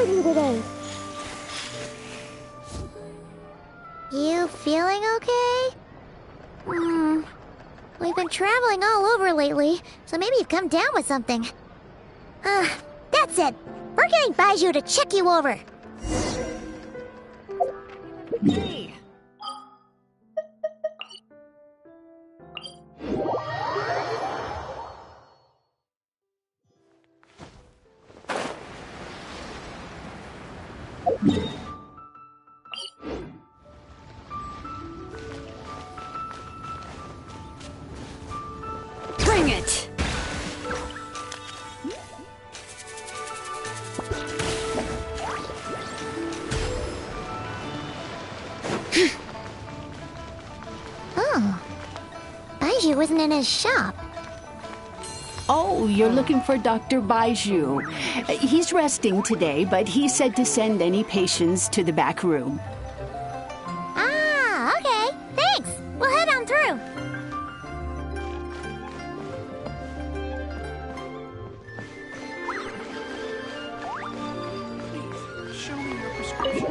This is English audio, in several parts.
with you today. You feeling okay? We've been traveling all over lately, so maybe you've come down with something. That's it. We're getting Baiju to check you over. Hey. Bring it! Oh. Baiju isn't in his shop. Oh, you're looking for Dr. Baiju. He's resting today, but he said to send any patients to the back room. Ah, okay. Thanks. We'll head on through. Please, show me your prescription.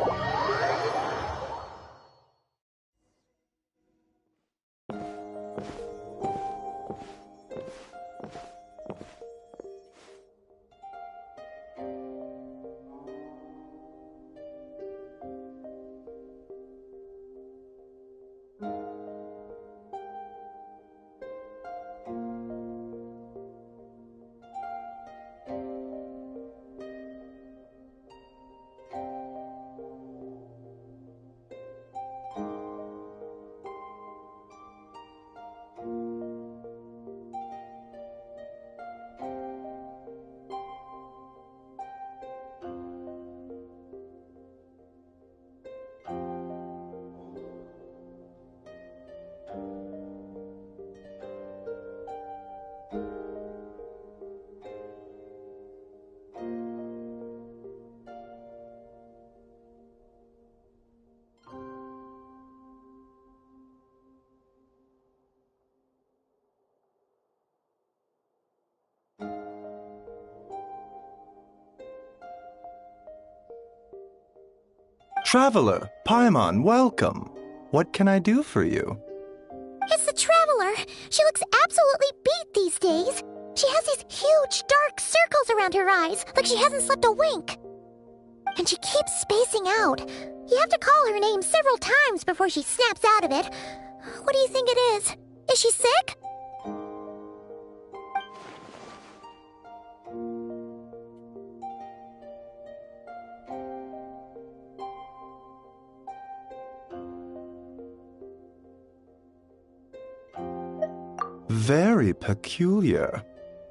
Traveler, Paimon, welcome. What can I do for you? It's the Traveler. She looks absolutely beat these days. She has these huge, dark circles around her eyes, like she hasn't slept a wink. And she keeps spacing out. You have to call her name several times before she snaps out of it. What do you think it is? Is she sick? Very peculiar.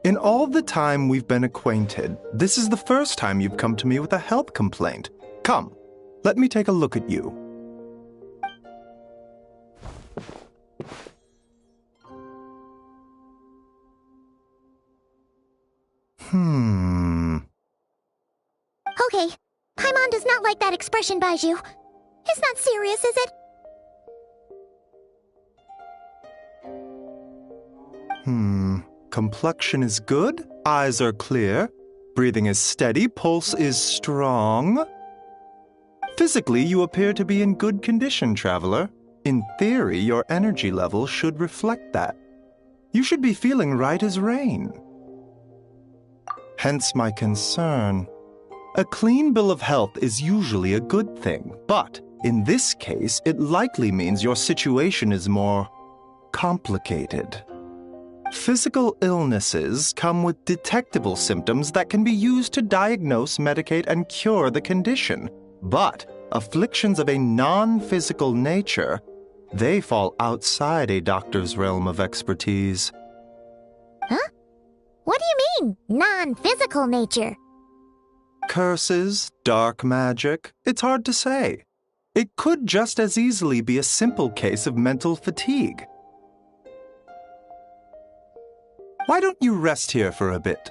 In all the time we've been acquainted, this is the first time you've come to me with a health complaint. Come, let me take a look at you. Okay, Paimon does not like that expression, Baiju. It's not serious, is it? Complexion is good, eyes are clear, breathing is steady, pulse is strong. Physically, you appear to be in good condition, Traveler. In theory, your energy level should reflect that. You should be feeling right as rain. Hence my concern. A clean bill of health is usually a good thing, but in this case, it likely means your situation is more complicated. Physical illnesses come with detectable symptoms that can be used to diagnose, medicate, and cure the condition. But afflictions of a non-physical nature, they fall outside a doctor's realm of expertise. Huh? What do you mean, non-physical nature? Curses, dark magic, it's hard to say. It could just as easily be a simple case of mental fatigue. Why don't you rest here for a bit?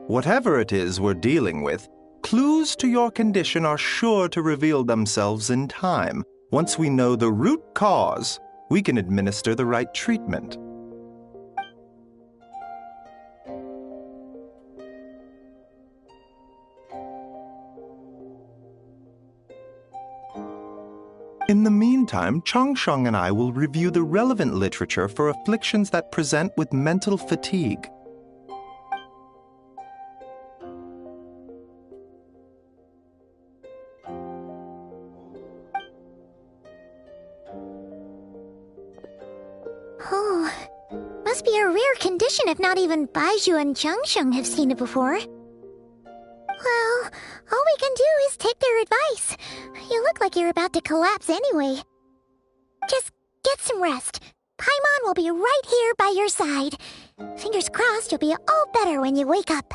Whatever it is we're dealing with, clues to your condition are sure to reveal themselves in time. Once we know the root cause, we can administer the right treatment. In the meantime, Changsheng and I will review the relevant literature for afflictions that present with mental fatigue. Oh, must be a rare condition if not even Baizhu and Changsheng have seen it before. Well, all we can do is take their advice. You look like you're about to collapse anyway. Just get some rest. Paimon will be right here by your side. Fingers crossed you'll be all better when you wake up.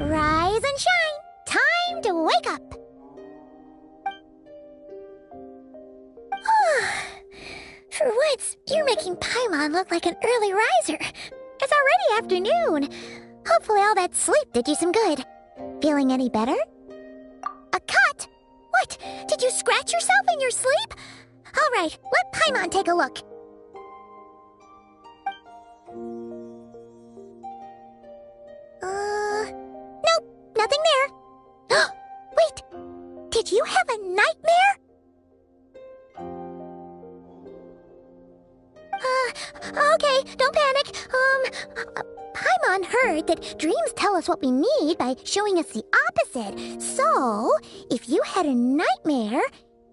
Rise and shine! Time to wake up! For once, you're making Paimon look like an early riser. It's already afternoon. Hopefully all that sleep did you some good. Feeling any better? A cut? What? Did you scratch yourself in your sleep? All right, let Paimon take a look. Nope, nothing there. Wait, did you have a nightmare? Okay, don't panic. Paimon heard that dreams tell us what we need by showing us the opposite. So, if you had a nightmare,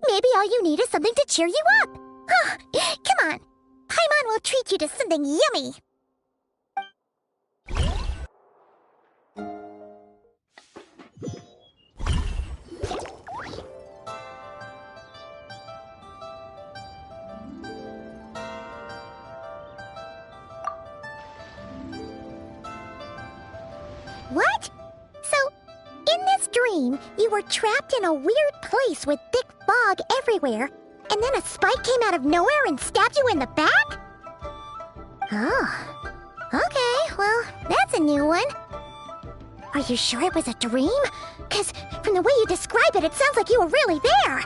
maybe all you need is something to cheer you up. Come on, Paimon will treat you to something yummy. What? So, in this dream, you were trapped in a weird place with thick fog everywhere, and then a spike came out of nowhere and stabbed you in the back? Oh. Okay, well, that's a new one. Are you sure it was a dream? 'Cause from the way you describe it, it sounds like you were really there.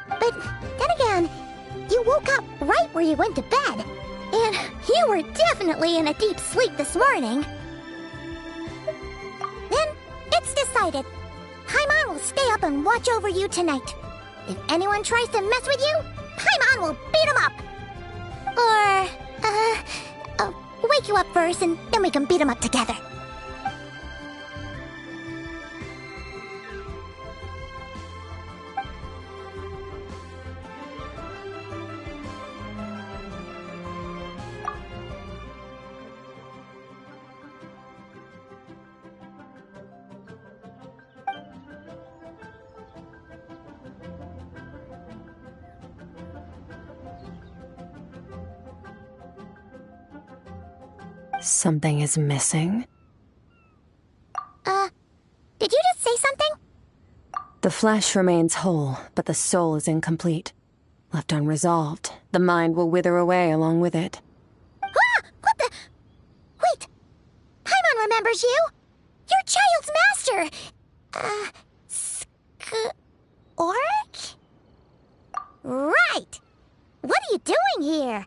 But then again, you woke up right where you went to bed. And you were definitely in a deep sleep this morning. Then, it's decided. Paimon will stay up and watch over you tonight. If anyone tries to mess with you, Paimon will beat him up. Or, I'll wake you up first and then we can beat him up together. Something is missing. Did you just say something? The flesh remains whole, but the soul is incomplete. Left unresolved, the mind will wither away along with it. Ah! What the? Wait! Paimon remembers you! You're Child's master! Skirk? Right! What are you doing here?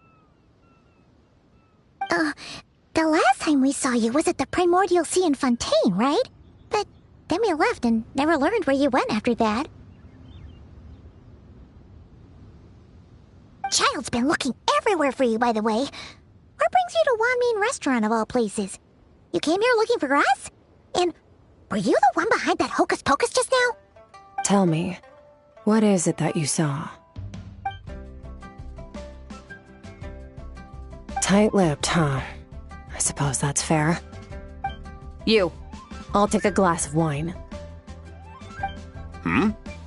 The last time we saw you was at the Primordial Sea in Fontaine, right? But then we left and never learned where you went after that. Child's been looking everywhere for you, by the way. What brings you to Wanmean Restaurant of all places? You came here looking for us? And were you the one behind that hocus pocus just now? Tell me, what is it that you saw? Tight-lipped, huh? I suppose that's fair. You, I'll take a glass of wine.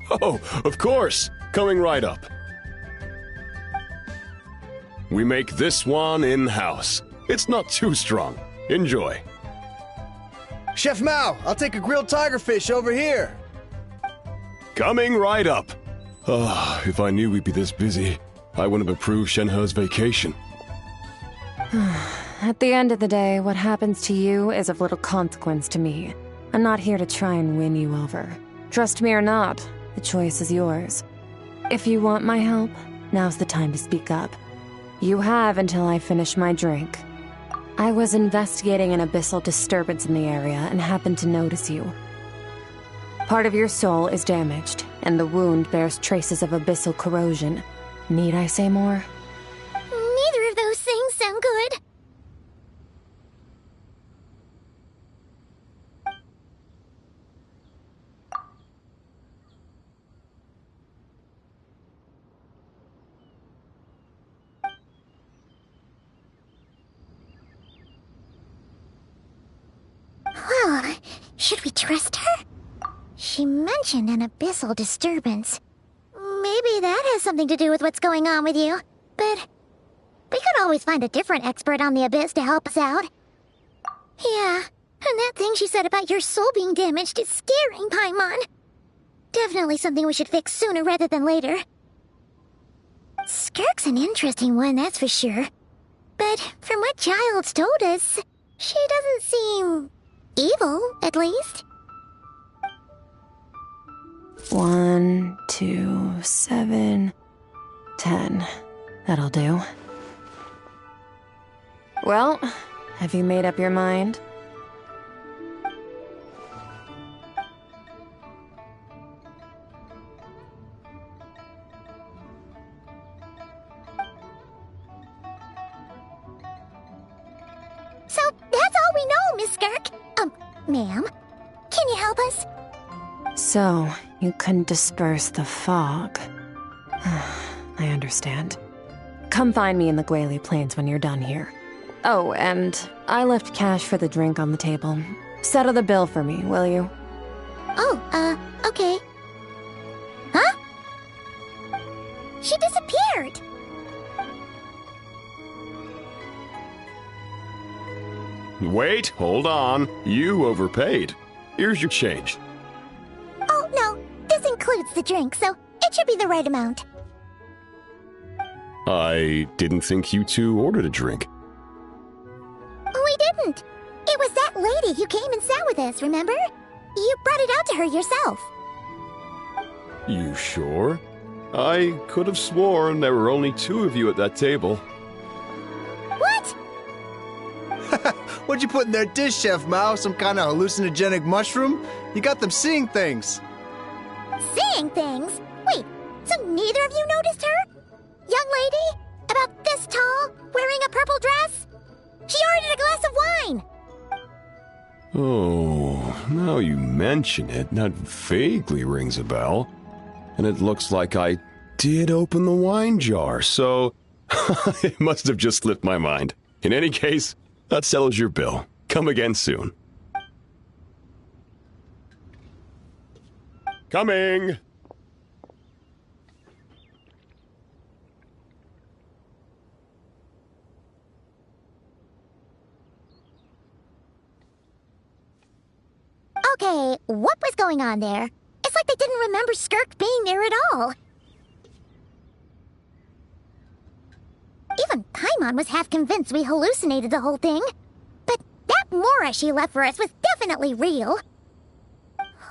Oh, of course. Coming right up. We make this one in-house. It's not too strong. Enjoy. Chef Mao, I'll take a grilled tigerfish over here. Coming right up. If I knew we'd be this busy, I wouldn't have approved Shenhe's vacation. At the end of the day, what happens to you is of little consequence to me. I'm not here to try and win you over. Trust me or not, the choice is yours. If you want my help, now's the time to speak up. You have until I finish my drink. I was investigating an abyssal disturbance in the area and happened to notice you. Part of your soul is damaged, and the wound bears traces of abyssal corrosion. Need I say more? Neither of those things sound good. Well, should we trust her? She mentioned an abyssal disturbance. Maybe that has something to do with what's going on with you. But we could always find a different expert on the abyss to help us out. Yeah, and that thing she said about your soul being damaged is scaring, Paimon. Definitely something we should fix sooner rather than later. Skirk's an interesting one, that's for sure. But from what Child's told us, she doesn't seem evil, at least. 1, 2, 7, 10. That'll do. Well, have you made up your mind? So, that's all we know, Miss Skirk. Ma'am, can you help us? So, you couldn't disperse the fog. I understand. Come find me in the Guili Plains when you're done here. Oh, and I left cash for the drink on the table. Settle the bill for me, will you? Oh, okay. Huh? She disappeared! Wait, hold on. You overpaid. Here's your change. Oh, no. This includes the drink, so it should be the right amount. I didn't think you two ordered a drink. We didn't. It was that lady who came and sat with us, remember? You brought it out to her yourself. You sure? I could have sworn there were only 2 of you at that table. What? What'd you put in their dish, Chef Mao? Some kind of hallucinogenic mushroom? You got them seeing things. Seeing things? Wait, so neither of you noticed her? Young lady? About this tall, wearing a purple dress? She ordered a glass of wine! Oh, now you mention it, that vaguely rings a bell. And it looks like I did open the wine jar, so it must have just slipped my mind. In any case, that settles your bill. Come again soon. Coming! Okay, what was going on there? It's like they didn't remember Skirk being there at all. Even Paimon was half convinced we hallucinated the whole thing. But that Mora she left for us was definitely real.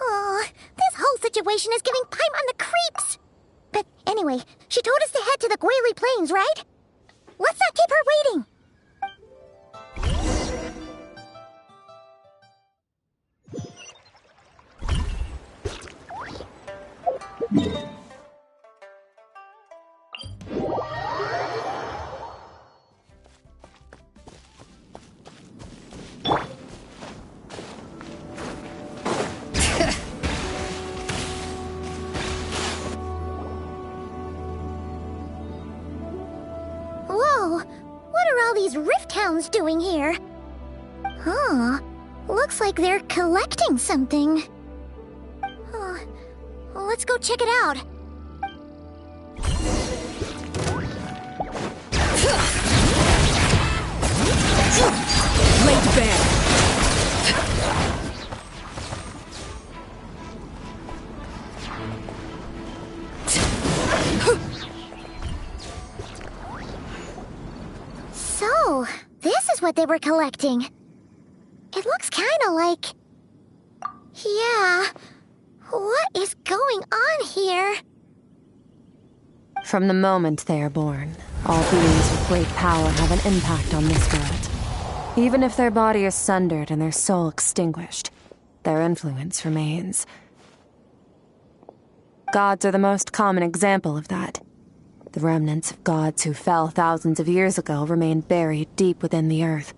Oh, this whole situation is giving Paimon the creeps. But anyway, she told us to head to the Guili Plains, right? Let's not keep her waiting. Whoa, what are all these rift hounds doing here? Huh, looks like they're collecting something. Huh. Well, let's go check it out. Laid bare. So, this is what they were collecting. It looks kinda like... Yeah, what is going on here? From the moment they are born, all beings with great power have an impact on this world. Even if their body is sundered and their soul extinguished, their influence remains. Gods are the most common example of that. The remnants of gods who fell thousands of years ago remain buried deep within the earth,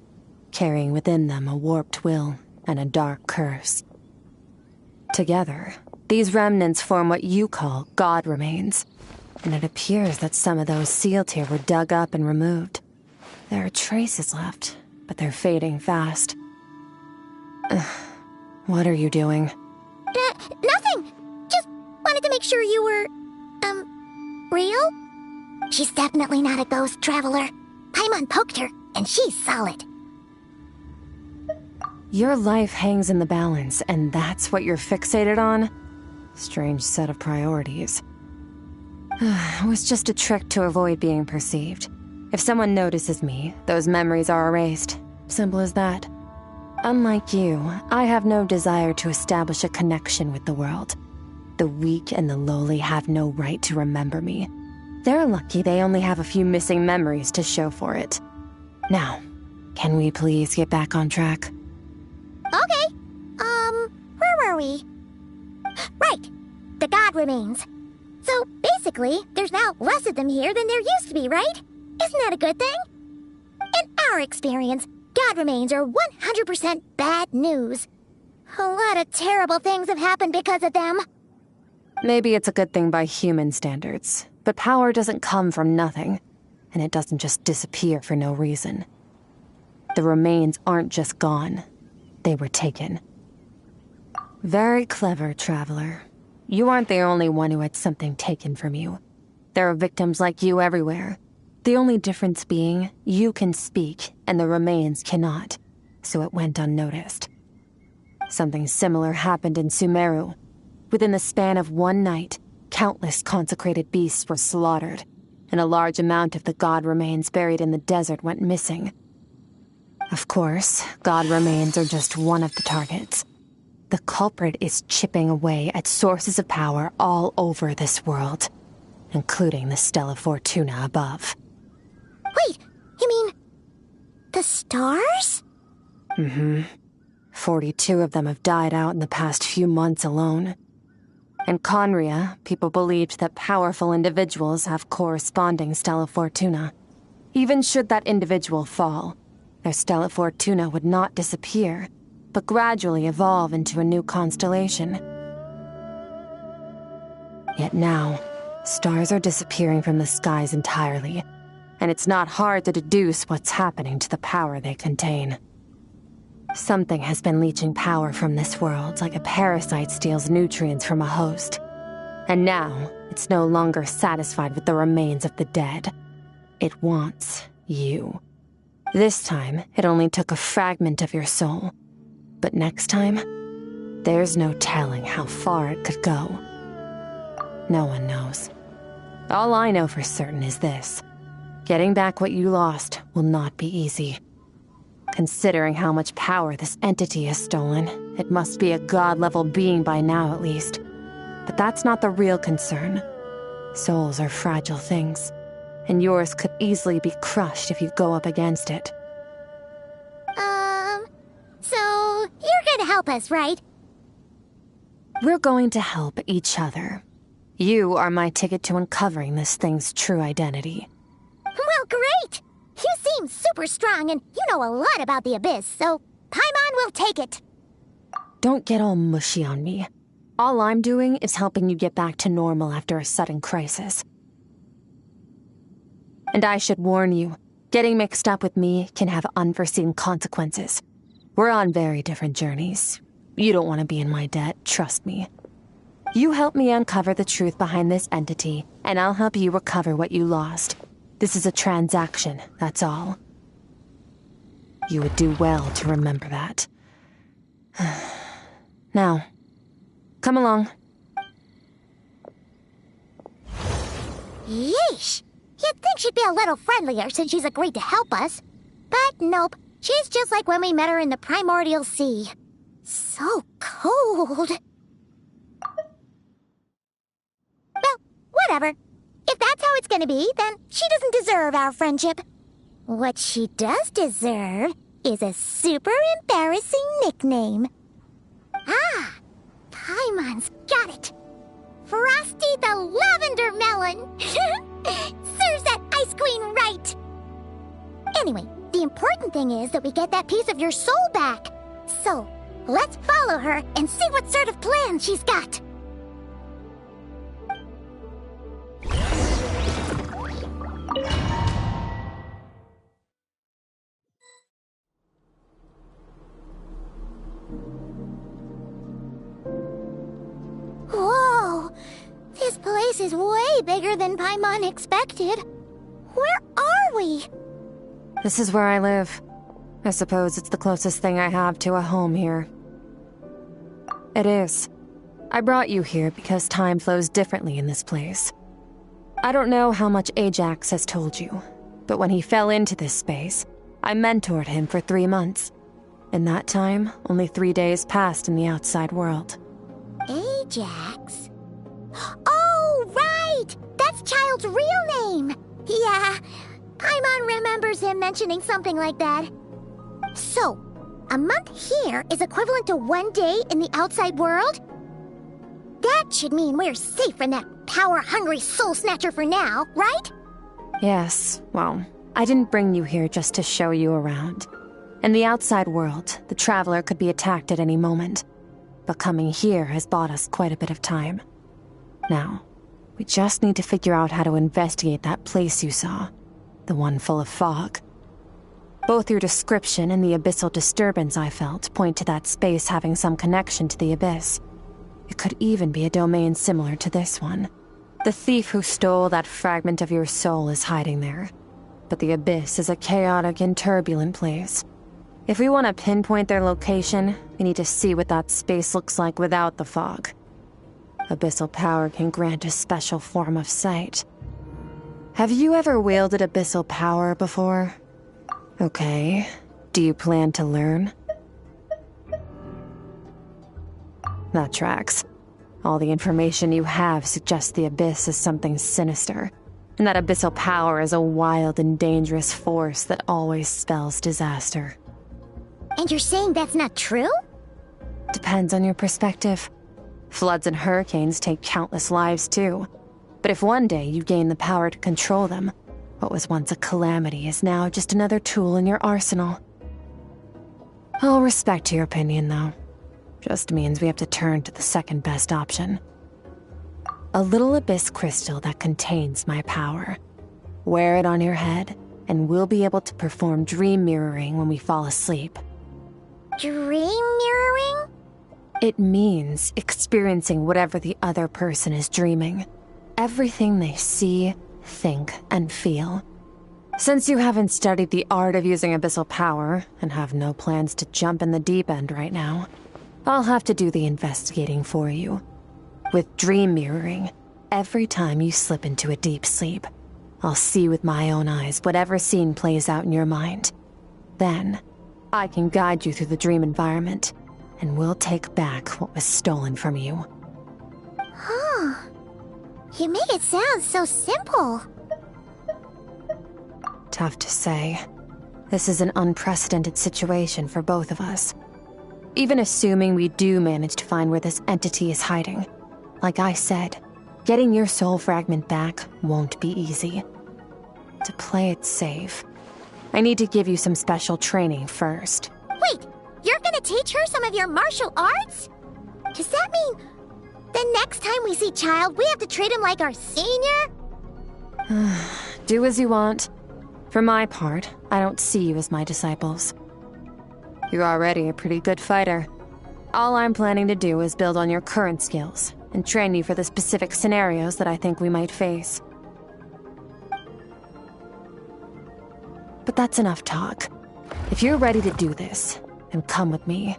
carrying within them a warped will and a dark curse. Together, these remnants form what you call god remains, and it appears that some of those sealed here were dug up and removed. There are traces left, but they're fading fast. What are you doing? Nothing! Just wanted to make sure you were, real? She's definitely not a ghost traveler. Paimon poked her, and she's solid. Your life hangs in the balance, and that's what you're fixated on? Strange set of priorities. It was just a trick to avoid being perceived. If someone notices me, those memories are erased. Simple as that. Unlike you, I have no desire to establish a connection with the world. The weak and the lowly have no right to remember me. They're lucky they only have a few missing memories to show for it. Now, can we please get back on track? Okay. Where were we? Right. The god remains. So, basically, there's now less of them here than there used to be, right? Isn't that a good thing? In our experience, god remains are 100% bad news. A lot of terrible things have happened because of them. Maybe it's a good thing by human standards, but power doesn't come from nothing, and it doesn't just disappear for no reason. The remains aren't just gone. They were taken. Very clever, traveler. You aren't the only one who had something taken from you. There are victims like you everywhere. The only difference being, you can speak, and the remains cannot, so it went unnoticed. Something similar happened in Sumeru. Within the span of one night, countless consecrated beasts were slaughtered, and a large amount of the god remains buried in the desert went missing. Of course, god remains are just one of the targets. The culprit is chipping away at sources of power all over this world, including the Stella Fortuna above. Wait, you mean... the stars? 42 of them have died out in the past few months alone. In Conria, people believed that powerful individuals have corresponding Stella Fortuna. Even should that individual fall, their Stella Fortuna would not disappear, but gradually evolve into a new constellation. Yet now, stars are disappearing from the skies entirely, and it's not hard to deduce what's happening to the power they contain. Something has been leeching power from this world like a parasite steals nutrients from a host. And now, it's no longer satisfied with the remains of the dead. It wants you. This time, it only took a fragment of your soul. But next time, there's no telling how far it could go. No one knows. All I know for certain is this. Getting back what you lost will not be easy. Considering how much power this entity has stolen, it must be a god-level being by now at least. But that's not the real concern. Souls are fragile things, and yours could easily be crushed if you go up against it. So you're gonna help us, right? We're going to help each other. You are my ticket to uncovering this thing's true identity. Well, great! You seem super strong, and you know a lot about the Abyss, so Paimon will take it. Don't get all mushy on me. All I'm doing is helping you get back to normal after a sudden crisis. And I should warn you, getting mixed up with me can have unforeseen consequences. We're on very different journeys. You don't want to be in my debt, trust me. You help me uncover the truth behind this entity, and I'll help you recover what you lost. This is a transaction, that's all. You would do well to remember that. Now, come along. Yeesh! You'd think she'd be a little friendlier since she's agreed to help us. But nope, she's just like when we met her in the Primordial Sea. So cold. Well, whatever. If that's how it's gonna be, then she doesn't deserve our friendship. What she does deserve is a super embarrassing nickname. Ah, Paimon's got it. Frosty the Lavender Melon. Serves that Ice Queen right. Anyway, the important thing is that we get that piece of your soul back. So, let's follow her and see what sort of plan she's got. Whoa! This place is way bigger than Paimon expected. Where are we? This is where I live. I suppose it's the closest thing I have to a home here. It is. I brought you here because time flows differently in this place. I don't know how much Ajax has told you, but when he fell into this space, I mentored him for 3 months. In that time, only 3 days passed in the outside world. Ajax? Oh, right! That's Child's real name! Yeah, Paimon remembers him mentioning something like that. So, a month here is equivalent to 1 day in the outside world? That should mean we're safe from that power-hungry soul snatcher for now, right? Yes, well, I didn't bring you here just to show you around. In the outside world, the Traveler could be attacked at any moment. But coming here has bought us quite a bit of time. Now, we just need to figure out how to investigate that place you saw. The one full of fog. Both your description and the abyssal disturbance I felt point to that space having some connection to the Abyss. It could even be a domain similar to this one. The thief who stole that fragment of your soul is hiding there. But the Abyss is a chaotic and turbulent place. If we want to pinpoint their location, we need to see what that space looks like without the fog. Abyssal power can grant a special form of sight. Have you ever wielded abyssal power before? Okay. Do you plan to learn? That tracks. All the information you have suggests the Abyss is something sinister, and that abyssal power is a wild and dangerous force that always spells disaster. And you're saying that's not true? Depends on your perspective. Floods and hurricanes take countless lives too. But if one day you gain the power to control them, what was once a calamity is now just another tool in your arsenal. I'll respect your opinion, though. Just means we have to turn to the second best option. A little abyss crystal that contains my power. Wear it on your head, and we'll be able to perform dream mirroring when we fall asleep. Dream mirroring? It means experiencing whatever the other person is dreaming. Everything they see, think, and feel. Since you haven't studied the art of using abyssal power, and have no plans to jump in the deep end right now, I'll have to do the investigating for you. With dream mirroring, every time you slip into a deep sleep. I'll see with my own eyes whatever scene plays out in your mind. Then, I can guide you through the dream environment, and we'll take back what was stolen from you. Huh. You make it sound so simple. Tough to say. This is an unprecedented situation for both of us. Even assuming we do manage to find where this entity is hiding, like I said, getting your soul fragment back won't be easy. To play it safe, I need to give you some special training first. Wait, you're gonna teach her some of your martial arts? Does that mean the next time we see Child, we have to treat him like our senior? Do as you want. For my part, I don't see you as my disciples. You're already a pretty good fighter. All I'm planning to do is build on your current skills and train you for the specific scenarios that I think we might face. But that's enough talk. If you're ready to do this, then come with me.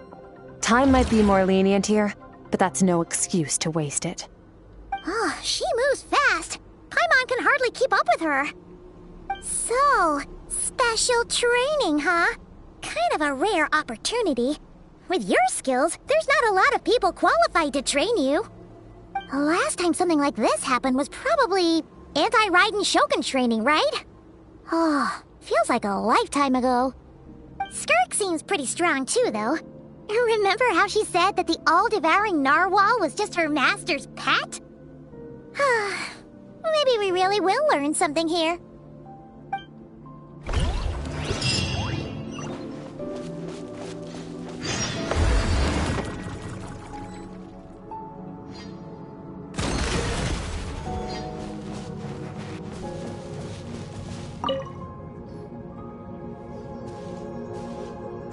Time might be more lenient here, but that's no excuse to waste it. Oh, she moves fast. Paimon can hardly keep up with her. So, special training, huh? Kind of a rare opportunity. With your skills, there's not a lot of people qualified to train you. The last time something like this happened was probably anti-Raiden Shogun training, right? Oh, feels like a lifetime ago. Skirk seems pretty strong too, though. Remember how she said that the all-devouring narwhal was just her master's pet? Maybe we really will learn something here.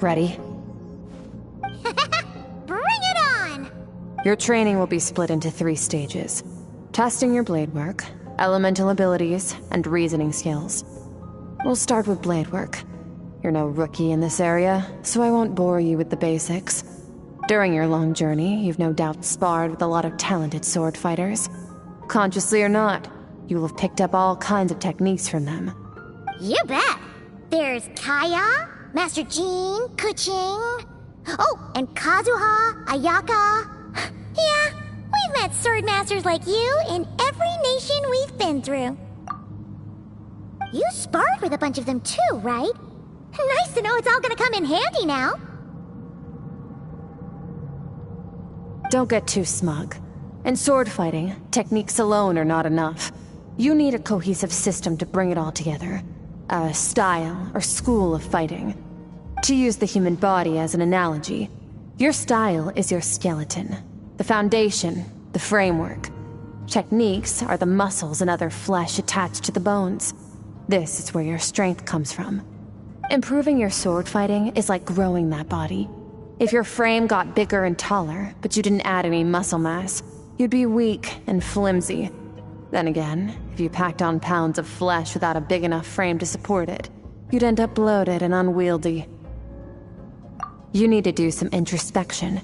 Ready? Bring it on! Your training will be split into 3 stages. Testing your blade work, elemental abilities, and reasoning skills. We'll start with blade work. You're no rookie in this area, so I won't bore you with the basics. During your long journey, you've no doubt sparred with a lot of talented sword fighters. Consciously or not, you will have picked up all kinds of techniques from them. You bet! There's Kaya, Master Jean, Kuching... Oh, and Kazuha, Ayaka... Yeah, we've met sword masters like you in every nation we've been through. You sparred with a bunch of them too, right? Nice to know it's all gonna come in handy now. Don't get too smug. In sword fighting, techniques alone are not enough. You need a cohesive system to bring it all together. A style or school of fighting. To use the human body as an analogy, your style is your skeleton, the foundation, the framework. Techniques are the muscles and other flesh attached to the bones. This is where your strength comes from. Improving your sword fighting is like growing that body. If your frame got bigger and taller, but you didn't add any muscle mass, you'd be weak and flimsy. Then again, if you packed on pounds of flesh without a big enough frame to support it, you'd end up bloated and unwieldy. You need to do some introspection.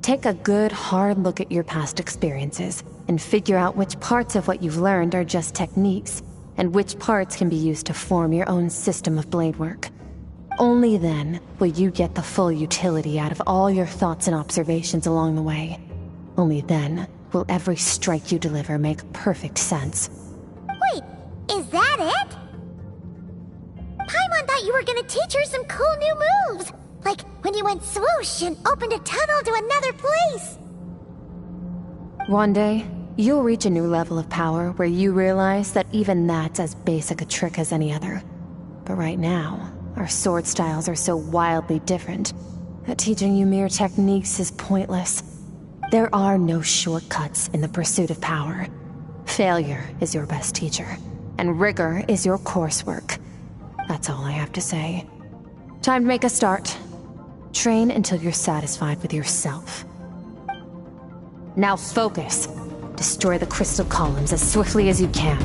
Take a good, hard look at your past experiences and figure out which parts of what you've learned are just techniques, and which parts can be used to form your own system of blade work. Only then will you get the full utility out of all your thoughts and observations along the way. Only then will every strike you deliver make perfect sense. Wait, is that it? Paimon thought you were gonna teach her some cool new moves! Like when you went swoosh and opened a tunnel to another place! One day, you'll reach a new level of power where you realize that even that's as basic a trick as any other. But right now, our sword styles are so wildly different that teaching you mere techniques is pointless. There are no shortcuts in the pursuit of power. Failure is your best teacher, and rigor is your coursework. That's all I have to say. Time to make a start. Train until you're satisfied with yourself. Now focus. Destroy the crystal columns as swiftly as you can.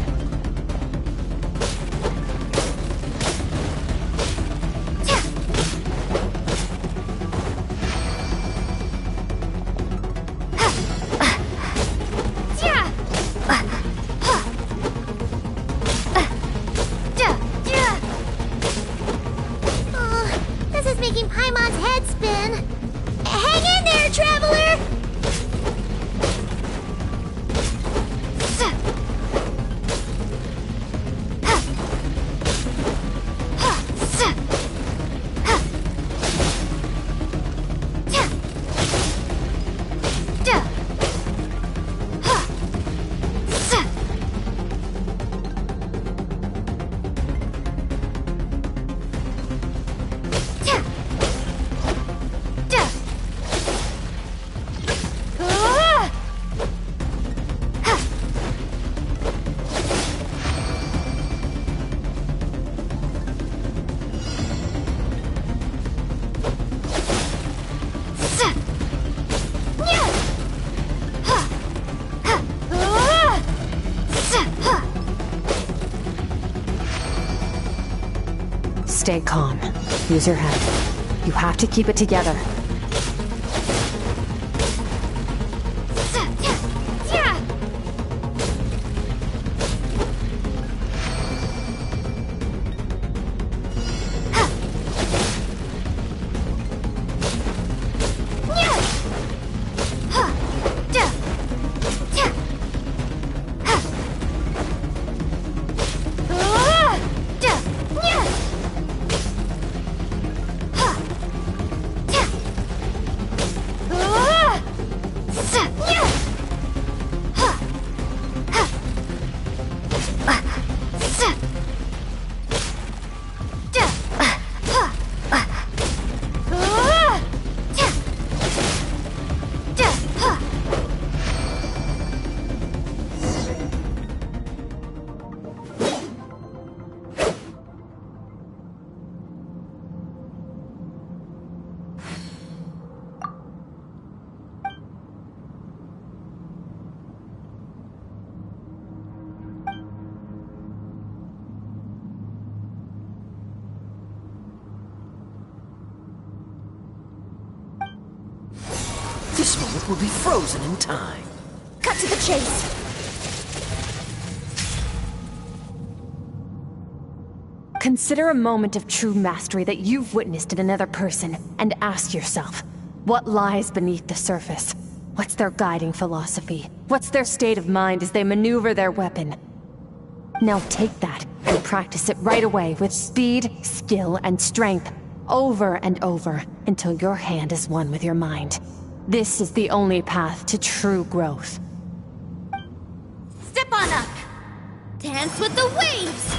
making Paimon's head spin. Hang in there, Traveler! Stay calm. Use your head. You have to keep it together. This moment will be frozen in time. Cut to the chase. Consider a moment of true mastery that you've witnessed in another person, and ask yourself, what lies beneath the surface? What's their guiding philosophy? What's their state of mind as they maneuver their weapon? Now take that and practice it right away with speed, skill, and strength, over and over, until your hand is one with your mind. This is the only path to true growth. Step on up. Dance with the waves.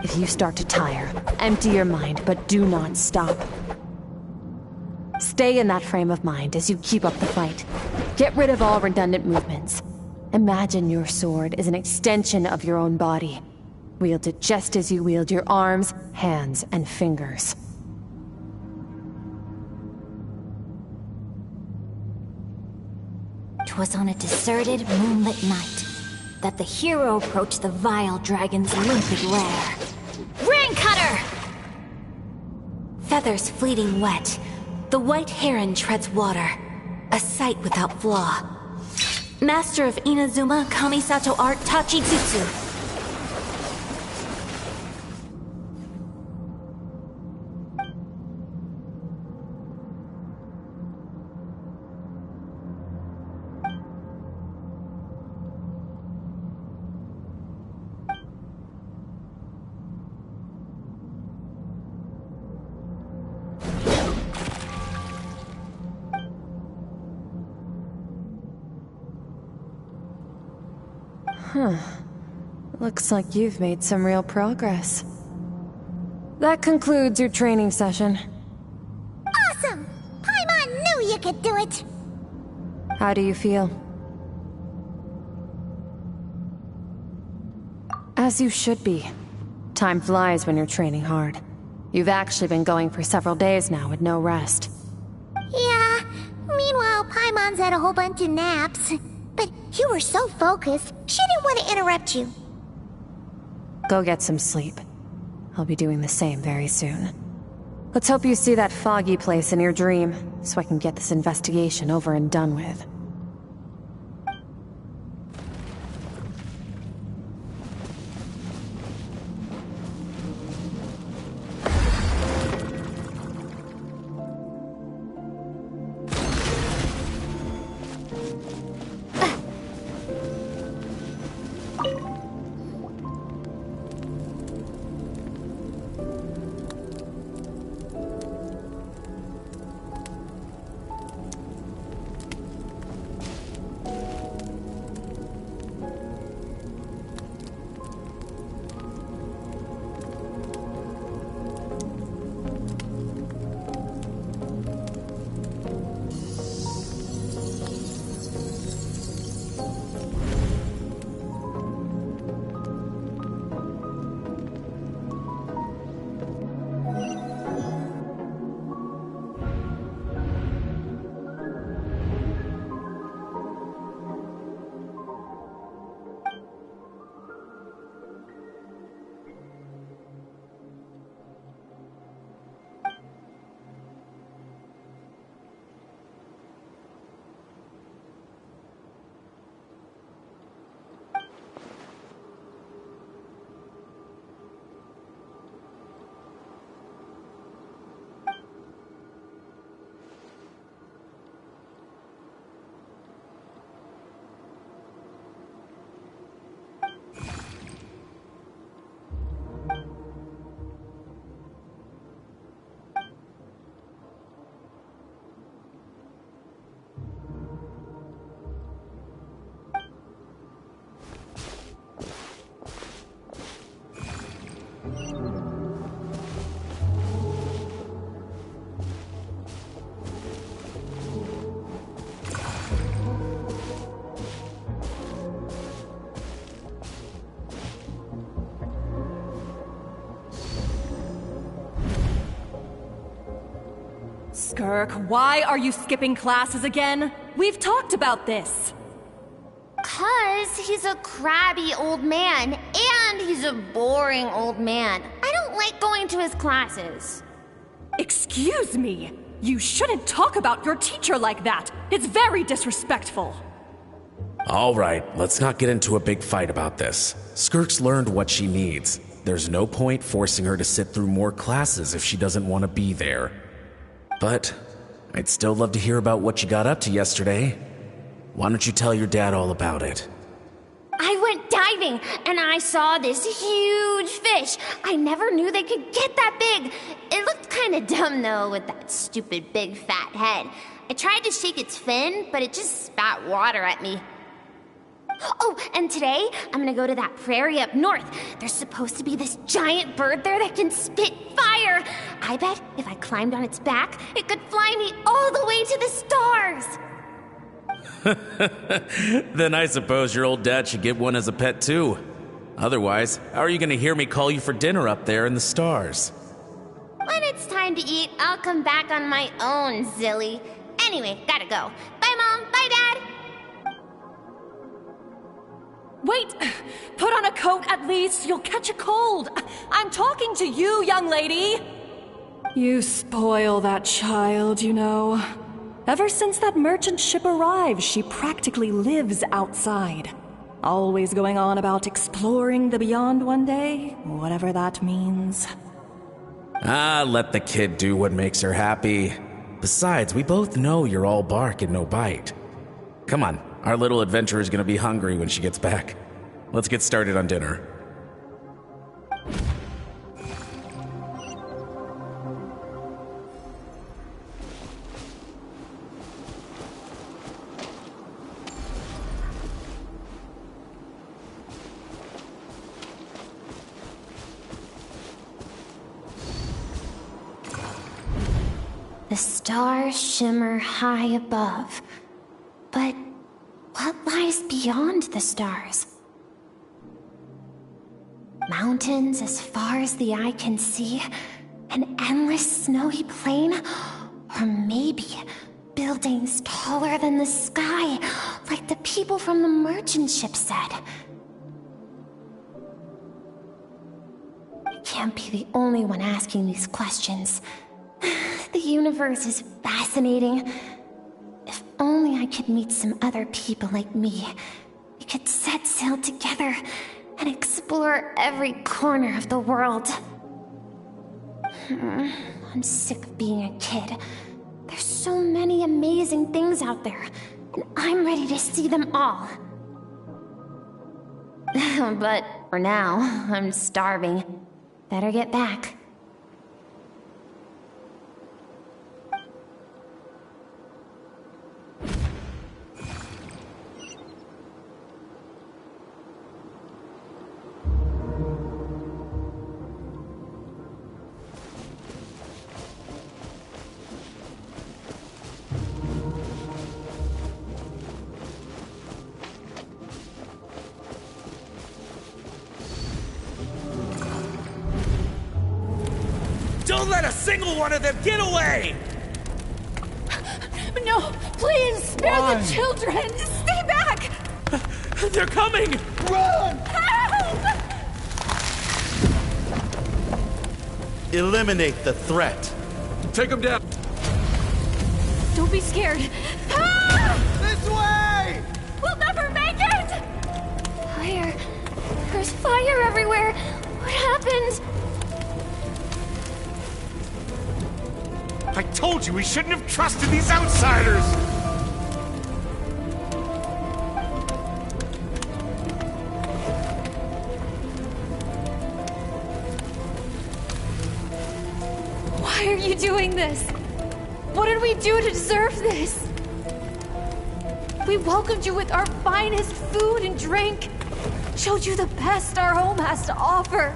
If you start to tire, empty your mind, but do not stop. Stay in that frame of mind as you keep up the fight. Get rid of all redundant movements. Imagine your sword is an extension of your own body. Wield it just as you wield your arms, hands, and fingers. "'Twas on a deserted, moonlit night that the hero approached the vile dragon's limpid lair. Rain Cutter! Feathers fleeting wet, the white heron treads water, a sight without flaw. Master of Inazuma Kamisato art Tachijutsu. Huh. Looks like you've made some real progress. That concludes your training session. Awesome! Paimon knew you could do it! How do you feel? As you should be. Time flies when you're training hard. You've actually been going for several days now with no rest. Yeah, meanwhile, Paimon's had a whole bunch of naps. But you were so focused, she didn't want to interrupt you. Go get some sleep. I'll be doing the same very soon. Let's hope you see that foggy place in your dream, so I can get this investigation over and done with. Skirk, why are you skipping classes again? We've talked about this. 'Cause he's a crabby old man, and he's a boring old man. I don't like going to his classes. Excuse me! You shouldn't talk about your teacher like that! It's very disrespectful! Alright, let's not get into a big fight about this. Skirk's learned what she needs. There's no point forcing her to sit through more classes if she doesn't want to be there. But I'd still love to hear about what you got up to yesterday. Why don't you tell your dad all about it? I went diving, and I saw this huge fish. I never knew they could get that big. It looked kinda dumb, though, with that stupid big fat head. I tried to shake its fin, but it just spat water at me. Oh, and today, I'm gonna go to that prairie up north. There's supposed to be this giant bird there that can spit fire. I bet if I climbed on its back, it could fly me all the way to the stars. Then I suppose your old dad should get one as a pet too. Otherwise, how are you gonna hear me call you for dinner up there in the stars? When it's time to eat, I'll come back on my own, Zilly. Anyway, gotta go. Bye, Mom. Bye, Dad. Wait! Put on a coat at least. You'll catch a cold. I'm talking to you, young lady. You spoil that child, you know. Ever since that merchant ship arrived, she practically lives outside. Always going on about exploring the beyond one day, whatever that means. Ah, let the kid do what makes her happy. Besides, we both know you're all bark and no bite. Come on, our little adventurer is gonna be hungry when she gets back. Let's get started on dinner. The stars shimmer high above. But what lies beyond the stars? Mountains as far as the eye can see, an endless snowy plain, or maybe buildings taller than the sky, like the people from the merchant ship said. I can't be the only one asking these questions. The universe is fascinating. If only I could meet some other people like me. We could set sail together and explore every corner of the world. I'm sick of being a kid. There's so many amazing things out there, and I'm ready to see them all. But for now, I'm starving. Better get back. Don't let a single one of them get away! No, please, spare the children! Stay back! They're coming! Run! Help! Eliminate the threat. Take them down! Don't be scared. This way! We'll never make it! Fire. There's fire everywhere. What happened? I told you we shouldn't have trusted these outsiders! Why are you doing this? What did we do to deserve this? We welcomed you with our finest food and drink, showed you the best our home has to offer,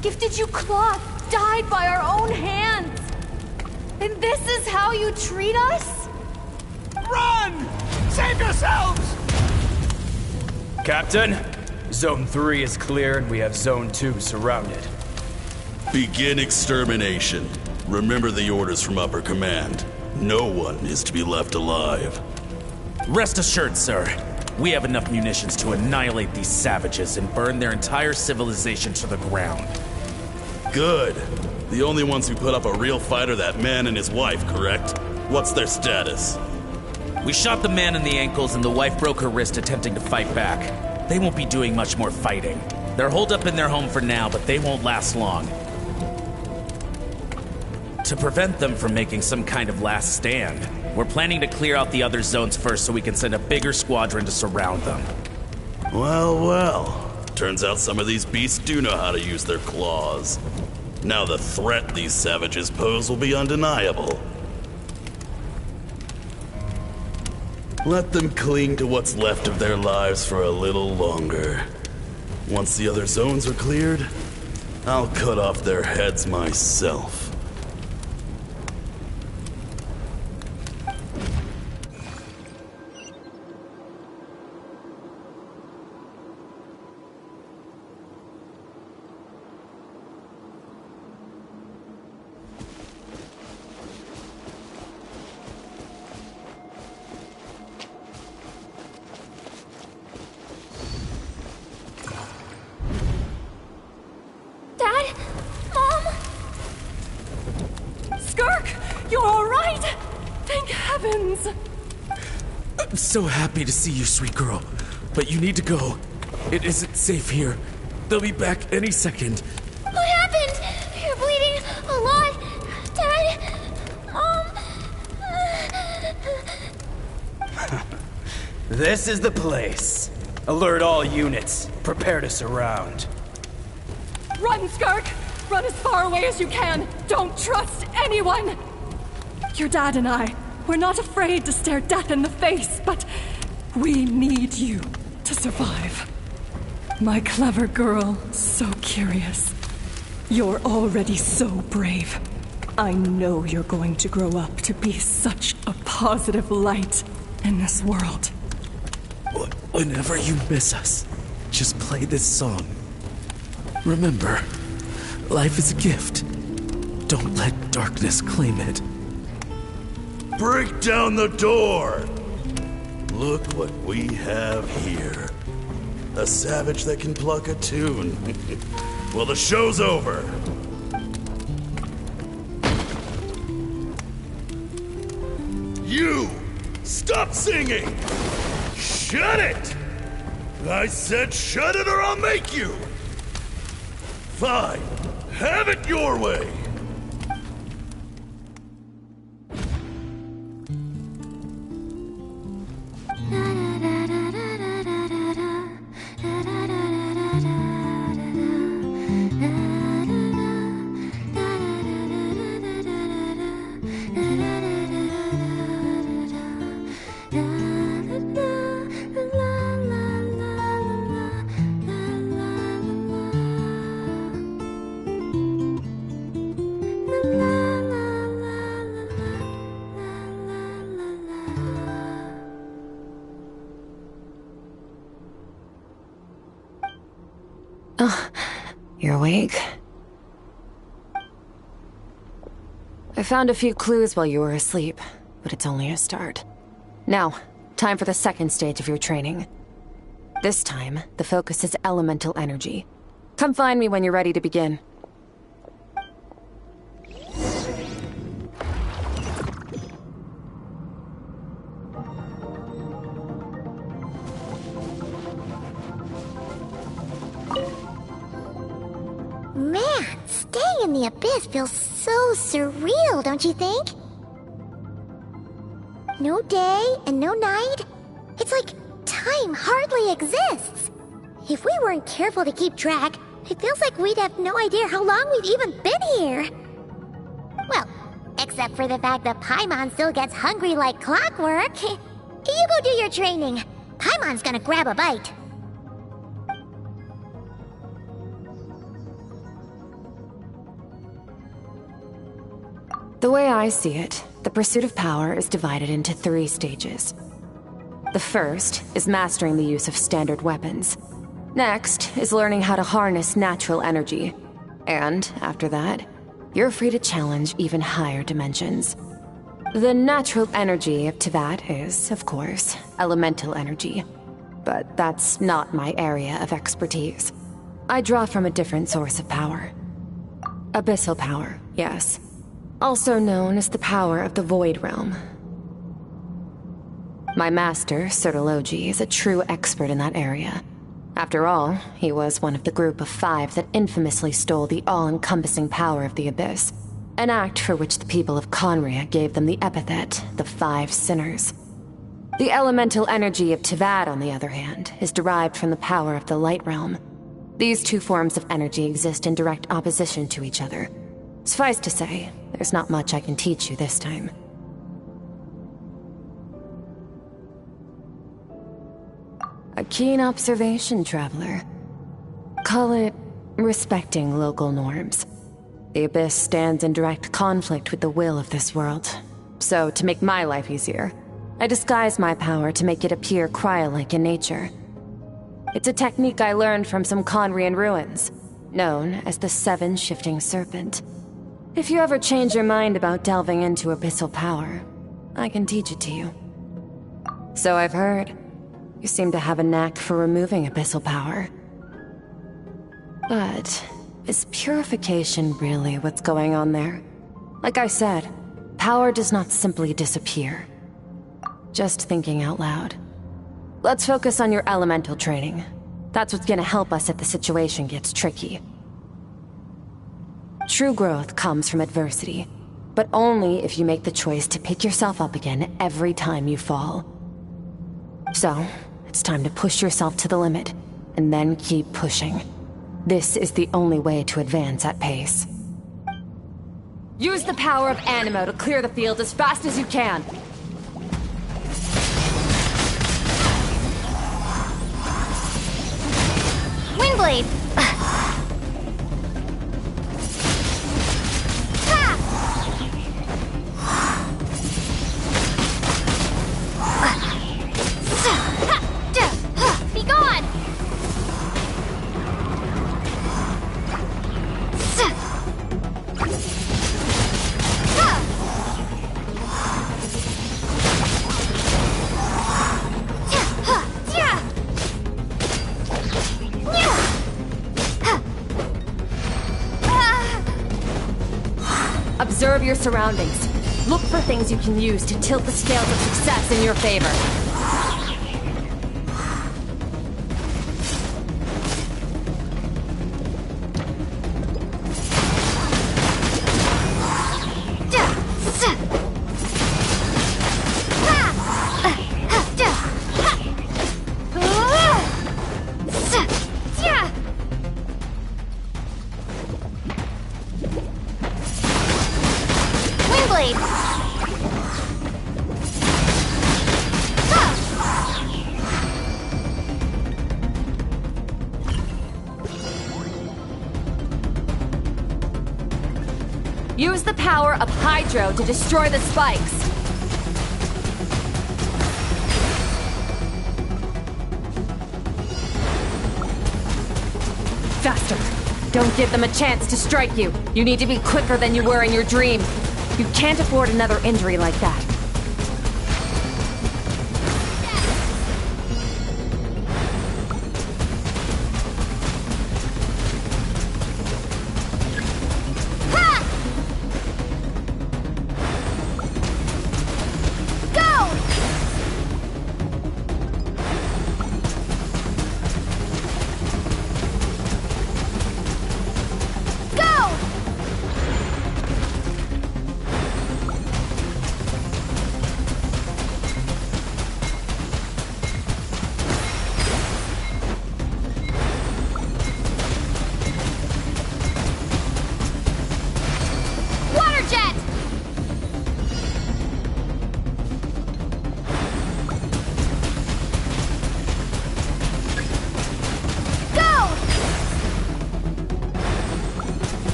gifted you cloth dyed by our own hands. And this is how you treat us? Run! Save yourselves! Captain, Zone 3 is clear and we have Zone 2 surrounded. Begin extermination. Remember the orders from upper command. No one is to be left alive. Rest assured, sir. We have enough munitions to annihilate these savages and burn their entire civilization to the ground. Good. The only ones who put up a real fight are that man and his wife, correct? What's their status? We shot the man in the ankles and the wife broke her wrist attempting to fight back. They won't be doing much more fighting. They're holed up in their home for now, but they won't last long. To prevent them from making some kind of last stand, we're planning to clear out the other zones first so we can send a bigger squadron to surround them. Well, well. Turns out some of these beasts do know how to use their claws. Now the threat these savages pose will be undeniable. Let them cling to what's left of their lives for a little longer. Once the other zones are cleared, I'll cut off their heads myself. Skirk! You're alright! Thank heavens! I'm so happy to see you, sweet girl. But you need to go. It isn't safe here. They'll be back any second. What happened? You're bleeding a lot. Dad? Mom? This is the place. Alert all units. Prepare to surround. Run, Skirk! Run as far away as you can! Don't trust anyone! Your dad and I, we're not afraid to stare death in the face, but we need you to survive. My clever girl, so curious. You're already so brave. I know you're going to grow up to be such a positive light in this world. Whenever you miss us, just play this song. Remember, life is a gift. Don't let darkness claim it. Break down the door! Look what we have here. A savage that can pluck a tune. Well, the show's over. You! Stop singing! Shut it! I said shut it or I'll make you! Fine. Have it your way! You're awake? I found a few clues while you were asleep, but it's only a start. Now, time for the second stage of your training. This time, the focus is elemental energy. Come find me when you're ready to begin. Man, staying in the abyss feels so surreal, don't you think? No day and no night. It's like time hardly exists. If we weren't careful to keep track, it feels like we'd have no idea how long we've even been here. Well, except for the fact that Paimon still gets hungry like clockwork. You go do your training. Paimon's gonna grab a bite. The way I see it, the pursuit of power is divided into 3 stages. The first is mastering the use of standard weapons. Next is learning how to harness natural energy. And after that, you're free to challenge even higher dimensions. The natural energy of Teyvat is, of course, elemental energy. But that's not my area of expertise. I draw from a different source of power. Abyssal power, yes. Also known as the power of the Void Realm. My master, Sertologi, is a true expert in that area. After all, he was one of the group of 5 that infamously stole the all-encompassing power of the Abyss, an act for which the people of Conria gave them the epithet, the 5 Sinners. The elemental energy of Teyvat, on the other hand, is derived from the power of the Light Realm. These 2 forms of energy exist in direct opposition to each other. Suffice to say, there's not much I can teach you this time. A keen observation, traveler. Call it respecting local norms. The Abyss stands in direct conflict with the will of this world. So, to make my life easier, I disguise my power to make it appear cryo-like in nature. It's a technique I learned from some Conrian ruins, known as the 7 Shifting Serpent. If you ever change your mind about delving into abyssal power, I can teach it to you. So I've heard. You seem to have a knack for removing abyssal power. But is purification really what's going on there? Like I said, power does not simply disappear. Just thinking out loud. Let's focus on your elemental training. That's what's gonna help us if the situation gets tricky. True growth comes from adversity, but only if you make the choice to pick yourself up again every time you fall. So, it's time to push yourself to the limit, and then keep pushing. This is the only way to advance at pace. Use the power of Animo to clear the field as fast as you can. Windblade! Observe your surroundings. Look for things you can use to tilt the scales of success in your favor. Use the power of Hydro to destroy the spikes. Faster. Don't give them a chance to strike you. You need to be quicker than you were in your dream. You can't afford another injury like that.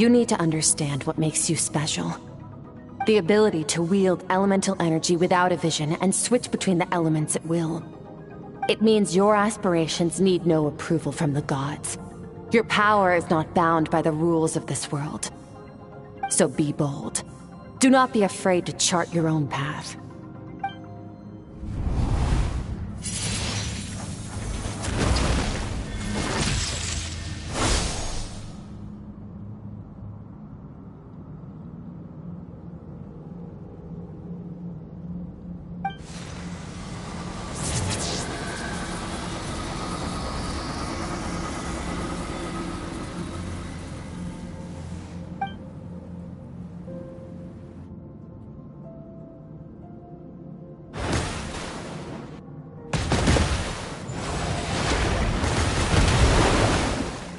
You need to understand what makes you special. The ability to wield elemental energy without a vision and switch between the elements at will. It means your aspirations need no approval from the gods. Your power is not bound by the rules of this world. So be bold. Do not be afraid to chart your own path.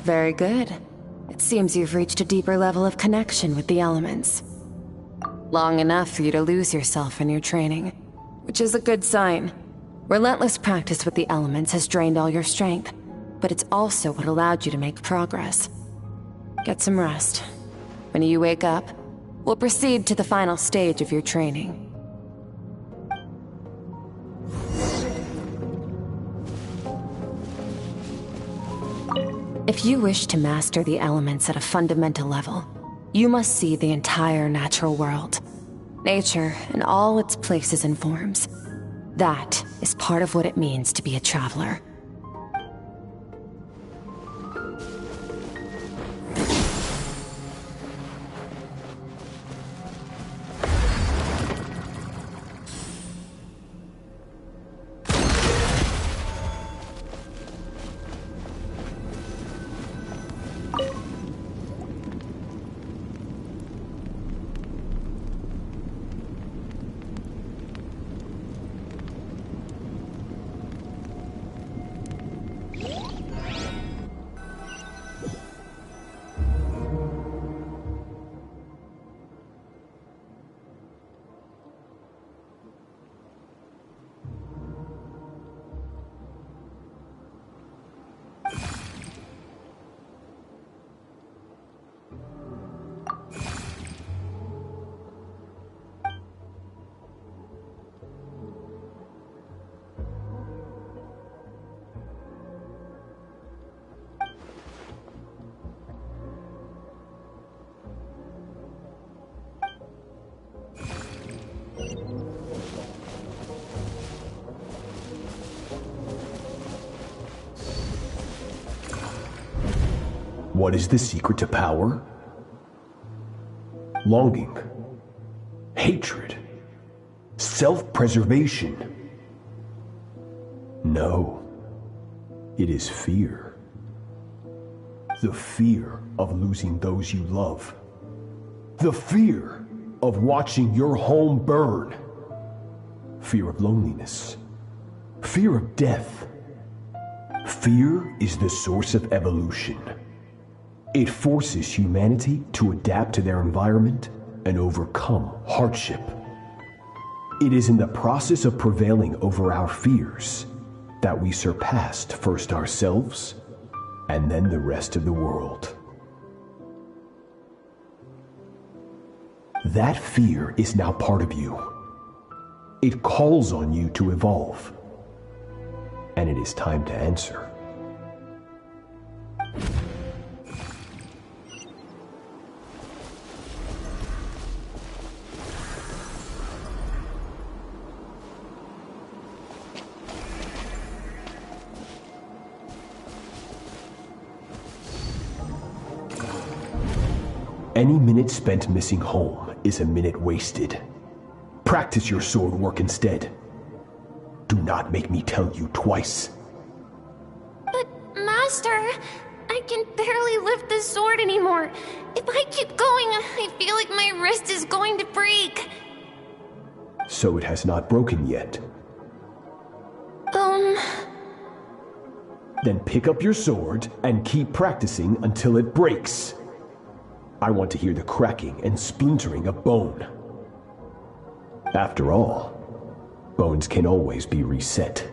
Very good. It seems you've reached a deeper level of connection with the elements. Long enough for you to lose yourself in your training, which is a good sign. Relentless practice with the elements has drained all your strength, but it's also what allowed you to make progress. Get some rest. When you wake up, we'll proceed to the final stage of your training. If you wish to master the elements at a fundamental level, you must see the entire natural world. Nature in all its places and forms. That is part of what it means to be a traveler. What is the secret to power? Longing, hatred, self-preservation. No, it is fear. The fear of losing those you love. The fear of watching your home burn. Fear of loneliness. Fear of death. Fear is the source of evolution. It forces humanity to adapt to their environment and overcome hardship. It is in the process of prevailing over our fears that we surpassed first ourselves and then the rest of the world. That fear is now part of you. It calls on you to evolve. And it is time to answer. Any minute spent missing home is a minute wasted. Practice your sword work instead. Do not make me tell you twice. But, Master, I can barely lift the sword anymore. If I keep going, I feel like my wrist is going to break. So it has not broken yet. Then pick up your sword and keep practicing until it breaks. I want to hear the cracking and splintering of bone. After all, bones can always be reset.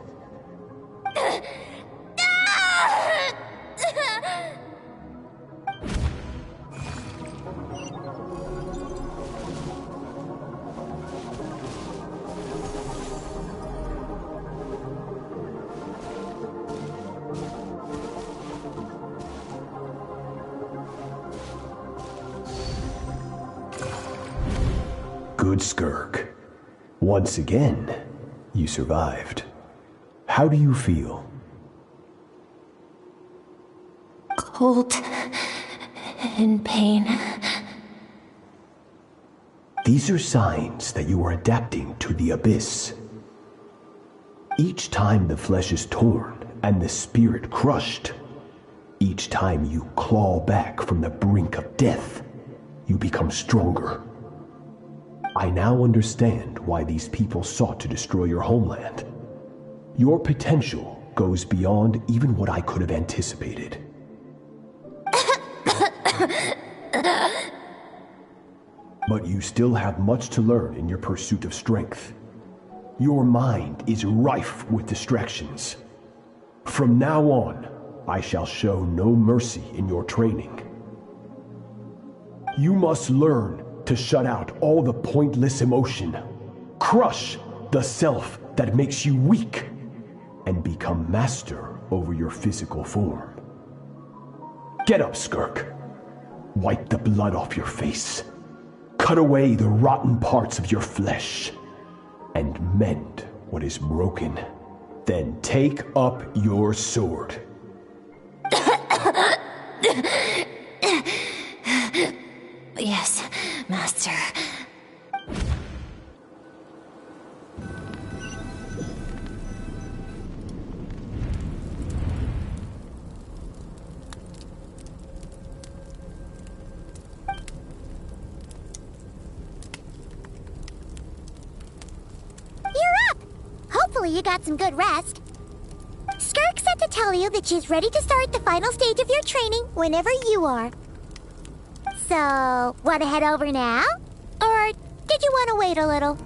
Good, Skirk. Once again, you survived. How do you feel? Cold and pain. These are signs that you are adapting to the abyss. Each time the flesh is torn and the spirit crushed, each time you claw back from the brink of death, you become stronger. I now understand why these people sought to destroy your homeland. Your potential goes beyond even what I could have anticipated. But you still have much to learn in your pursuit of strength. Your mind is rife with distractions. From now on, I shall show no mercy in your training. You must learn to shut out all the pointless emotion, crush the self that makes you weak, and become master over your physical form. Get up, Skirk. Wipe the blood off your face. Cut away the rotten parts of your flesh, and mend what is broken. Then take up your sword. Yes, Master. Hopefully you got some good rest. Skirk said to tell you that she's ready to start the final stage of your training whenever you are. So, want to head over now? Or did you want to wait a little?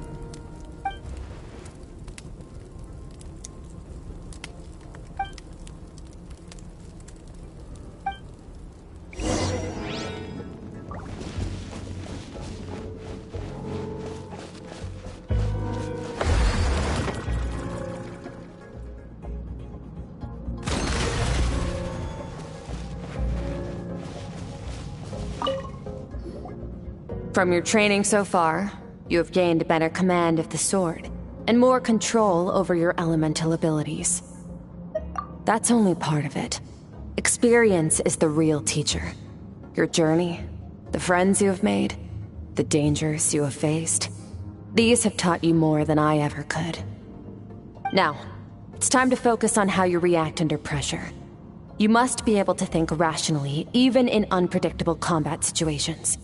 From your training so far, you have gained better command of the sword, and more control over your elemental abilities. That's only part of it. Experience is the real teacher. Your journey, the friends you have made, the dangers you have faced. These have taught you more than I ever could. Now, it's time to focus on how you react under pressure. You must be able to think rationally, even in unpredictable combat situations.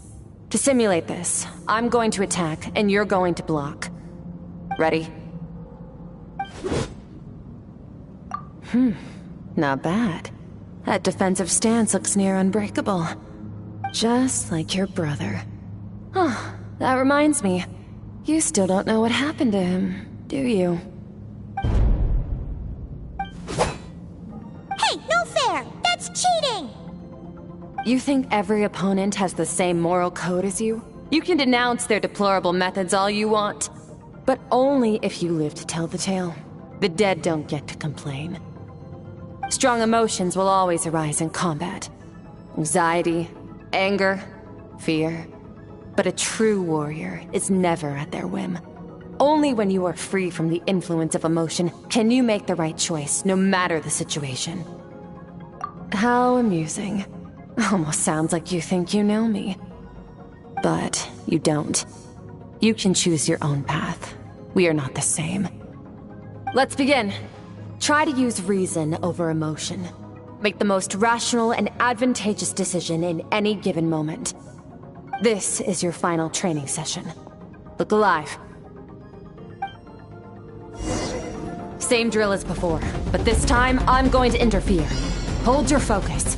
To simulate this, I'm going to attack, and you're going to block. Ready? Not bad. That defensive stance looks near unbreakable. Just like your brother. Oh, that reminds me. You still don't know what happened to him, do you? Hey, no fair! That's cheating! You think every opponent has the same moral code as you? You can denounce their deplorable methods all you want, but only if you live to tell the tale. The dead don't get to complain. Strong emotions will always arise in combat. Anxiety, anger, fear. But a true warrior is never at their whim. Only when you are free from the influence of emotion can you make the right choice, no matter the situation. How amusing. Almost sounds like you think you know me. But you don't. You can choose your own path. We are not the same. Let's begin. Try to use reason over emotion. Make the most rational and advantageous decision in any given moment. This is your final training session. Look alive. Same drill as before, but this time I'm going to interfere. Hold your focus.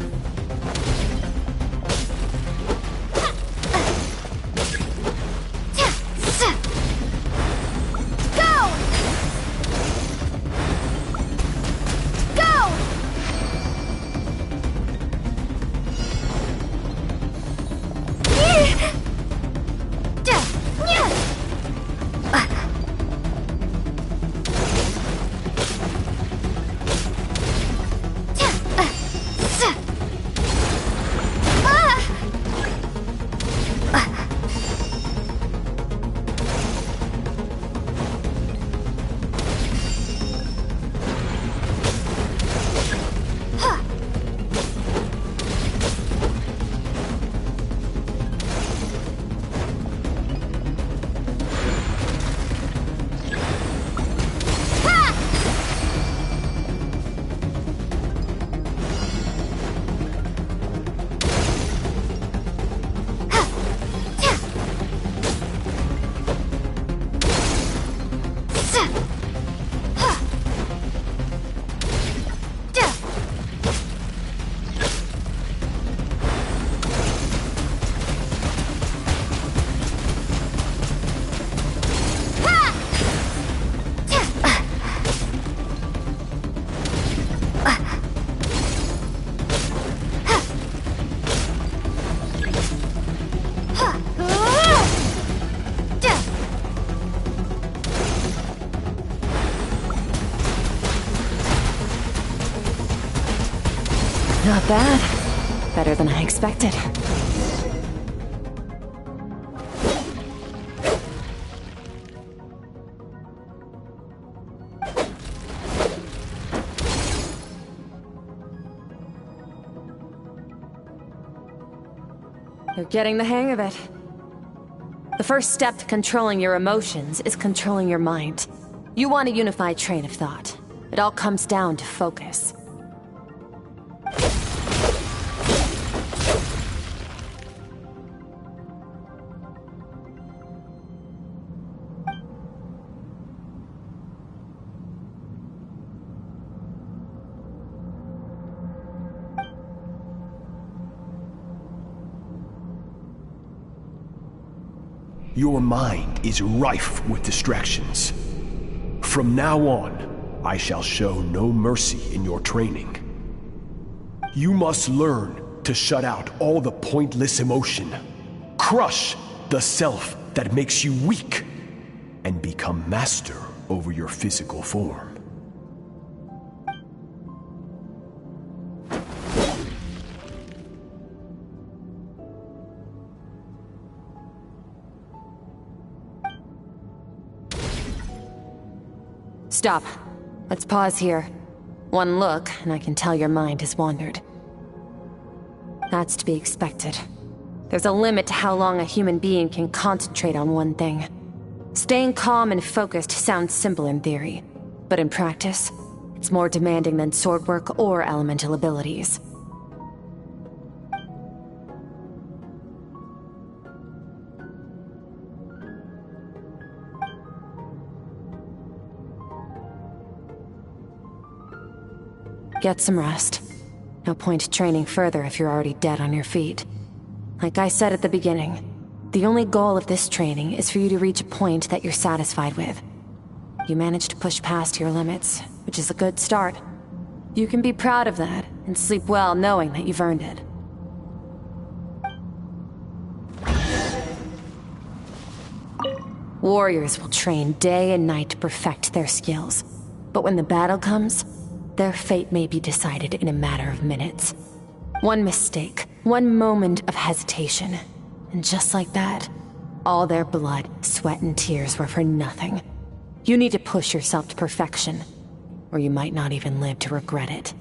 Not bad. Better than I expected. You're getting the hang of it. The first step to controlling your emotions is controlling your mind. You want a unified train of thought. It all comes down to focus. Your mind is rife with distractions. From now on, I shall show no mercy in your training. You must learn to shut out all the pointless emotion, crush the self that makes you weak, and become master over your physical form. Stop. Let's pause here. One look, and I can tell your mind has wandered. That's to be expected. There's a limit to how long a human being can concentrate on one thing. Staying calm and focused sounds simple in theory, but in practice, it's more demanding than sword work or elemental abilities. Get some rest. No point training further if you're already dead on your feet. Like I said at the beginning, the only goal of this training is for you to reach a point that you're satisfied with. You managed to push past your limits, which is a good start. You can be proud of that and sleep well knowing that you've earned it. Warriors will train day and night to perfect their skills, but when the battle comes, their fate may be decided in a matter of minutes. One mistake, one moment of hesitation, and just like that, all their blood, sweat, and tears were for nothing. You need to push yourself to perfection, or you might not even live to regret it.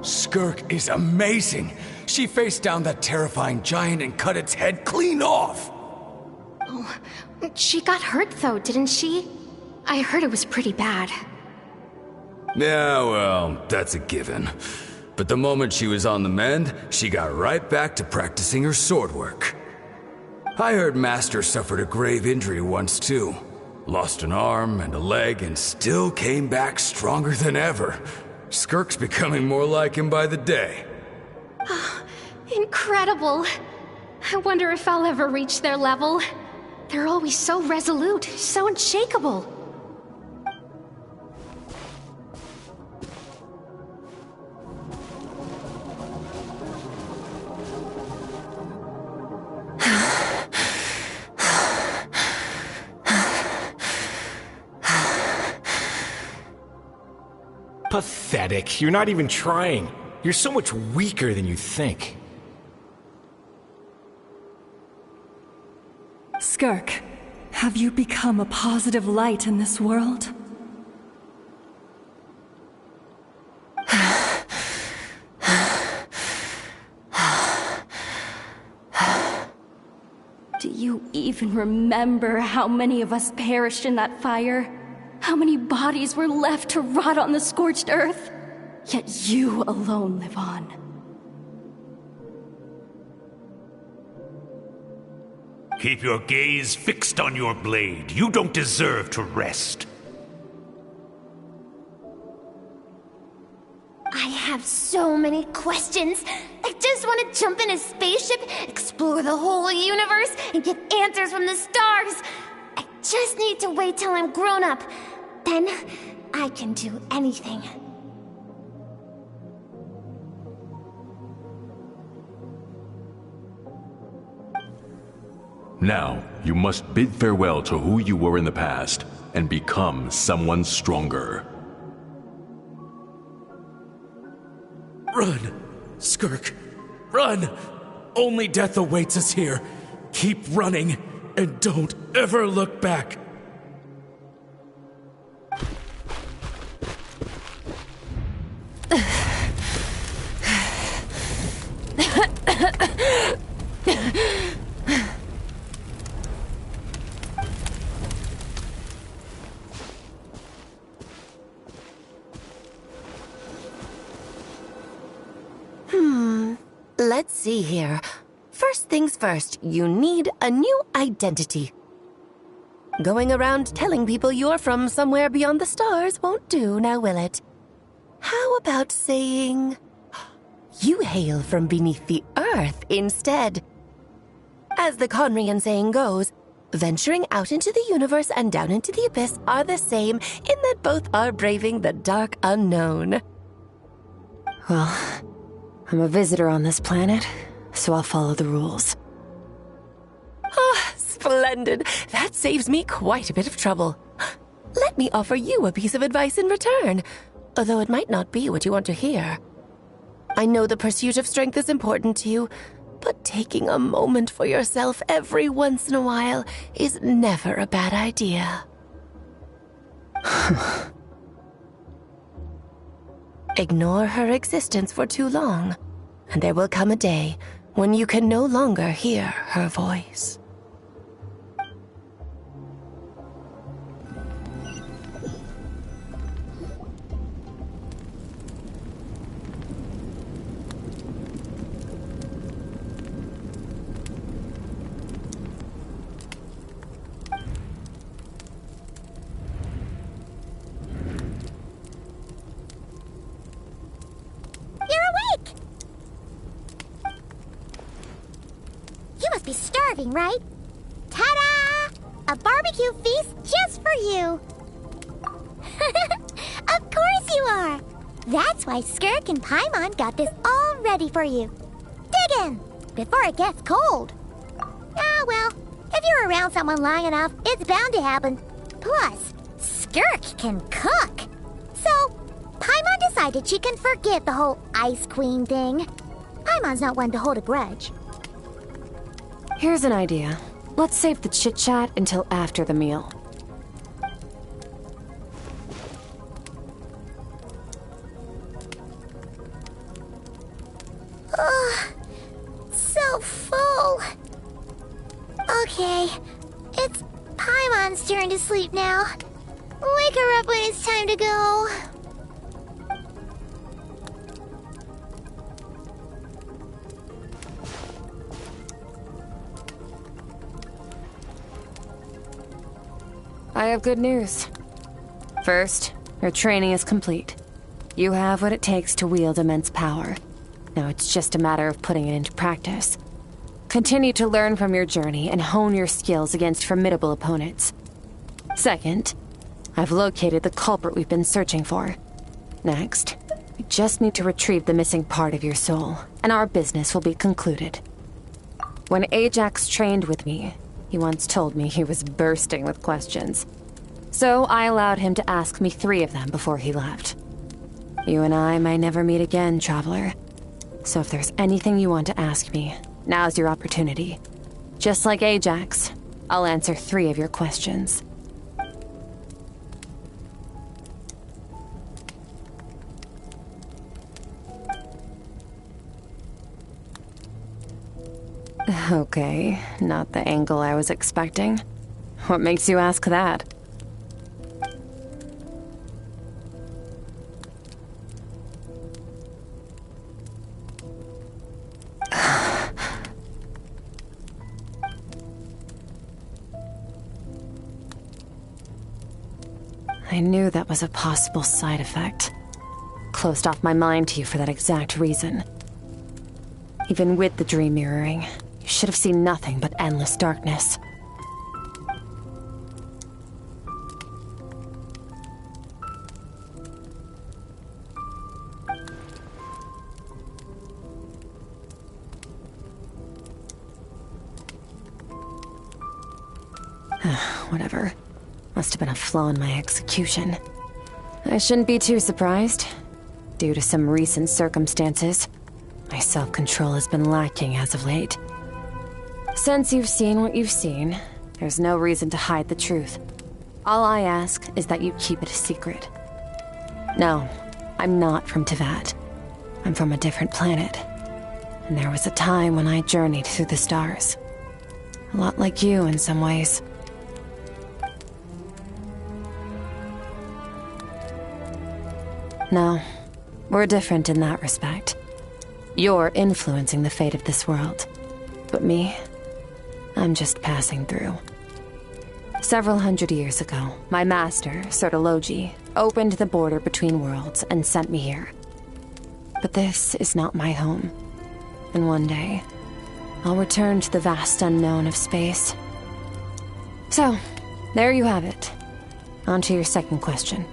Skirk is amazing. She faced down that terrifying giant and cut its head clean off. Oh, she got hurt though, didn't she? I heard it was pretty bad. Yeah, well, that's a given. But the moment she was on the mend, she got right back to practicing her sword work. I heard Master suffered a grave injury once too. Lost an arm and a leg and still came back stronger than ever. Skirk's becoming more like him by the day. Oh, incredible. I wonder if I'll ever reach their level. They're always so resolute, so unshakable. Pathetic. You're not even trying. You're so much weaker than you think. Skirk, have you become a positive light in this world? Do you even remember how many of us perished in that fire? How many bodies were left to rot on the scorched earth? Yet you alone live on. Keep your gaze fixed on your blade. You don't deserve to rest. I have so many questions. I just want to jump in a spaceship, explore the whole universe, and get answers from the stars. I just need to wait till I'm grown up. Then, I can do anything. Now, you must bid farewell to who you were in the past, and become someone stronger. Run! Skirk! Run! Only death awaits us here. Keep running, and don't ever look back. Ugh. Let's see here. First things first, you need a new identity. Going around telling people you're from somewhere beyond the stars won't do, now will it? How about saying you hail from beneath the earth instead? As the Conrian saying goes, venturing out into the universe and down into the abyss are the same in that both are braving the dark unknown. Well, I'm a visitor on this planet, so I'll follow the rules. Ah, splendid. That saves me quite a bit of trouble. Let me offer you a piece of advice in return, although it might not be what you want to hear. I know the pursuit of strength is important to you, but taking a moment for yourself every once in a while is never a bad idea. Ignore her existence for too long, and there will come a day when you can no longer hear her voice. Be starving, right? Ta-da! A barbecue feast just for you! Of course you are! That's why Skirk and Paimon got this all ready for you. Dig in! Before it gets cold. Ah, well, if you're around someone long enough, it's bound to happen. Plus, Skirk can cook. So, Paimon decided she can forget the whole Ice Queen thing. Paimon's not one to hold a grudge. Here's an idea. Let's save the chit-chat until after the meal. Ugh, so full. Okay, it's Paimon's turn to sleep now. Wake her up when it's time to go. I have good news. First, your training is complete. You have what it takes to wield immense power. Now it's just a matter of putting it into practice. Continue to learn from your journey and hone your skills against formidable opponents. Second, I've located the culprit we've been searching for. Next, we just need to retrieve the missing part of your soul, and our business will be concluded. When Ajax trained with me, he once told me he was bursting with questions. So I allowed him to ask me 3 of them before he left. You and I may never meet again, Traveler. So if there's anything you want to ask me, now's your opportunity. Just like Ajax, I'll answer 3 of your questions. Okay, not the angle I was expecting. What makes you ask that? I knew that was a possible side effect. Closed off my mind to you for that exact reason. Even with the dream mirroring, you should have seen nothing but endless darkness. Whatever. Must have been a flaw in my execution. I shouldn't be too surprised. Due to some recent circumstances, my self-control has been lacking as of late. Since you've seen what you've seen, there's no reason to hide the truth. All I ask is that you keep it a secret. No, I'm not from Teyvat. I'm from a different planet. And there was a time when I journeyed through the stars. A lot like you in some ways. No, we're different in that respect. You're influencing the fate of this world. But me, I'm just passing through. Several hundred years ago, my master, Sertologi, opened the border between worlds and sent me here. But this is not my home. And one day, I'll return to the vast unknown of space. So, there you have it. On to your second question.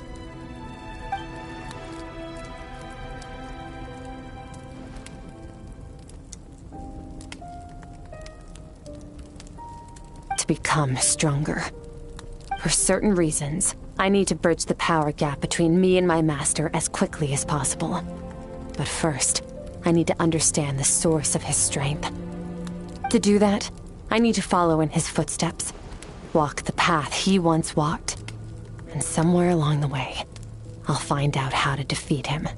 To become stronger. For certain reasons, I need to bridge the power gap between me and my master as quickly as possible. But first, I need to understand the source of his strength. To do that, I need to follow in his footsteps, walk the path he once walked, and somewhere along the way, I'll find out how to defeat him.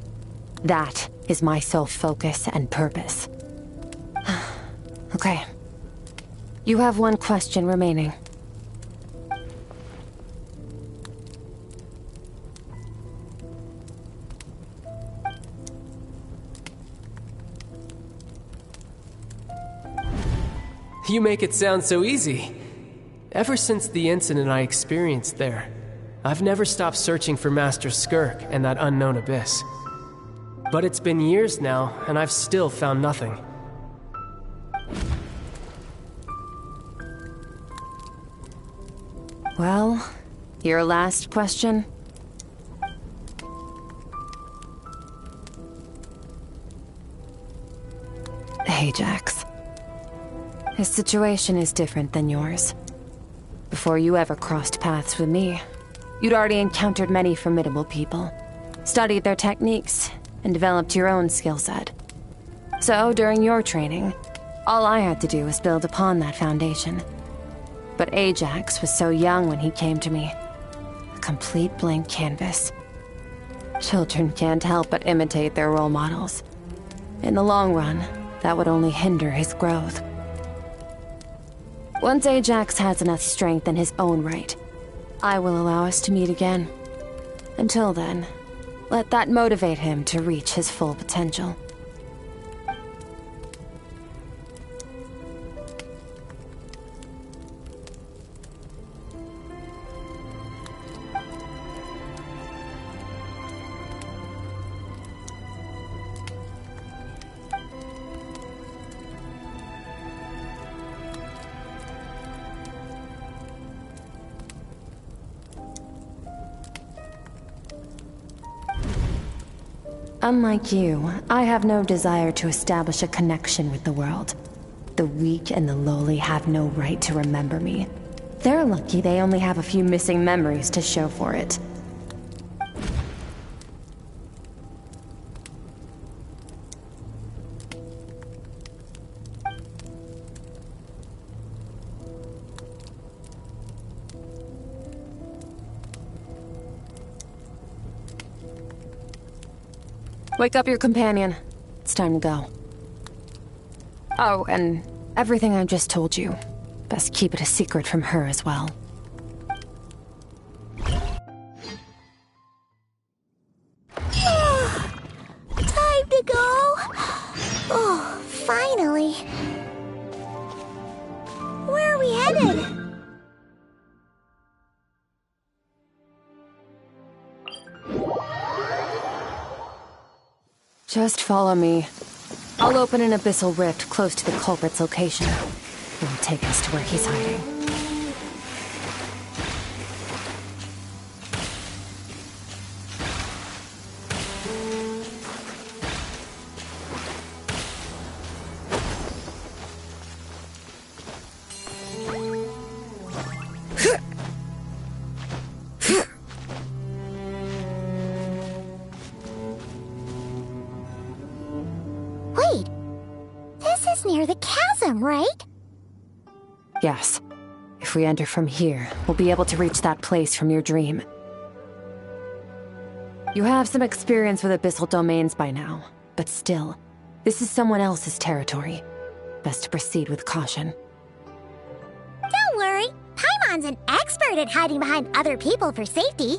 That is my sole focus and purpose. Okay. You have one question remaining. You make it sound so easy. Ever since the incident I experienced there, I've never stopped searching for Master Skirk and that unknown abyss. But it's been years now, and I've still found nothing. Well, your last question? Ajax. His situation is different than yours. Before you ever crossed paths with me, you'd already encountered many formidable people, studied their techniques, and developed your own skill set. So, during your training, all I had to do was build upon that foundation. But Ajax was so young when he came to me. A complete blank canvas. Children can't help but imitate their role models. In the long run, that would only hinder his growth. Once Ajax has enough strength in his own right, I will allow us to meet again. Until then, let that motivate him to reach his full potential. Unlike you, I have no desire to establish a connection with the world. The weak and the lowly have no right to remember me. They're lucky they only have a few missing memories to show for it. Wake up your companion. It's time to go. Oh, and everything I just told you. Best keep it a secret from her as well. Time to go. Oh, finally. Where are we headed? Just follow me. I'll open an abyssal rift close to the culprit's location. It will take us to where he's hiding. Wait, this is near the chasm, right? Yes. If we enter from here, we'll be able to reach that place from your dream. You have some experience with abyssal domains by now, but still, This is someone else's territory. Best to proceed with caution. Don't worry. Paimon's an expert at hiding behind other people for safety.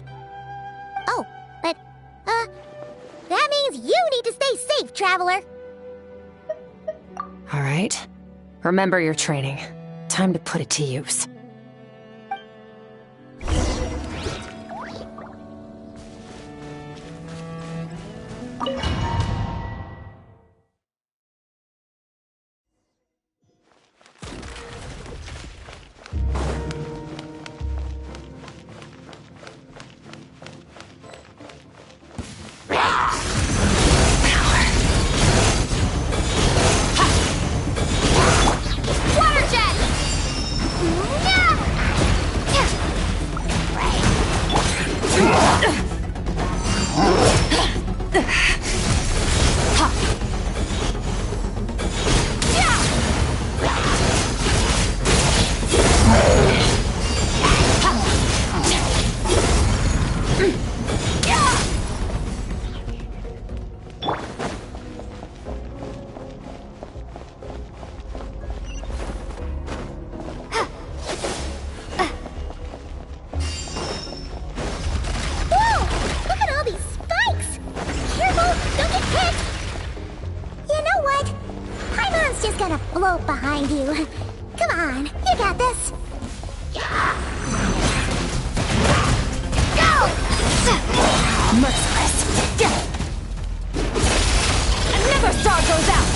Oh, but, that means you need to stay safe, Traveler. All right. Remember your training. Time to put it to use. Float behind you. Come on, you got this. Go! Merciless. Another star goes out.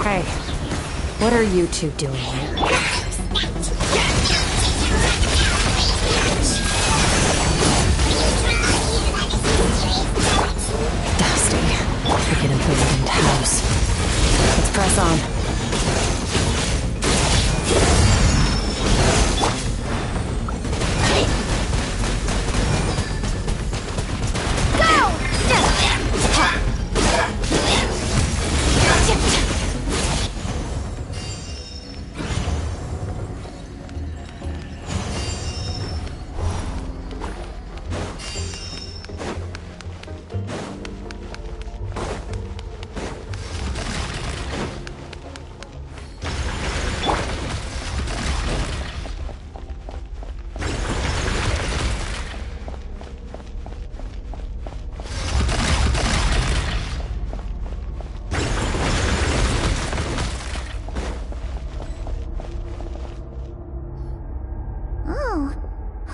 Hey, what are you two doing here? Dusty, like an abandoned house. Let's press on.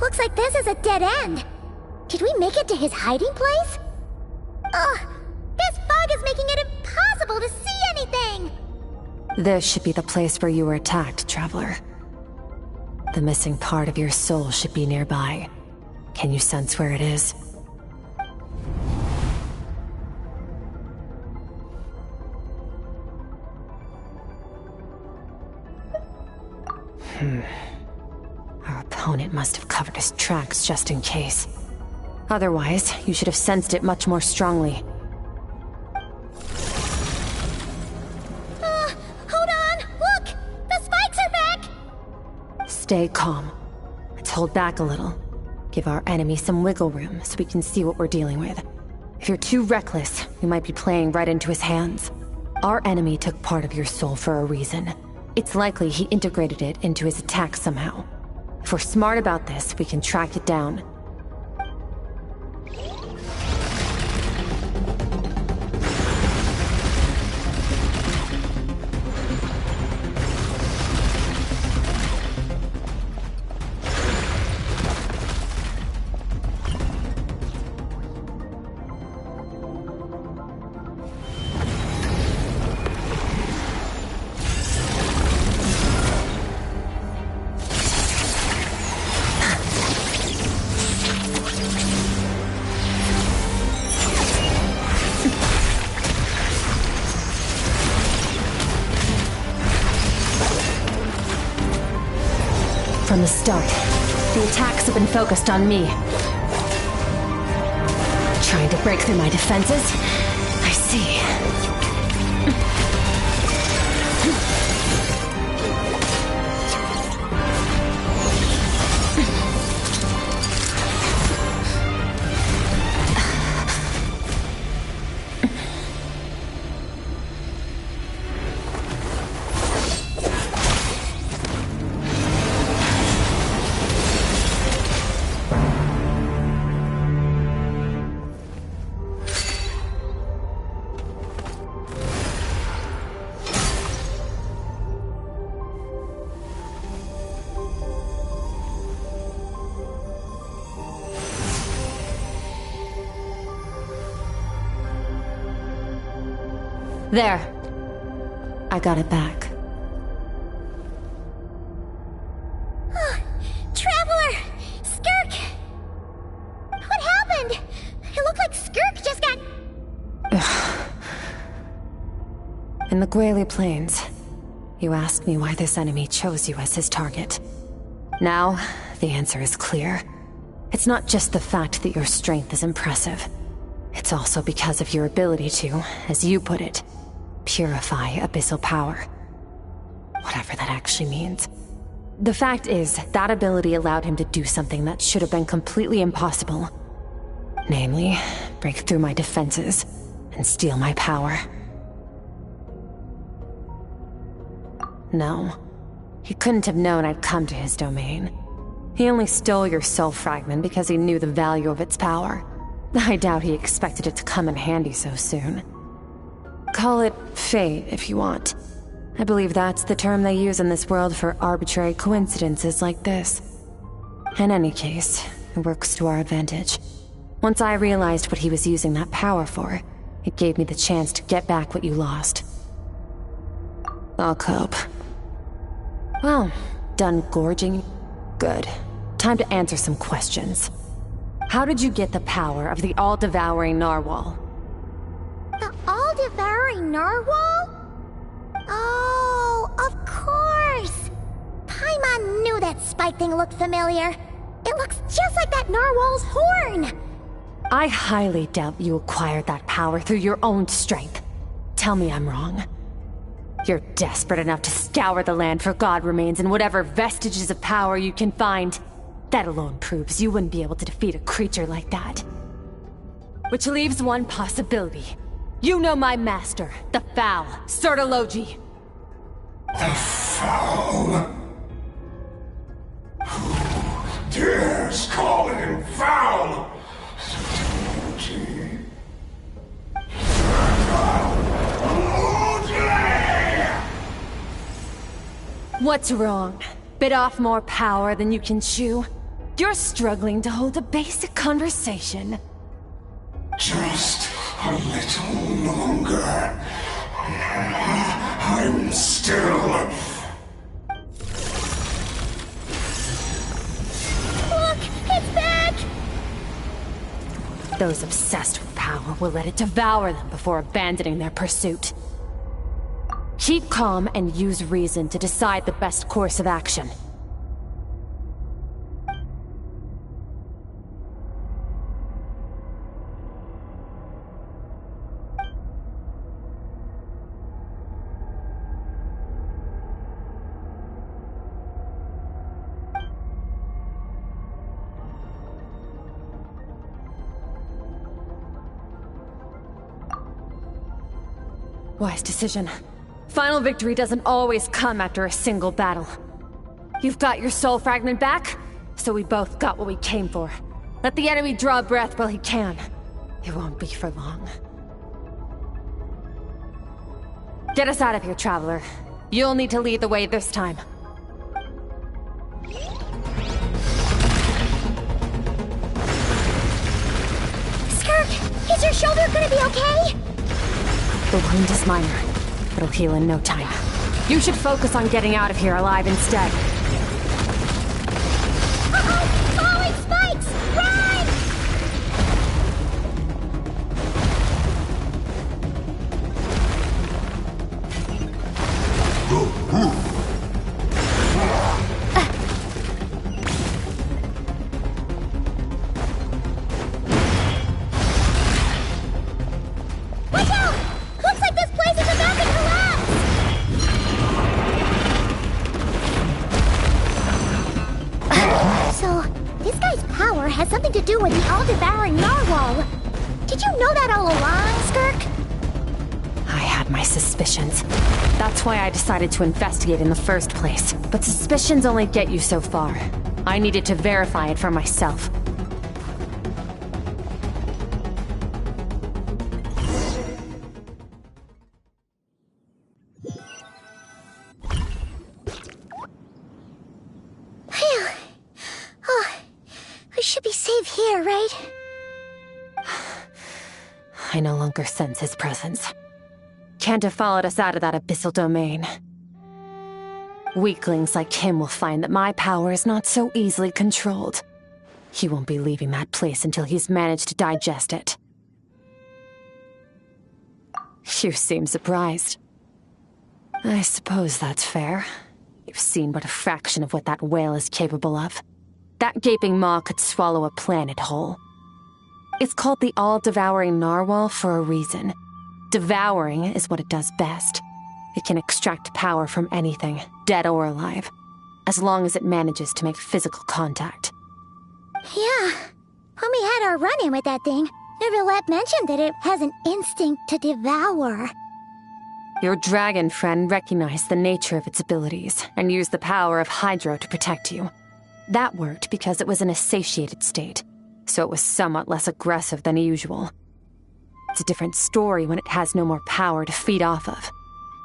Looks like this is a dead end. Did we make it to his hiding place? Ugh, this fog is making it impossible to see anything! This should be the place where you were attacked, Traveler. The missing part of your soul should be nearby. Can you sense where it is? Our opponent must have covered his tracks just in case. Otherwise, you should have sensed it much more strongly. Hold on! Look! The spikes are back! Stay calm. Let's hold back a little. Give our enemy some wiggle room so we can see what we're dealing with. If you're too reckless, we might be playing right into his hands. Our enemy took part of your soul for a reason. It's likely he integrated it into his attack somehow. If we're smart about this, we can track it down. From the start, the attacks have been focused on me. Trying to break through my defenses? I see. There. I got it back. Traveler! Skirk! What happened? It looked like Skirk just got... In the Guili Plains, you asked me why this enemy chose you as his target. Now, the answer is clear. It's not just the fact that your strength is impressive. It's also because of your ability to, as you put it, purify abyssal power. Whatever that actually means. The fact is, that ability allowed him to do something that should have been completely impossible. Namely, break through my defenses and steal my power. No, he couldn't have known I'd come to his domain. He only stole your soul fragment because he knew the value of its power. I doubt he expected it to come in handy so soon. Call it fate, if you want. I believe that's the term they use in this world for arbitrary coincidences like this. In any case, it works to our advantage. Once I realized what he was using that power for, it gave me the chance to get back what you lost. I'll cope. Well, done gorging? Good. Time to answer some questions. How did you get the power of the all-devouring narwhal? The all-devouring narwhal? Oh, of course! Paimon knew that spike thing looked familiar. It looks just like that narwhal's horn! I highly doubt you acquired that power through your own strength. Tell me I'm wrong. You're desperate enough to scour the land for god remains and whatever vestiges of power you can find. That alone proves you wouldn't be able to defeat a creature like that. Which leaves one possibility. You know my master, the Foul, Sertologi. The Foul? Who dares call him Foul? Sertologi. What's wrong? Bit off more power than you can chew? You're struggling to hold a basic conversation. Just a little longer. I'm still... Look! It's back! Those obsessed with power will let it devour them before abandoning their pursuit. Keep calm and use reason to decide the best course of action. Wise decision. Final victory doesn't always come after a single battle. You've got your soul fragment back, so we both got what we came for. Let the enemy draw breath while he can. It won't be for long. Get us out of here, Traveler. You'll need to lead the way this time. Skirk, is your shoulder gonna be okay? The wound is minor. It'll heal in no time. You should focus on getting out of here alive instead. Uh-oh! Falling spikes! Run! Watch out! Looks like this place is about to collapse! So, this guy's power has something to do with the all-devouring narwhal. Did you know that all along, Skirk? I had my suspicions. That's why I decided to investigate in the first place. But suspicions only get you so far. I needed to verify it for myself. Phew. Oh, we should be safe here, right? I no longer sense his presence. can't have followed us out of that abyssal domain. Weaklings like him will find that my power is not so easily controlled. He won't be leaving that place until he's managed to digest it. You seem surprised. I suppose that's fair. You've seen but a fraction of what that whale is capable of. That gaping maw could swallow a planet whole. It's called the all-devouring narwhal for a reason. Devouring is what it does best. It can extract power from anything, dead or alive, as long as it manages to make physical contact. Yeah, when we had our run-in with that thing, Neuvillette mentioned that it has an instinct to devour. Your dragon friend recognized the nature of its abilities and used the power of Hydro to protect you. That worked because it was in a satiated state, so it was somewhat less aggressive than usual. It's a different story when it has no more power to feed off of.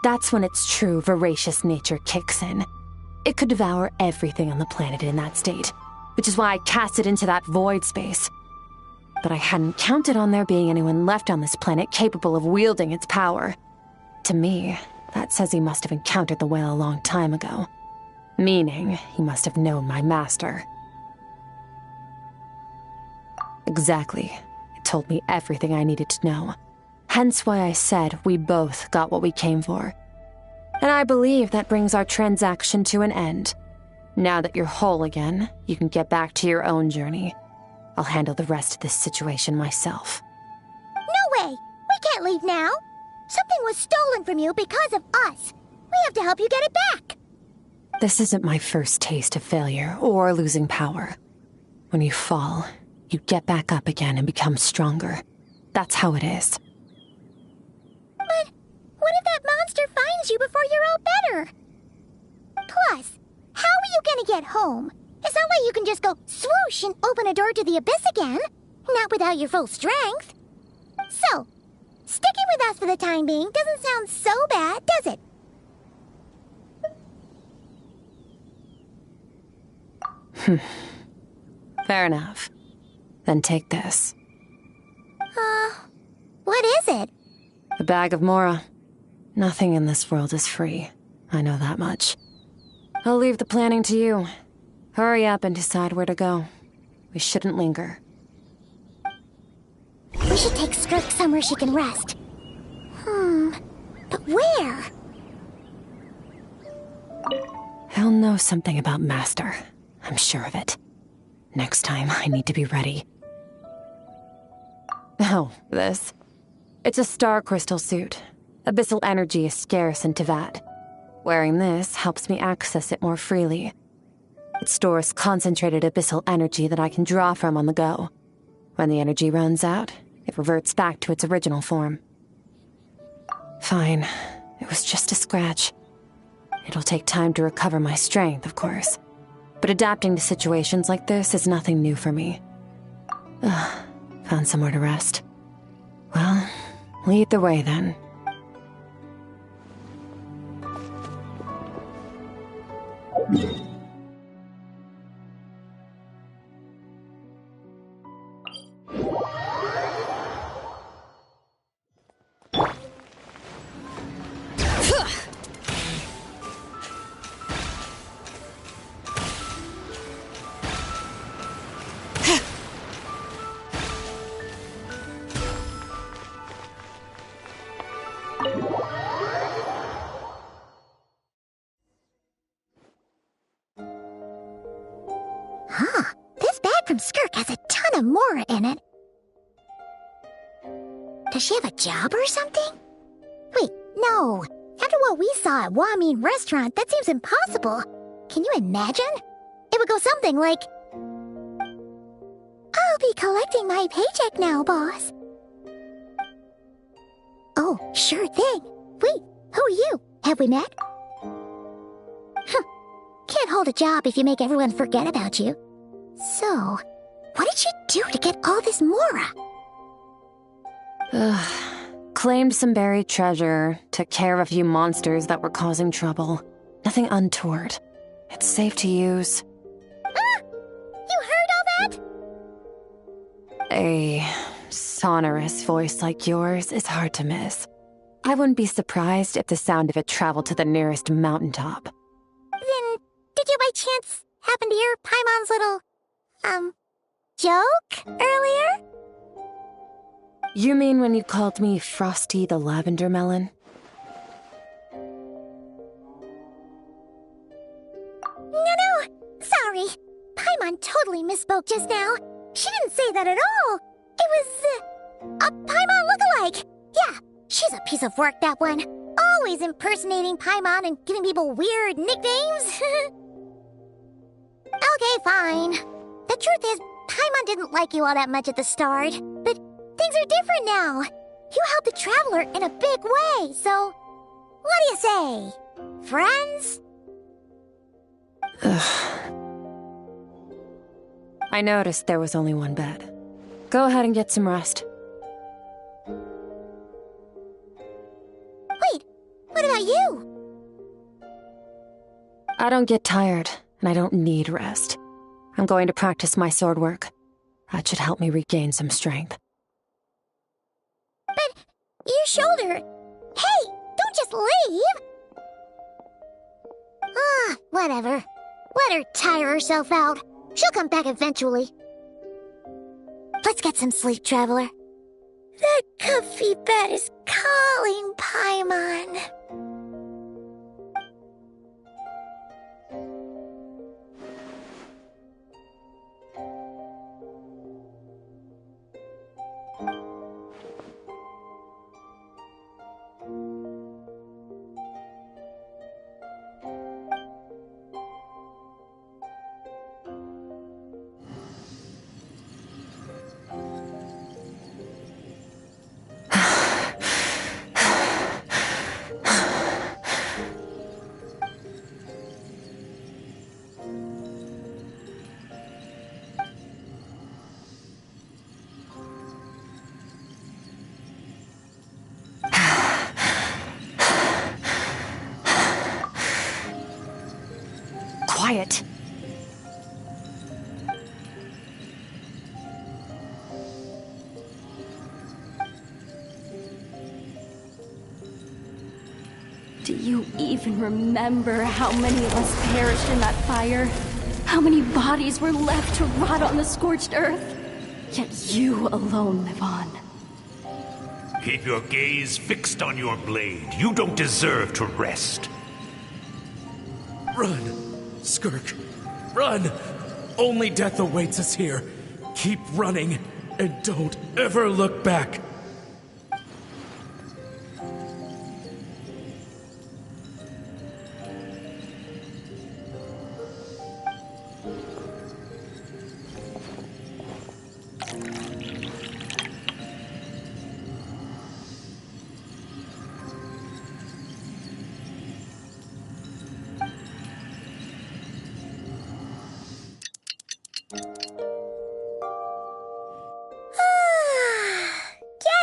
That's when its true voracious nature kicks in. It could devour everything on the planet in that state, which is why I cast it into that void space. But I hadn't counted on there being anyone left on this planet capable of wielding its power. To me, that says he must have encountered the whale a long time ago. Meaning, he must have known my master. Exactly. It told me everything I needed to know. Hence why I said we both got what we came for. And I believe that brings our transaction to an end. Now that you're whole again, you can get back to your own journey. I'll handle the rest of this situation myself. No way! We can't leave now! Something was stolen from you because of us. We have to help you get it back. This isn't my first taste of failure or losing power. When you fall, you get back up again and become stronger. That's how it is. But what if that monster finds you before you're all better? Plus, how are you gonna get home? It's not like you can just go swoosh and open a door to the abyss again. Not without your full strength. So, sticking with us for the time being doesn't sound so bad, does it? Fair enough. Then take this. What is it? A bag of Mora. Nothing in this world is free. I know that much. I'll leave the planning to you. Hurry up and decide where to go. We shouldn't linger. We should take Skirk somewhere she can rest. But where? He'll know something about Master. I'm sure of it. Next time, I need to be ready. Oh, this. It's a star crystal suit. Abyssal energy is scarce in Tevat. Wearing this helps me access it more freely. It stores concentrated abyssal energy that I can draw from on the go. When the energy runs out, it reverts back to its original form. Fine. It was just a scratch. It'll take time to recover my strength, of course. But adapting to situations like this is nothing new for me. Found somewhere to rest. Well, lead the way then. This bag from Skirk has a ton of Mora in it. Does she have a job or something? Wait, no. After what we saw at Wamin Restaurant, that seems impossible. Can you imagine? It would go something like, I'll be collecting my paycheck now, boss. Oh, sure thing. Wait, who are you? Have we met? Can't hold a job if you make everyone forget about you. So, what did she do to get all this Mora? Claimed some buried treasure, took care of a few monsters that were causing trouble. Nothing untoward. It's safe to use. You heard all that? A sonorous voice like yours is hard to miss. I wouldn't be surprised if the sound of it traveled to the nearest mountaintop. Then, did you by chance happen to hear Paimon's little, joke earlier? You mean when you called me Frosty the Lavender Melon? No, sorry. Paimon totally misspoke just now. She didn't say that at all. It was, a Paimon lookalike. Yeah, she's a piece of work, that one. Always impersonating Paimon and giving people weird nicknames. Okay, fine. The truth is, Paimon didn't like you all that much at the start, but things are different now. You helped the Traveler in a big way, so what do you say? Friends? I noticed there was only one bed. Go ahead and get some rest. Wait, what about you? I don't get tired, and I don't need rest. I'm going to practice my sword work. That should help me regain some strength. But your shoulder... Hey, don't just leave! Whatever. Let her tire herself out. She'll come back eventually. Let's get some sleep, Traveler. That comfy bed is calling, Paimon. Quiet. Do you even remember how many of us perished in that fire? How many bodies were left to rot on the scorched earth? Yet you alone live on. Keep your gaze fixed on your blade. You don't deserve to rest. Run! Skirk, run! Only death awaits us here. Keep running, and don't ever look back.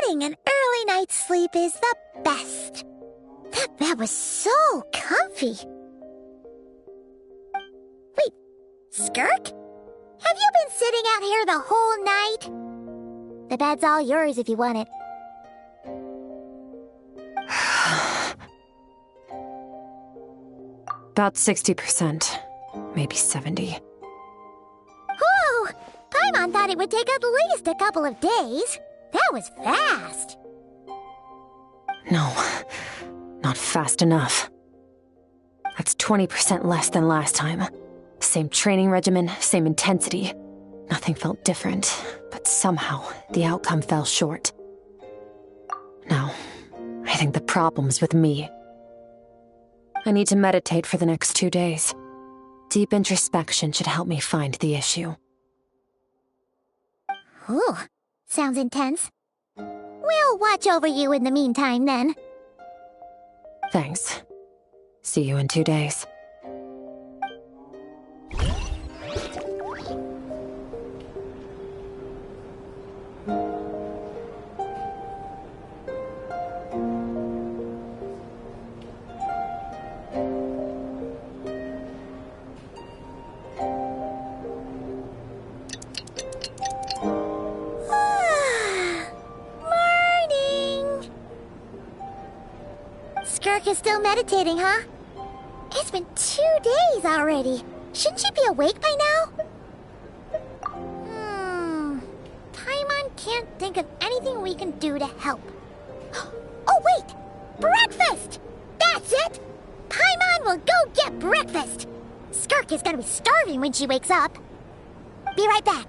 Getting an early night's sleep is the best. That bed was so comfy. Wait, Skirk? Have you been sitting out here the whole night? The bed's all yours if you want it. About 60%, maybe 70. Whew! Paimon thought it would take at least a couple of days. That was fast. No, not fast enough. That's 20% less than last time. Same training regimen, same intensity. Nothing felt different, but somehow the outcome fell short. No, I think the problem's with me. I need to meditate for the next 2 days. Deep introspection should help me find the issue. Ooh, sounds intense. We'll watch over you in the meantime, then. Thanks. See you in 2 days. Still meditating, huh? It's been 2 days already. Shouldn't she be awake by now? Paimon can't think of anything we can do to help. Oh, wait! Breakfast! That's it! Paimon will go get breakfast! Skirk is gonna be starving when she wakes up. Be right back.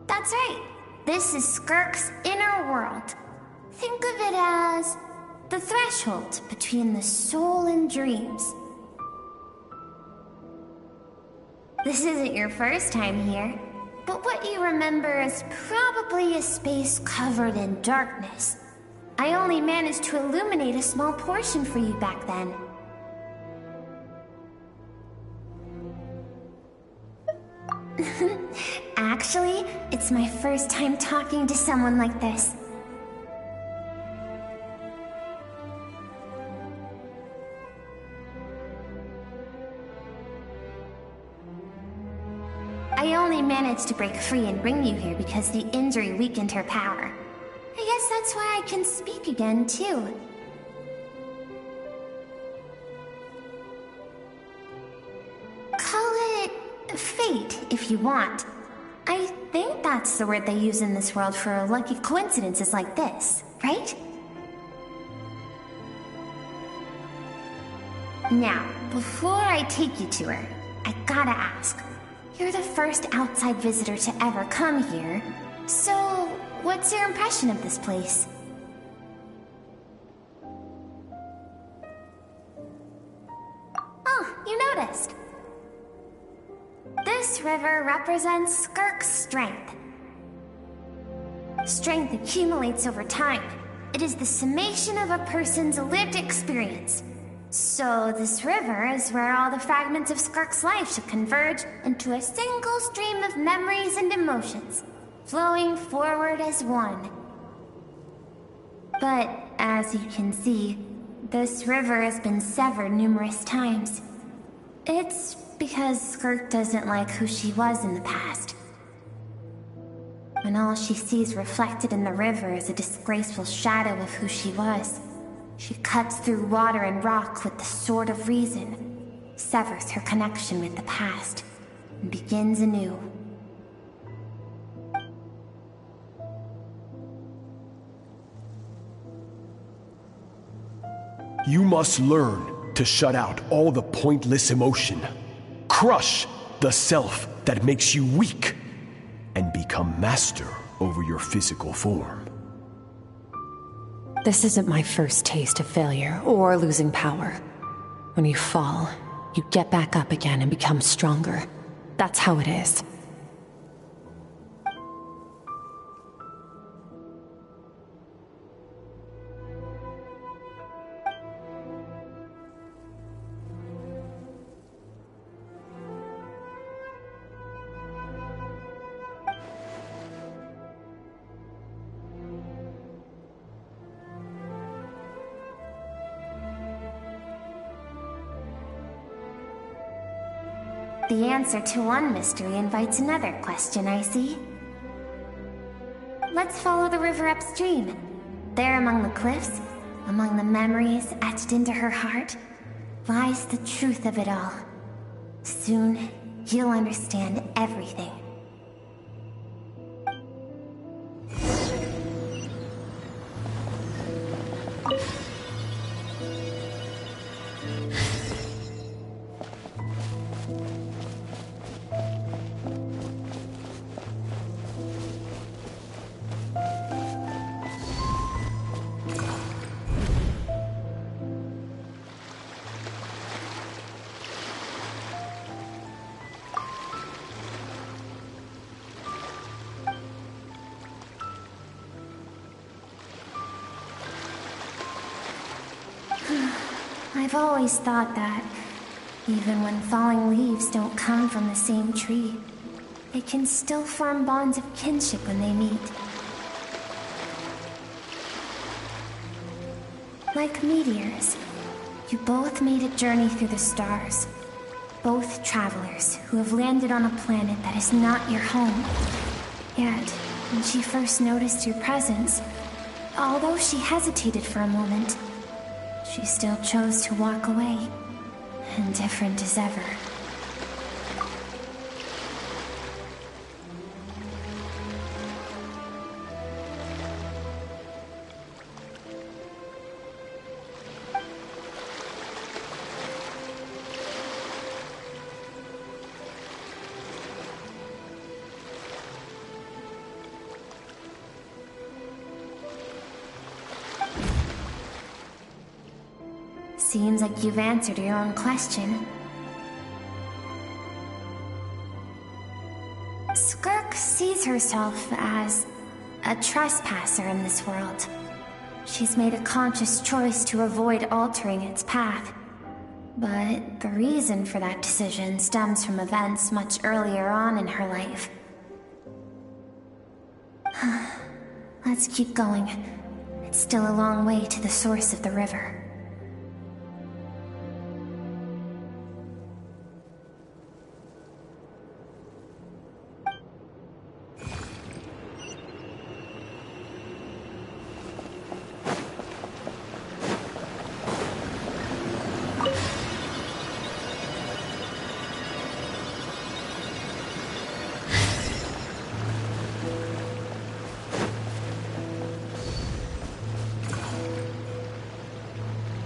That's right. This is Skirk's inner world. Think of it as the threshold between the soul and dreams. This isn't your first time here, but what you remember is probably a space covered in darkness. I only managed to illuminate a small portion for you back then. Actually, it's my first time talking to someone like this. I only managed to break free and bring you here because the injury weakened her power. I guess that's why I can speak again, too. Call it fate, if you want. I think that's the word they use in this world for lucky coincidences like this, right? Now, before I take you to her, I gotta ask. You're the first outside visitor to ever come here, so what's your impression of this place? Oh, you noticed. This river represents Skirk's strength. Strength accumulates over time. It is the summation of a person's lived experience. So this river is where all the fragments of Skirk's life should converge into a single stream of memories and emotions, flowing forward as one. But as you can see, this river has been severed numerous times. It's because Skirk doesn't like who she was in the past. And all she sees reflected in the river is a disgraceful shadow of who she was. She cuts through water and rock with the sword of reason, severs her connection with the past, and begins anew. You must learn to shut out all the pointless emotion. Crush the self that makes you weak, and become master over your physical form. This isn't my first taste of failure or losing power. When you fall, you get back up again and become stronger. That's how it is. The answer to one mystery invites another question, I see. Let's follow the river upstream. There among the cliffs, among the memories etched into her heart, lies the truth of it all. Soon, you'll understand everything. I've always thought that, even when falling leaves don't come from the same tree, they can still form bonds of kinship when they meet. Like meteors, you both made a journey through the stars. Both travelers who have landed on a planet that is not your home. Yet, when she first noticed your presence, although she hesitated for a moment, she still chose to walk away, indifferent as ever. Seems like you've answered your own question. Skirk sees herself as a trespasser in this world. She's made a conscious choice to avoid altering its path. But the reason for that decision stems from events much earlier on in her life. Let's keep going. It's still a long way to the source of the river.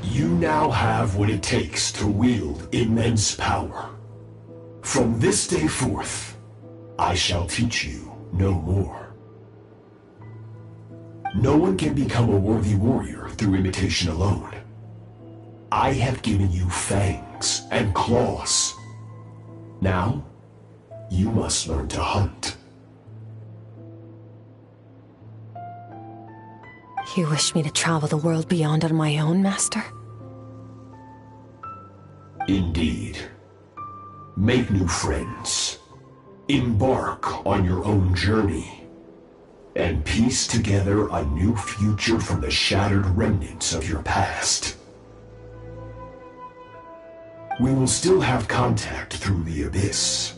You now have what it takes to wield immense power. From this day forth, I shall teach you no more. No one can become a worthy warrior through imitation alone. I have given you fangs and claws. Now, you must learn to hunt. You wish me to travel the world beyond on my own, Master? Indeed. Make new friends. Embark on your own journey. And piece together a new future from the shattered remnants of your past. We will still have contact through the abyss.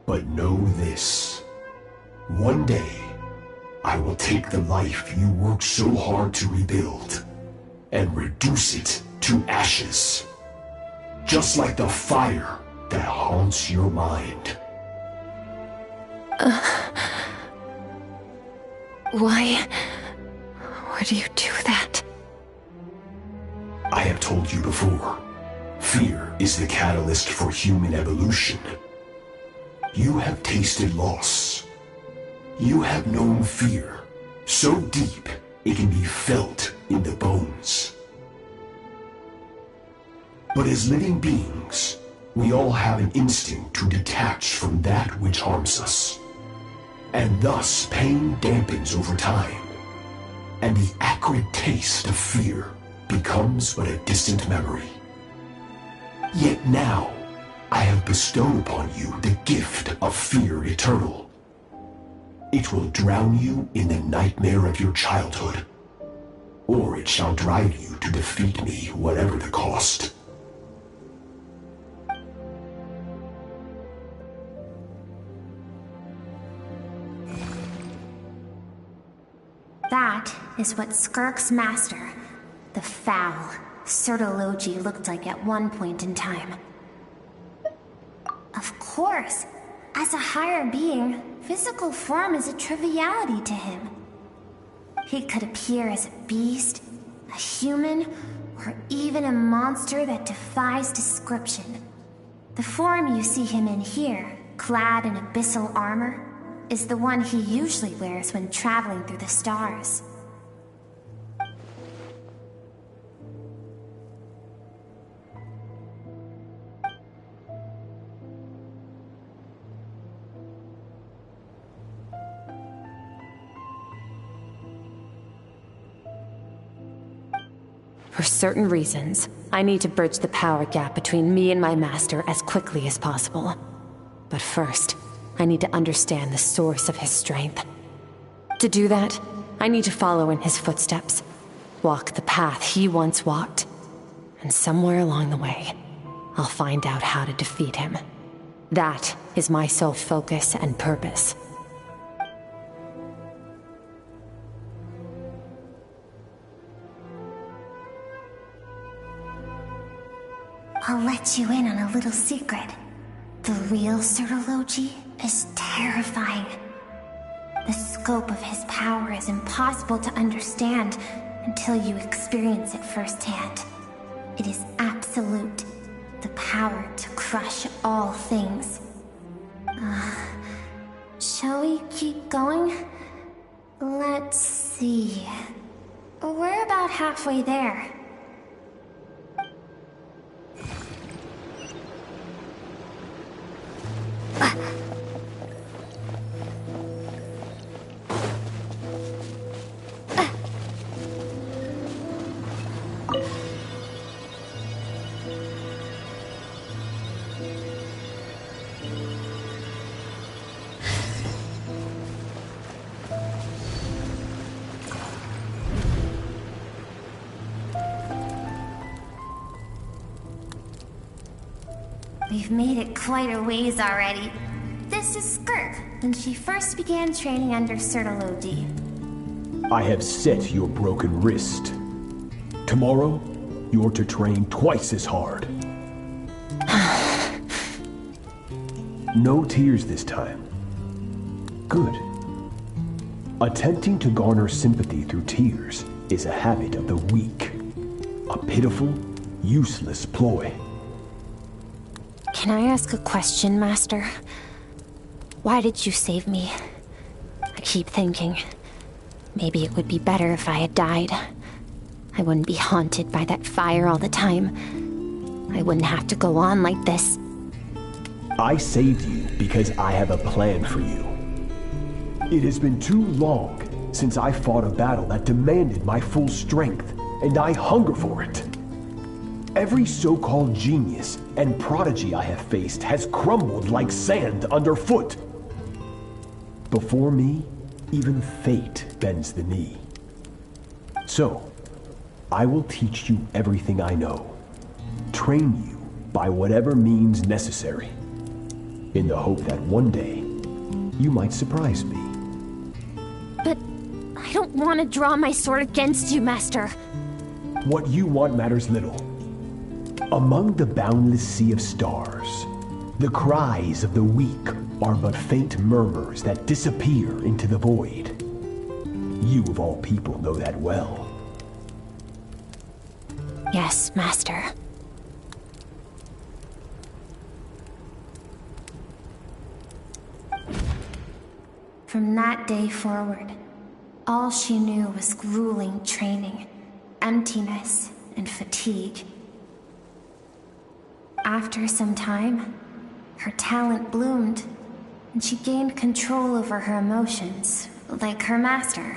But know this. One day, I will take the life you worked so hard to rebuild and reduce it to ashes. Just like the fire that haunts your mind. Why would you do that? I have told you before, fear is the catalyst for human evolution. You have tasted loss. You have known fear, so deep it can be felt in the bones. But as living beings, we all have an instinct to detach from that which harms us. And thus pain dampens over time, and the acrid taste of fear becomes but a distant memory. Yet now, I have bestowed upon you the gift of fear eternal. It will drown you in the nightmare of your childhood, or it shall drive you to defeat me, whatever the cost. That is what Skirk's master, the foul Sertologi, looked like at one point in time. Of course, as a higher being, physical form is a triviality to him. He could appear as a beast, a human, or even a monster that defies description. The form you see him in here, clad in abyssal armor, is the one he usually wears when traveling through the stars. For certain reasons, I need to bridge the power gap between me and my master as quickly as possible. But first, I need to understand the source of his strength. To do that, I need to follow in his footsteps, walk the path he once walked, and somewhere along the way, I'll find out how to defeat him. That is my sole focus and purpose. I'll let you in on a little secret. The real Sertologi is terrifying. The scope of his power is impossible to understand until you experience it firsthand. It is absolute. The power to crush all things. Shall we keep going? Let's see. We're about halfway there. We've made it quite a ways already. This is Skirk, when she first began training under Sertologi. I have set your broken wrist. Tomorrow, you're to train twice as hard. No tears this time. Good. Attempting to garner sympathy through tears is a habit of the weak. A pitiful, useless ploy. Can I ask a question, Master? Why did you save me? I keep thinking, maybe it would be better if I had died. I wouldn't be haunted by that fire all the time. I wouldn't have to go on like this. I saved you because I have a plan for you. It has been too long since I fought a battle that demanded my full strength, and I hunger for it. Every so-called genius and prodigy I have faced has crumbled like sand underfoot. Before me, even fate bends the knee. So, I will teach you everything I know. Train you by whatever means necessary, in the hope that one day, you might surprise me. But I don't want to draw my sword against you, Master. What you want matters little. Among the boundless sea of stars, the cries of the weak are but faint murmurs that disappear into the void. You of all people know that well. Yes, Master. From that day forward, all she knew was grueling training, emptiness, and fatigue. After some time, her talent bloomed, and she gained control over her emotions, like her master.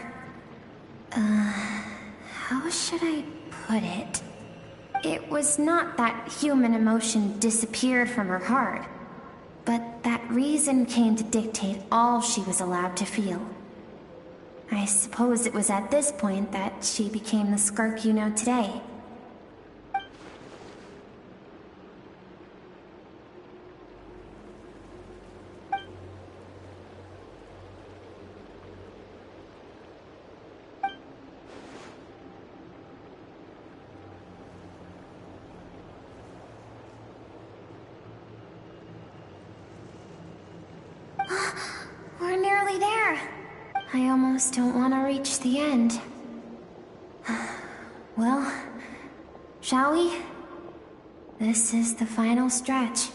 How should I put it? It was not that human emotion disappeared from her heart, but that reason came to dictate all she was allowed to feel. I suppose it was at this point that she became the Skirk you know today. We're nearly there. I almost don't want to reach the end. Well, shall we? This is the final stretch.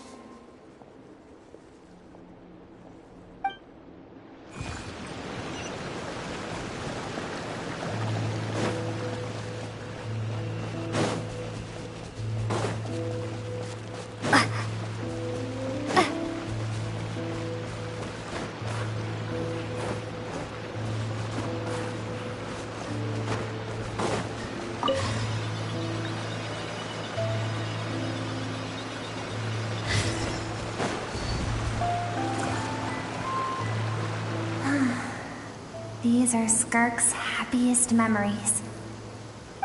These are Skirk's happiest memories.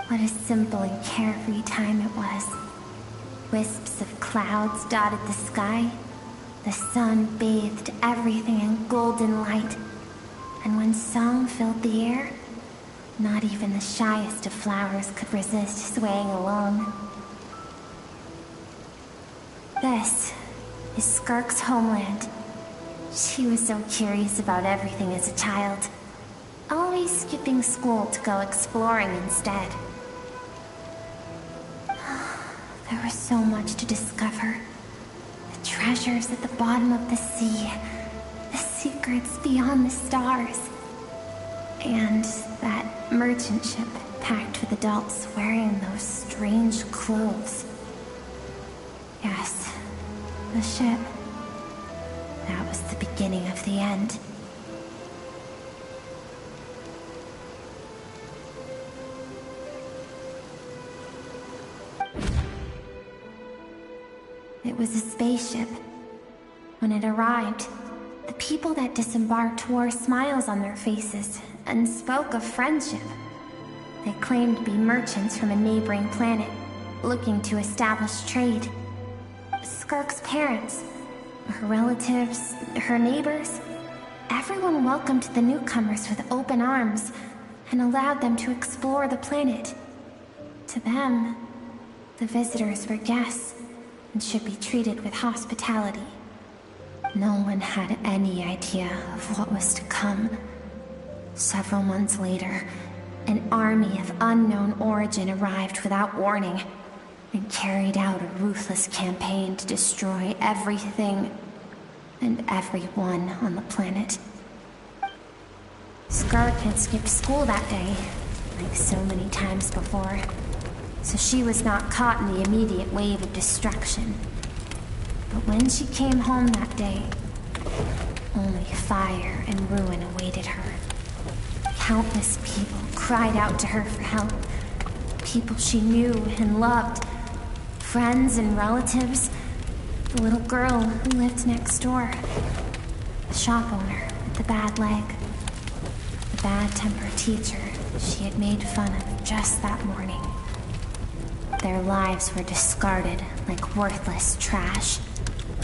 What a simple and carefree time it was. Wisps of clouds dotted the sky. The sun bathed everything in golden light. And when song filled the air, not even the shyest of flowers could resist swaying along. This is Skirk's homeland. She was so curious about everything as a child. Always skipping school to go exploring instead. There was so much to discover. The treasures at the bottom of the sea, the secrets beyond the stars, and that merchant ship packed with adults wearing those strange clothes. Yes, the ship. That was the beginning of the end. It was a spaceship. When it arrived, the people that disembarked wore smiles on their faces and spoke of friendship. They claimed to be merchants from a neighboring planet, looking to establish trade. Skirk's parents, her relatives, her neighbors, everyone welcomed the newcomers with open arms and allowed them to explore the planet. To them, the visitors were guests and should be treated with hospitality. No one had any idea of what was to come. Several months later, an army of unknown origin arrived without warning and carried out a ruthless campaign to destroy everything and everyone on the planet. Skirk had skipped school that day, like so many times before, so she was not caught in the immediate wave of destruction. But when she came home that day, only fire and ruin awaited her. Countless people cried out to her for help. People she knew and loved. Friends and relatives. The little girl who lived next door. The shop owner with the bad leg. The bad-tempered teacher she had made fun of just that morning. Their lives were discarded like worthless trash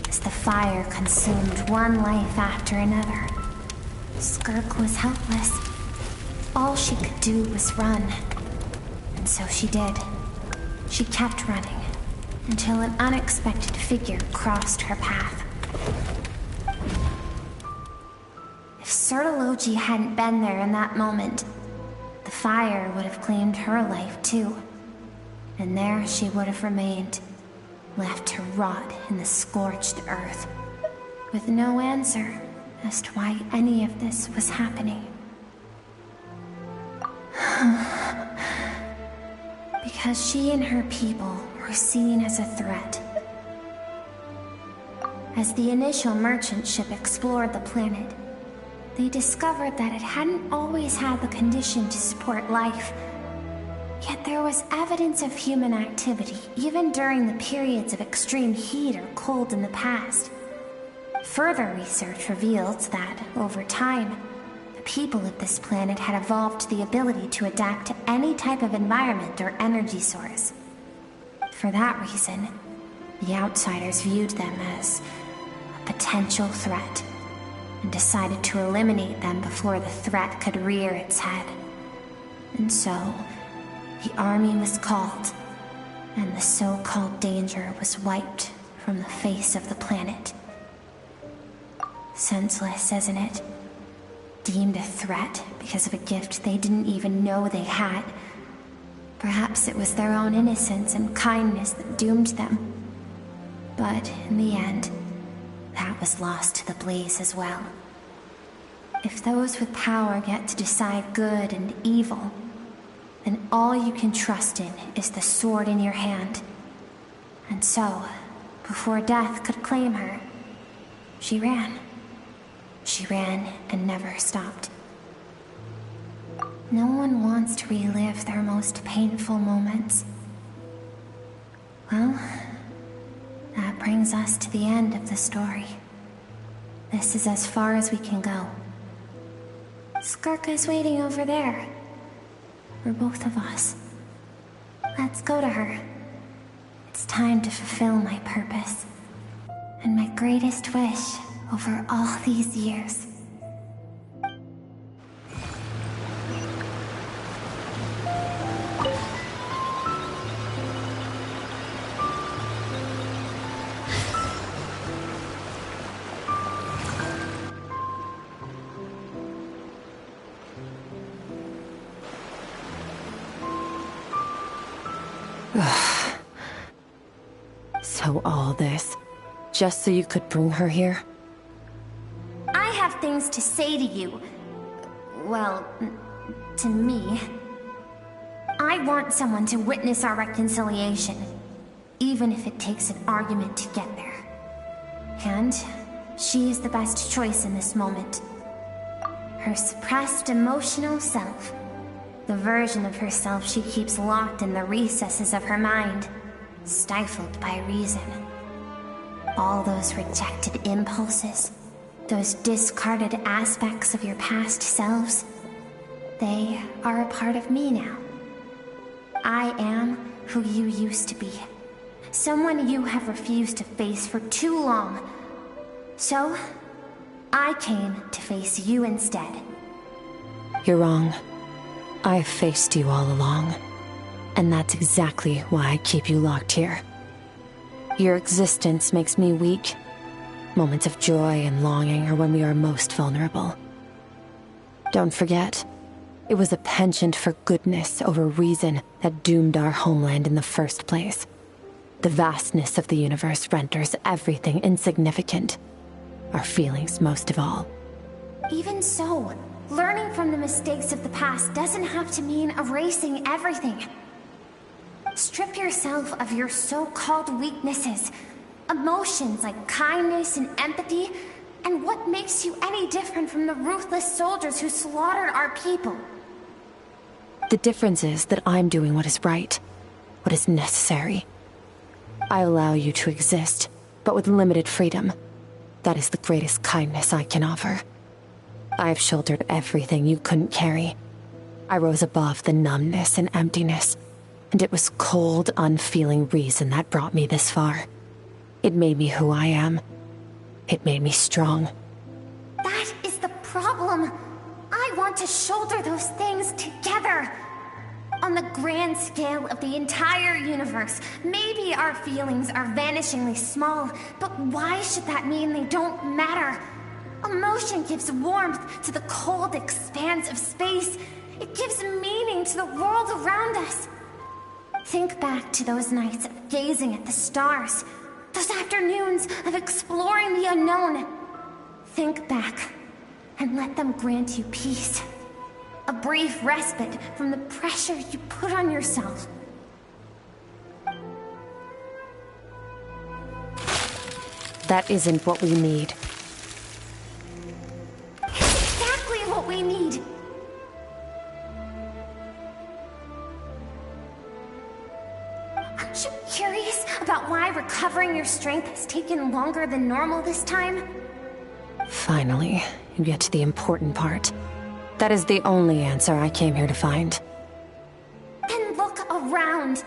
as the fire consumed one life after another. Skirk was helpless. All she could do was run. And so she did. She kept running until an unexpected figure crossed her path. If Sertology hadn't been there in that moment, the fire would have claimed her life too. And there she would have remained, left to rot in the scorched earth, with no answer as to why any of this was happening. Because she and her people were seen as a threat. As the initial merchant ship explored the planet, they discovered that it hadn't always had the condition to support life. Yet there was evidence of human activity, even during the periods of extreme heat or cold in the past. Further research revealed that, over time, the people of this planet had evolved the ability to adapt to any type of environment or energy source. For that reason, the outsiders viewed them as a potential threat, and decided to eliminate them before the threat could rear its head. And so, the army was called, and the so-called danger was wiped from the face of the planet. Senseless, isn't it? Deemed a threat because of a gift they didn't even know they had. Perhaps it was their own innocence and kindness that doomed them. But in the end, that was lost to the blaze as well. If those with power get to decide good and evil, then all you can trust in is the sword in your hand. And so, before death could claim her, she ran. She ran and never stopped. No one wants to relive their most painful moments. Well, that brings us to the end of the story. This is as far as we can go. Skirk is waiting over there. For both of us. Let's go to her. It's time to fulfill my purpose. And my greatest wish over all these years. So all this, just so you could bring her here? I have things to say to you. Well, to me. I want someone to witness our reconciliation, even if it takes an argument to get there. And she is the best choice in this moment. Her suppressed emotional self. The version of herself she keeps locked in the recesses of her mind, stifled by reason. All those rejected impulses, those discarded aspects of your past selves, they are a part of me now. I am who you used to be. Someone you have refused to face for too long. So, I came to face you instead. You're wrong. I've faced you all along. And that's exactly why I keep you locked here. Your existence makes me weak. Moments of joy and longing are when we are most vulnerable. Don't forget, it was a penchant for goodness over reason that doomed our homeland in the first place. The vastness of the universe renders everything insignificant. Our feelings most of all. Even so, learning from the mistakes of the past doesn't have to mean erasing everything. Strip yourself of your so-called weaknesses, emotions like kindness and empathy, and what makes you any different from the ruthless soldiers who slaughtered our people? The difference is that I'm doing what is right, what is necessary. I allow you to exist, but with limited freedom. That is the greatest kindness I can offer. I've shouldered everything you couldn't carry. I rose above the numbness and emptiness, and it was cold, unfeeling reason that brought me this far. It made me who I am. It made me strong. That is the problem. I want to shoulder those things together. On the grand scale of the entire universe, maybe our feelings are vanishingly small, but why should that mean they don't matter? Emotion gives warmth to the cold expanse of space. It gives meaning to the world around us. Think back to those nights of gazing at the stars, those afternoons of exploring the unknown. Think back, and let them grant you peace. A brief respite from the pressure you put on yourself. That isn't what we need. Exactly what we need! Aren't you curious about why recovering your strength has taken longer than normal this time? Finally, you get to the important part. That is the only answer I came here to find. Then look around.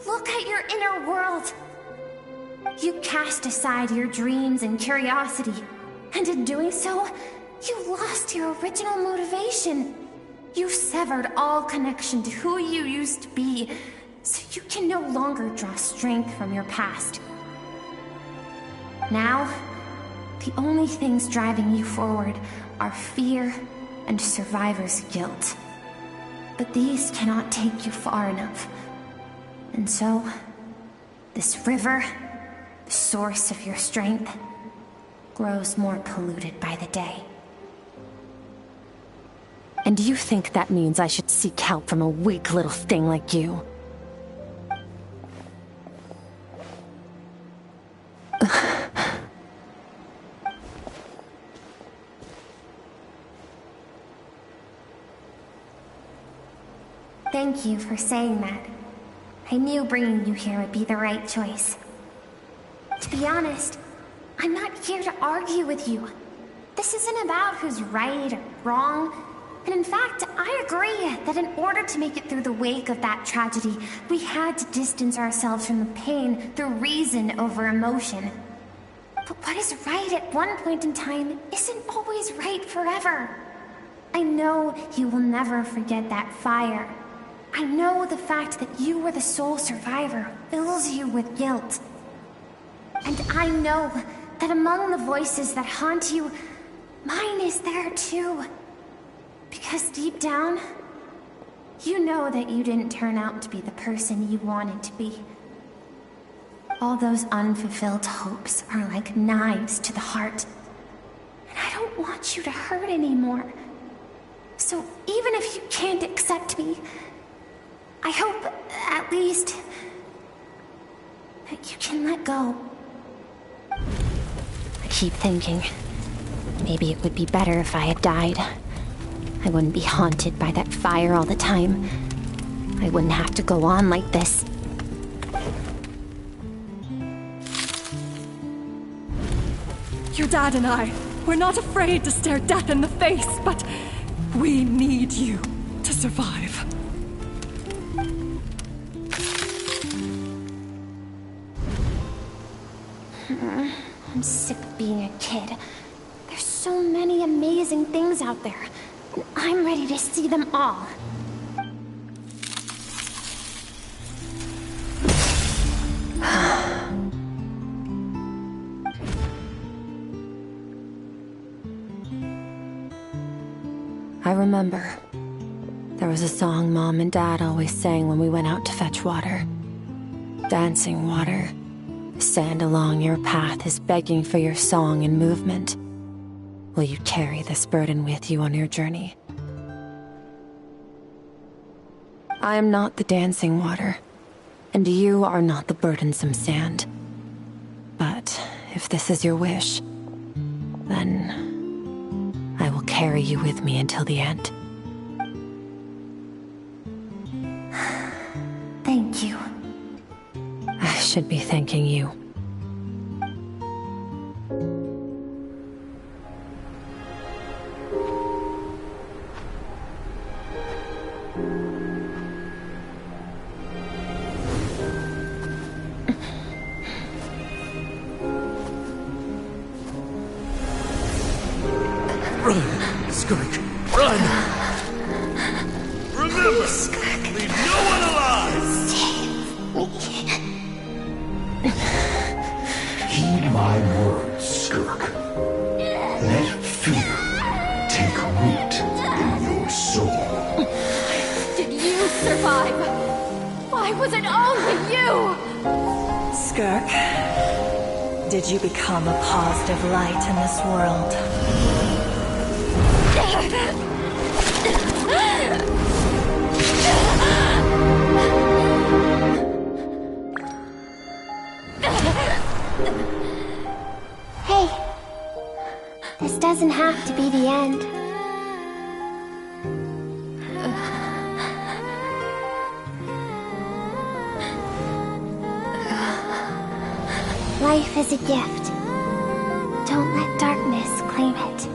Look at your inner world. You cast aside your dreams and curiosity, and in doing so, you lost your original motivation. You severed all connection to who you used to be, so you can no longer draw strength from your past. Now, The only things driving you forward are fear and survivor's guilt. But these cannot take you far enough. And so, this river, the source of your strength, grows more polluted by the day. And you think that means I should seek help from a weak little thing like you? Thank you for saying that. I knew bringing you here would be the right choice. To be honest, I'm not here to argue with you. This isn't about who's right or wrong. And in fact, I agree that in order to make it through the wake of that tragedy, we had to distance ourselves from the pain through reason over emotion. But what is right at one point in time isn't always right forever. I know you will never forget that fire. I know the fact that you were the sole survivor fills you with guilt. And I know that among the voices that haunt you, mine is there too. Because deep down, you know that you didn't turn out to be the person you wanted to be. All those unfulfilled hopes are like knives to the heart. And I don't want you to hurt anymore. So even if you can't accept me, I hope, at least, that you can let go. I keep thinking, maybe it would be better if I had died. I wouldn't be haunted by that fire all the time. I wouldn't have to go on like this. Your dad and I, we're not afraid to stare death in the face, but we need you to survive. I'm sick of being a kid. There's so many amazing things out there, and I'm ready to see them all. I remember. There was a song Mom and Dad always sang when we went out to fetch water. Dancing water. The sand along your path is begging for your song and movement. Will you carry this burden with you on your journey? I am not the dancing water, and you are not the burdensome sand. But if this is your wish, then I will carry you with me until the end. Thank you. I should be thanking you. Run, Skirk, run! Remember, leave no one alive! Heed my words, Skirk. Let fear take root in your soul. Did you survive? Why was it only you? Skirk, did you become a positive light in this world? Hey, this doesn't have to be the end. Life is a gift. Don't let darkness claim it.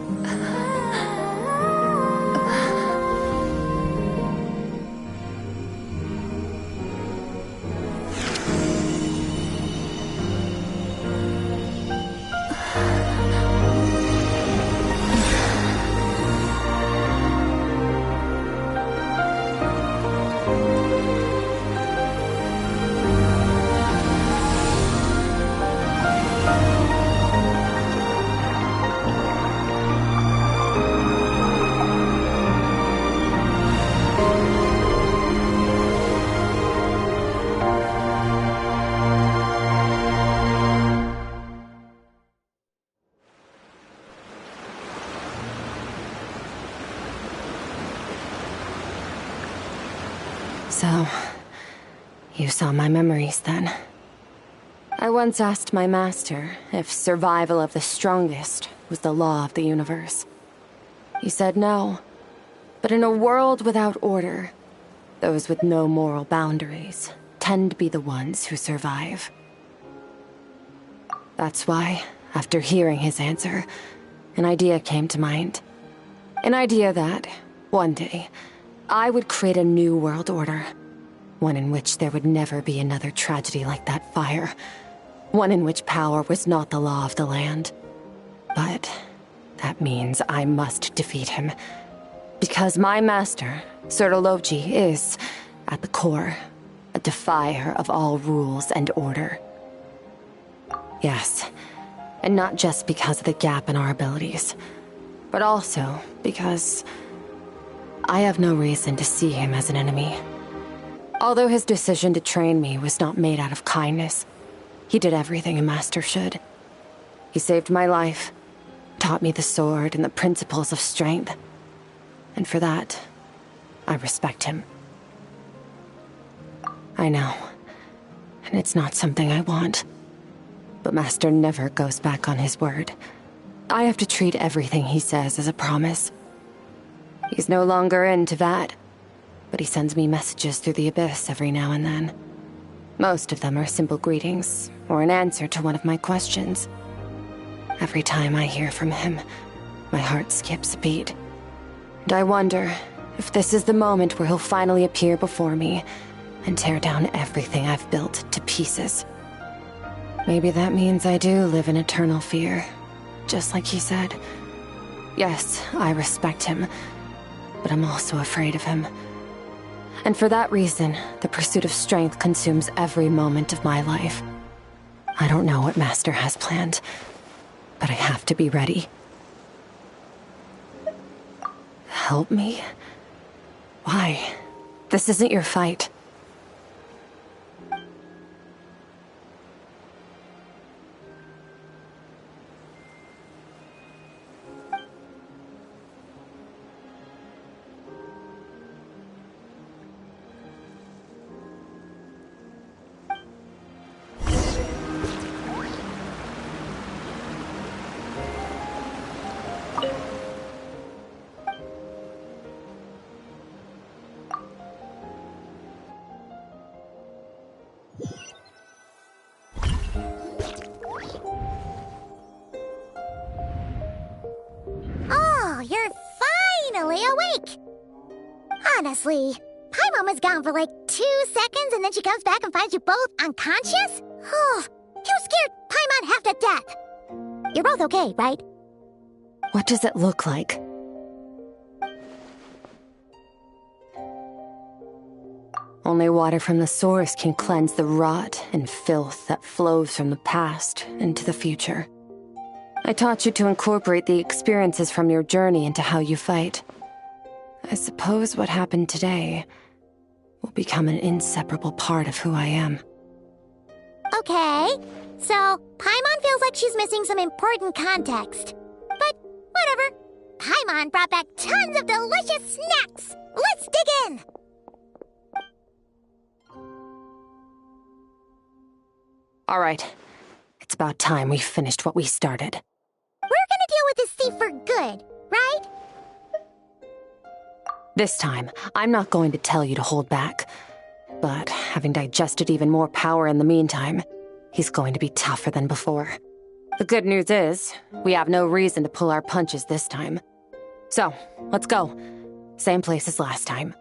So, you saw my memories then. I once asked my master if survival of the strongest was the law of the universe. He said no. But in a world without order, those with no moral boundaries tend to be the ones who survive. That's why, after hearing his answer, an idea came to mind. An idea that, one day, I would create a new world order. One in which there would never be another tragedy like that fire. One in which power was not the law of the land. But that means I must defeat him. Because my master, Sertologi, is, at the core, a defier of all rules and order. Yes, and not just because of the gap in our abilities, but also because I have no reason to see him as an enemy. Although his decision to train me was not made out of kindness, he did everything a master should. He saved my life, taught me the sword and the principles of strength, and for that, I respect him. I know, and it's not something I want. But Master never goes back on his word. I have to treat everything he says as a promise. He's no longer into that, but he sends me messages through the abyss every now and then. Most of them are simple greetings, or an answer to one of my questions. Every time I hear from him, my heart skips a beat. And I wonder if this is the moment where he'll finally appear before me and tear down everything I've built to pieces. Maybe that means I do live in eternal fear, just like he said. Yes, I respect him, but I'm also afraid of him. And for that reason, the pursuit of strength consumes every moment of my life. I don't know what Master has planned, but I have to be ready. Help me? Why? This isn't your fight. Oh, you're finally awake! Honestly, Paimon was gone for like 2 seconds and then she comes back and finds you both unconscious? Oh, you scared Paimon half to death! You're both okay, right? What does it look like? Only water from the source can cleanse the rot and filth that flows from the past into the future. I taught you to incorporate the experiences from your journey into how you fight. I suppose what happened today will become an inseparable part of who I am. Okay, so Paimon feels like she's missing some important context. But whatever. Paimon brought back tons of delicious snacks! Let's dig in! All right. It's about time we finished what we started. We're gonna deal with this thief for good, right? This time, I'm not going to tell you to hold back. But having digested even more power in the meantime, he's going to be tougher than before. The good news is, we have no reason to pull our punches this time. So, let's go. Same place as last time.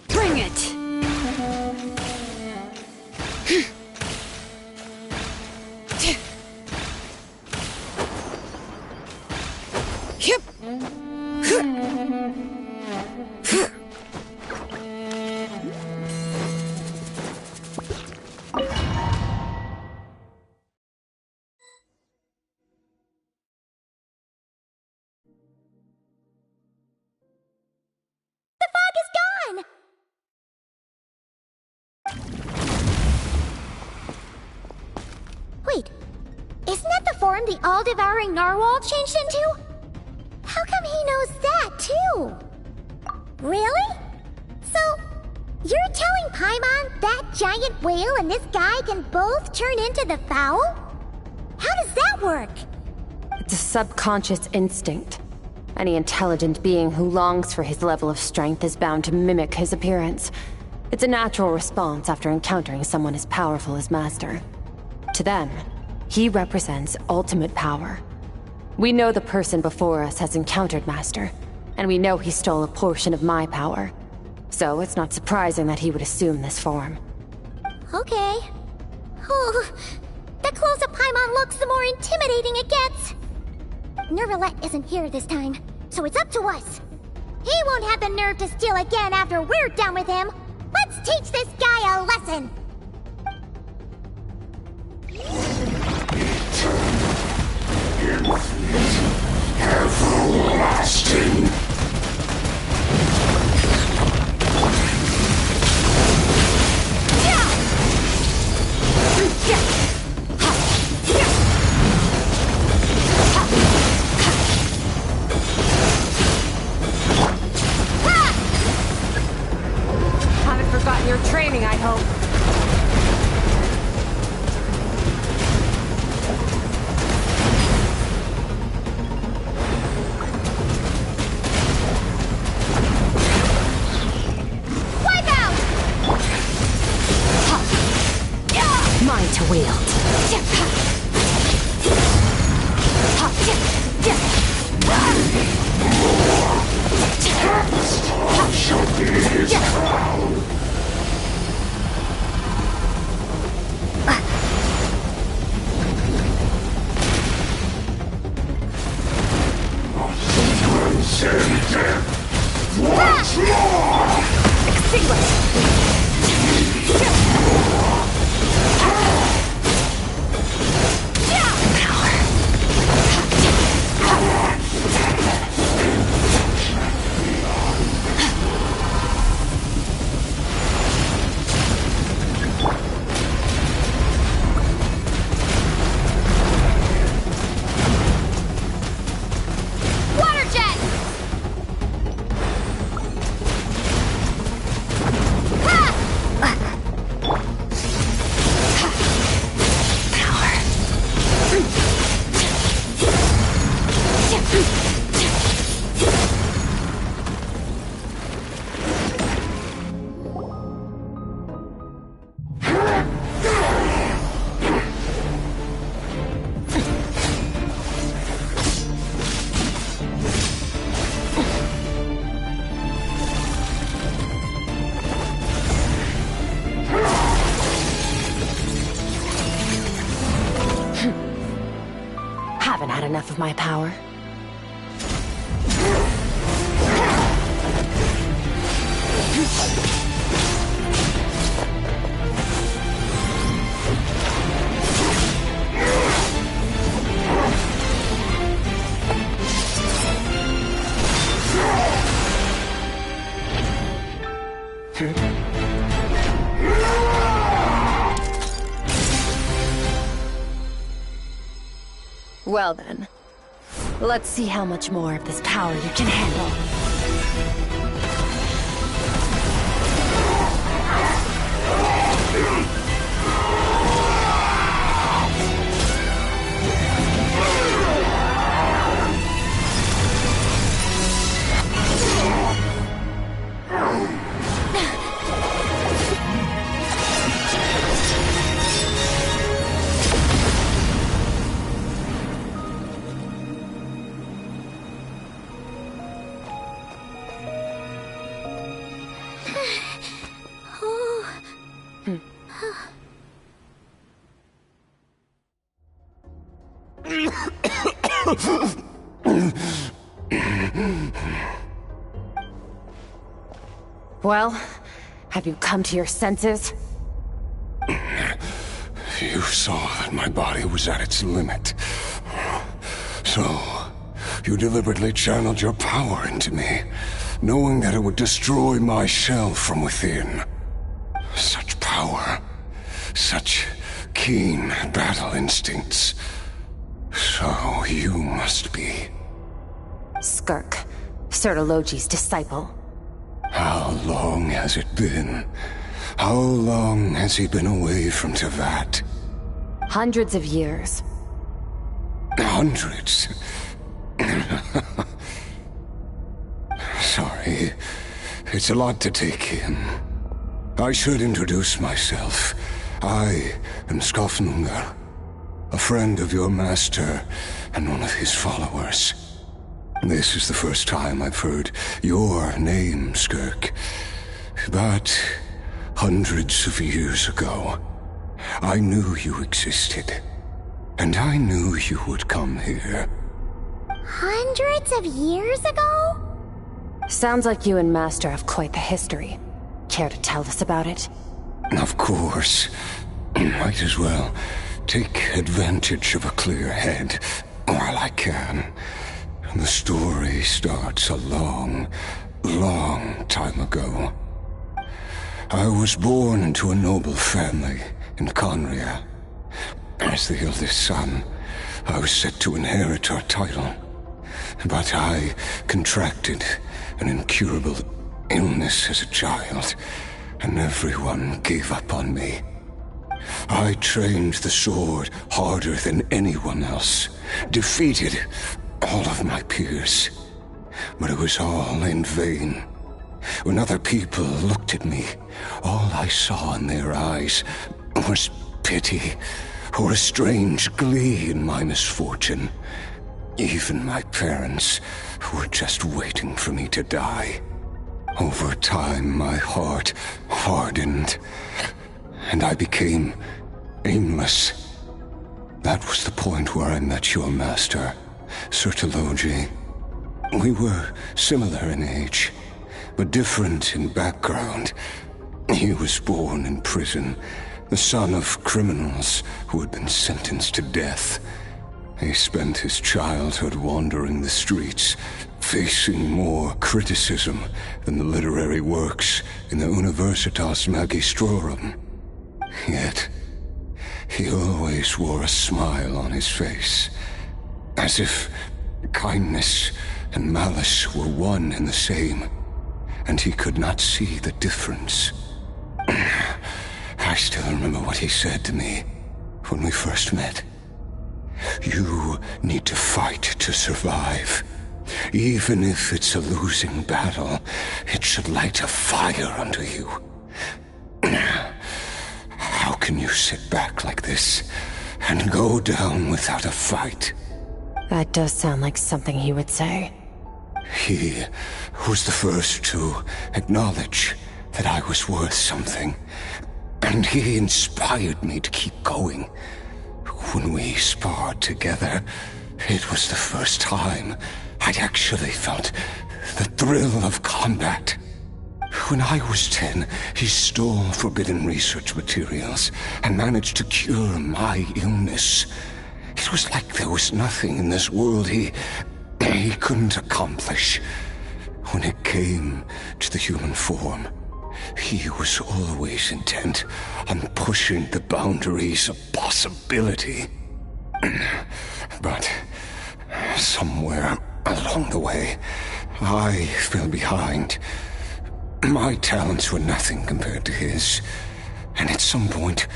Bring it! Yep. The fog is gone! form the all-devouring narwhal changed into? How come he knows that, too? Really? So, you're telling Paimon that giant whale and this guy can both turn into the fowl? How does that work? It's a subconscious instinct. Any intelligent being who longs for his level of strength is bound to mimic his appearance. It's a natural response after encountering someone as powerful as Master. To them, he represents ultimate power. We know the person before us has encountered Master, and we know he stole a portion of my power. So it's not surprising that he would assume this form. Okay. Oh, the closer Paimon looks, the more intimidating it gets. Nervalette isn't here this time, so it's up to us. He won't have the nerve to steal again after we're done with him. Let's teach this guy a lesson! Everlasting. Haven't forgotten your training, I hope. Mine to wield. Shall be his crown. Transcend death once more. Extinguish. Haven't had enough of my power. Well then, let's see how much more of this power you can handle. Well, have you come to your senses? You saw that my body was at its limit. So, you deliberately channeled your power into me, knowing that it would destroy my shell from within. Such power, such keen battle instincts, So you must be... Skirk, Sertologi's disciple. How long has it been? How long has he been away from Tevat? Hundreds of years. Hundreds? Sorry, it's a lot to take in. I should introduce myself. I am Skofnungar, a friend of your master and one of his followers. This is the first time I've heard your name, Skirk. But hundreds of years ago, I knew you existed. And I knew you would come here. Hundreds of years ago? Sounds like you and Master have quite the history. Care to tell us about it? Of course. Might as well take advantage of a clear head while I can. The story starts a long, long time ago. I was born into a noble family in Conria. As the eldest son, I was set to inherit our title. But I contracted an incurable illness as a child, and everyone gave up on me. I trained the sword harder than anyone else, defeated all of my peers. But it was all in vain. When other people looked at me, all I saw in their eyes was pity, or a strange glee in my misfortune. Even my parents were just waiting for me to die. Over time, my heart hardened, and I became aimless. That was the point where I met your master, Sertologi. We were similar in age, but different in background. He was born in prison, the son of criminals who had been sentenced to death. He spent his childhood wandering the streets, facing more criticism than the literary works in the Universitas Magistrorum. Yet, he always wore a smile on his face, as if kindness and malice were one and the same, and he could not see the difference. I still remember what he said to me when we first met. You need to fight to survive. Even if it's a losing battle, it should light a fire under you. How can you sit back like this and go down without a fight? That does sound like something he would say. He was the first to acknowledge that I was worth something, and he inspired me to keep going. When we sparred together, it was the first time I'd actually felt the thrill of combat. When I was 10, he stole forbidden research materials and managed to cure my illness. It was like there was nothing in this world he couldn't accomplish. When it came to the human form, he was always intent on pushing the boundaries of possibility. But somewhere along the way, I fell behind. My talents were nothing compared to his, and at some point,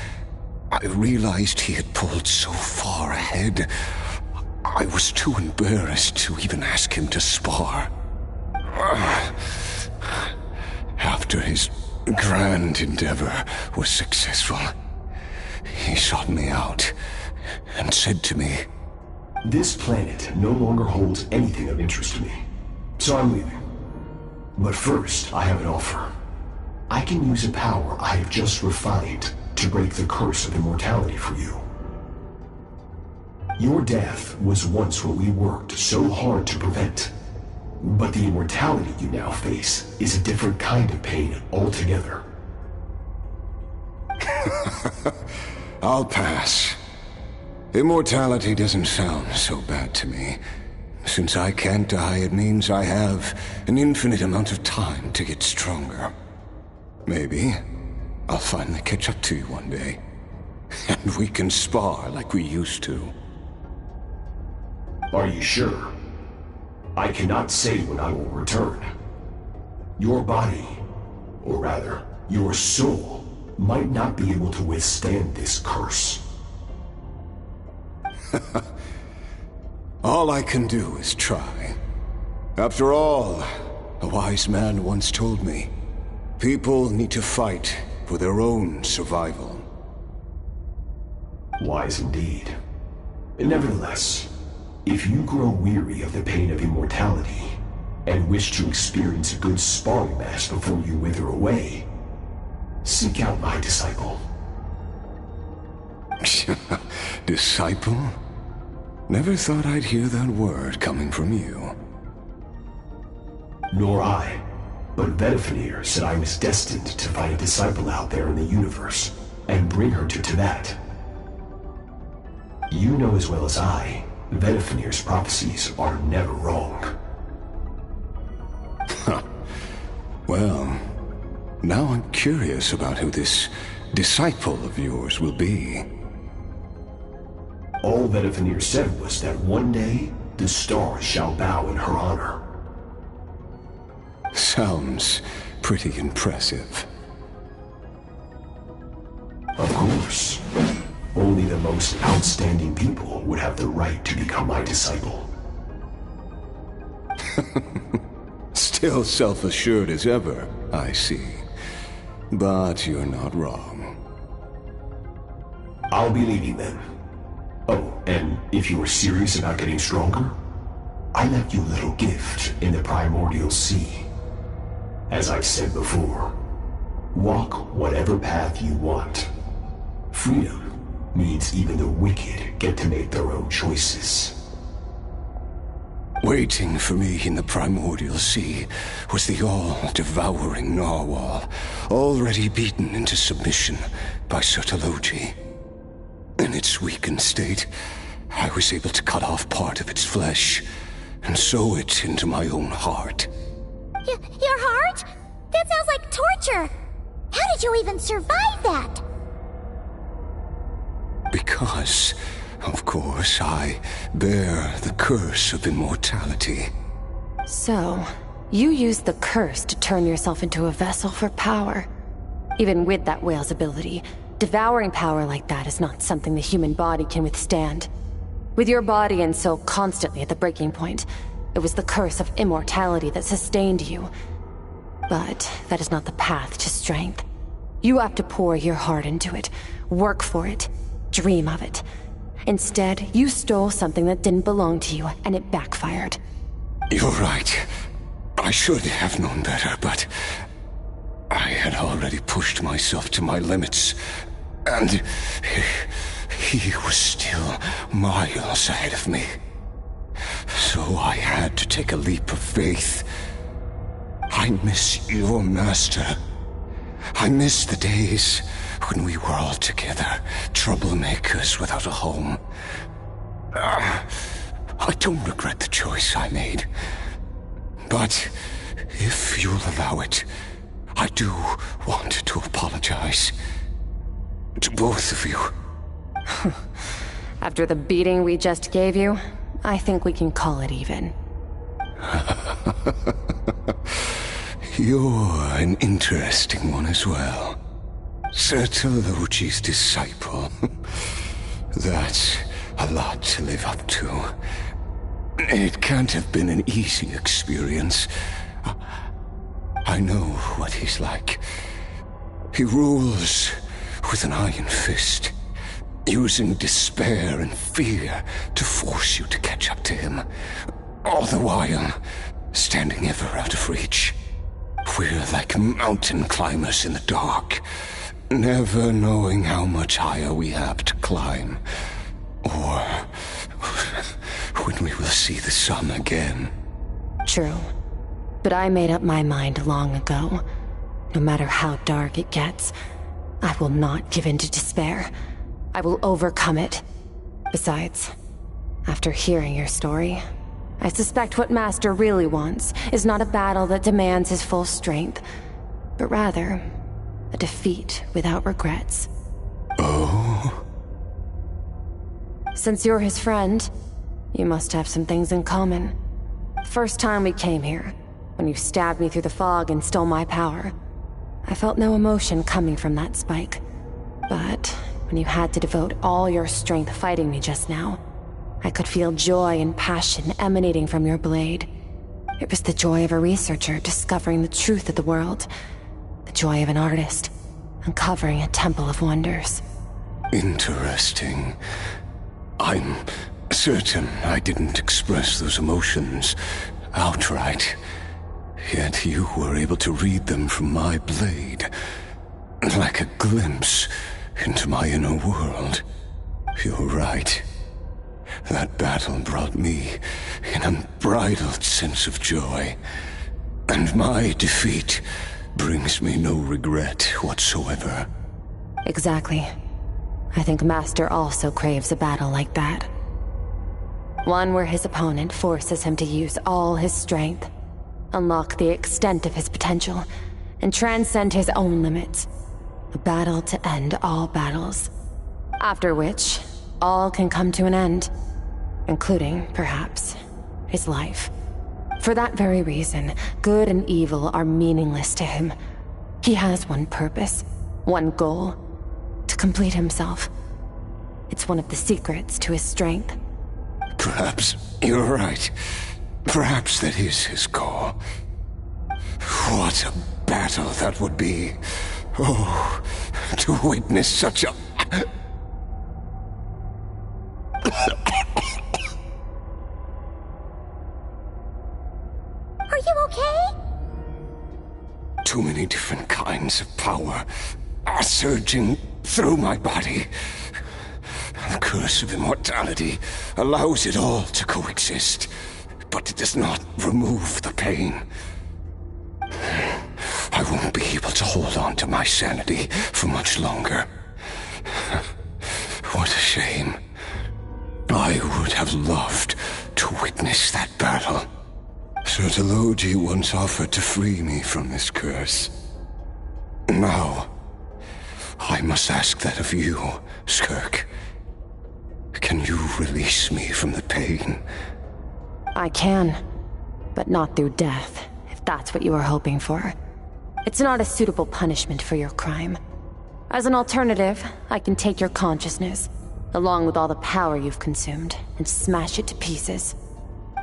I realized he had pulled so far ahead, I was too embarrassed to even ask him to spar. After his grand endeavor was successful, he sought me out and said to me, "This planet no longer holds anything of interest to me, so I'm leaving. But first, I have an offer. I can use a power I have just refined to break the curse of immortality for you. Your death was once what we worked so hard to prevent. But the immortality you now face is a different kind of pain altogether." I'll pass. Immortality doesn't sound so bad to me. Since I can't die, it means I have an infinite amount of time to get stronger. Maybe I'll finally catch up to you one day, and we can spar like we used to. Are you sure? I cannot say when I will return. Your body, or rather, your soul, might not be able to withstand this curse. All I can do is try. After all, a wise man once told me, people need to fight for their own survival. Wise indeed. Nevertheless, if you grow weary of the pain of immortality, and wish to experience a good sparring match before you wither away, seek out my disciple. Disciple? Never thought I'd hear that word coming from you. Nor I, but Vedifenir said I was destined to find a disciple out there in the universe, and bring her to Tibet. You know as well as I, Vedifenir's prophecies are never wrong. Well, now I'm curious about who this disciple of yours will be. All Vedifenir said was that one day, the stars shall bow in her honor. Sounds pretty impressive. Of course. Only the most outstanding people would have the right to become my disciple. Still self-assured as ever, I see. But you're not wrong. I'll be leaving then. Oh, and if you are serious about getting stronger, I left you a little gift in the primordial sea. As I've said before, walk whatever path you want. Freedom means even the wicked get to make their own choices. Waiting for me in the primordial sea was the all-devouring narwhal, already beaten into submission by Sertologi. In its weakened state, I was able to cut off part of its flesh and sew it into my own heart. Your heart? That sounds like torture! How did you even survive that? Because, of course, I bear the curse of immortality. So, you used the curse to turn yourself into a vessel for power. Even with that whale's ability, devouring power like that is not something the human body can withstand. With your body and soul constantly at the breaking point, it was the curse of immortality that sustained you. But that is not the path to strength. You have to pour your heart into it, work for it, dream of it. Instead, you stole something that didn't belong to you, and it backfired. You're right. I should have known better, but I had already pushed myself to my limits, and he was still miles ahead of me. So I had to take a leap of faith. I miss your master. I miss the days when we were all together, troublemakers without a home. I don't regret the choice I made. But if you'll allow it, I do want to apologize. To both of you. After the beating we just gave you, I think we can call it even. You're an interesting one as well. Sertologi's disciple. That's a lot to live up to. It can't have been an easy experience. I know what he's like. He rules with an iron fist, using despair and fear to force you to catch up to him, all the while standing ever out of reach. We're like mountain climbers in the dark, never knowing how much higher we have to climb, or when we will see the sun again. True. But I made up my mind long ago. No matter how dark it gets, I will not give in to despair. I will overcome it. Besides, after hearing your story, I suspect what Master really wants is not a battle that demands his full strength, but rather a defeat without regrets. Oh? Since you're his friend, You must have some things in common. First time we came here, when you stabbed me through the fog and stole my power, I felt no emotion coming from that spike. But when you had to devote all your strength fighting me just now, I could feel joy and passion emanating from your blade. It was the joy of a researcher discovering the truth of the world, the joy of an artist uncovering a temple of wonders. Interesting. I'm certain I didn't express those emotions outright. Yet you were able to read them from my blade, like a glimpse into my inner world. You're right. That battle brought me an unbridled sense of joy, and my defeat brings me no regret whatsoever. Exactly. I think Master also craves a battle like that. One where his opponent forces him to use all his strength, unlock the extent of his potential, and transcend his own limits. A battle to end all battles. After which, all can come to an end, including, perhaps, his life. For that very reason, good and evil are meaningless to him. He has one purpose, one goal: to complete himself. It's one of the secrets to his strength. Perhaps you're right. Perhaps that is his goal. What a battle that would be. Oh, to witness such a... Are you okay? Too many different kinds of power are surging through my body. The curse of immortality allows it all to coexist, but it does not remove the pain. I won't be able to hold on to my sanity for much longer. What a shame. I would have loved to witness that battle. Sir Telogi once offered to free me from this curse. Now, I must ask that of you, Skirk. Can you release me from the pain? I can, but not through death, if that's what you are hoping for. It's not a suitable punishment for your crime. As an alternative, I can take your consciousness, along with all the power you've consumed, and smash it to pieces.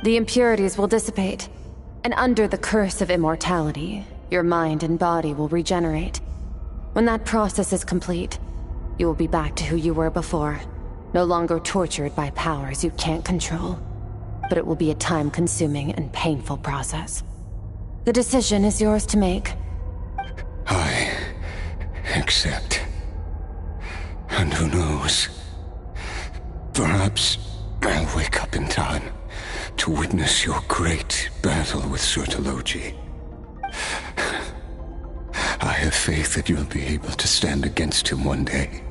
The impurities will dissipate, and under the curse of immortality, your mind and body will regenerate. When that process is complete, you will be back to who you were before, no longer tortured by powers you can't control. But it will be a time-consuming and painful process. The decision is yours to make. I accept. And who knows? Perhaps I'll wake up in time to witness your great battle with Sir Telogi. I have faith that you'll be able to stand against him one day.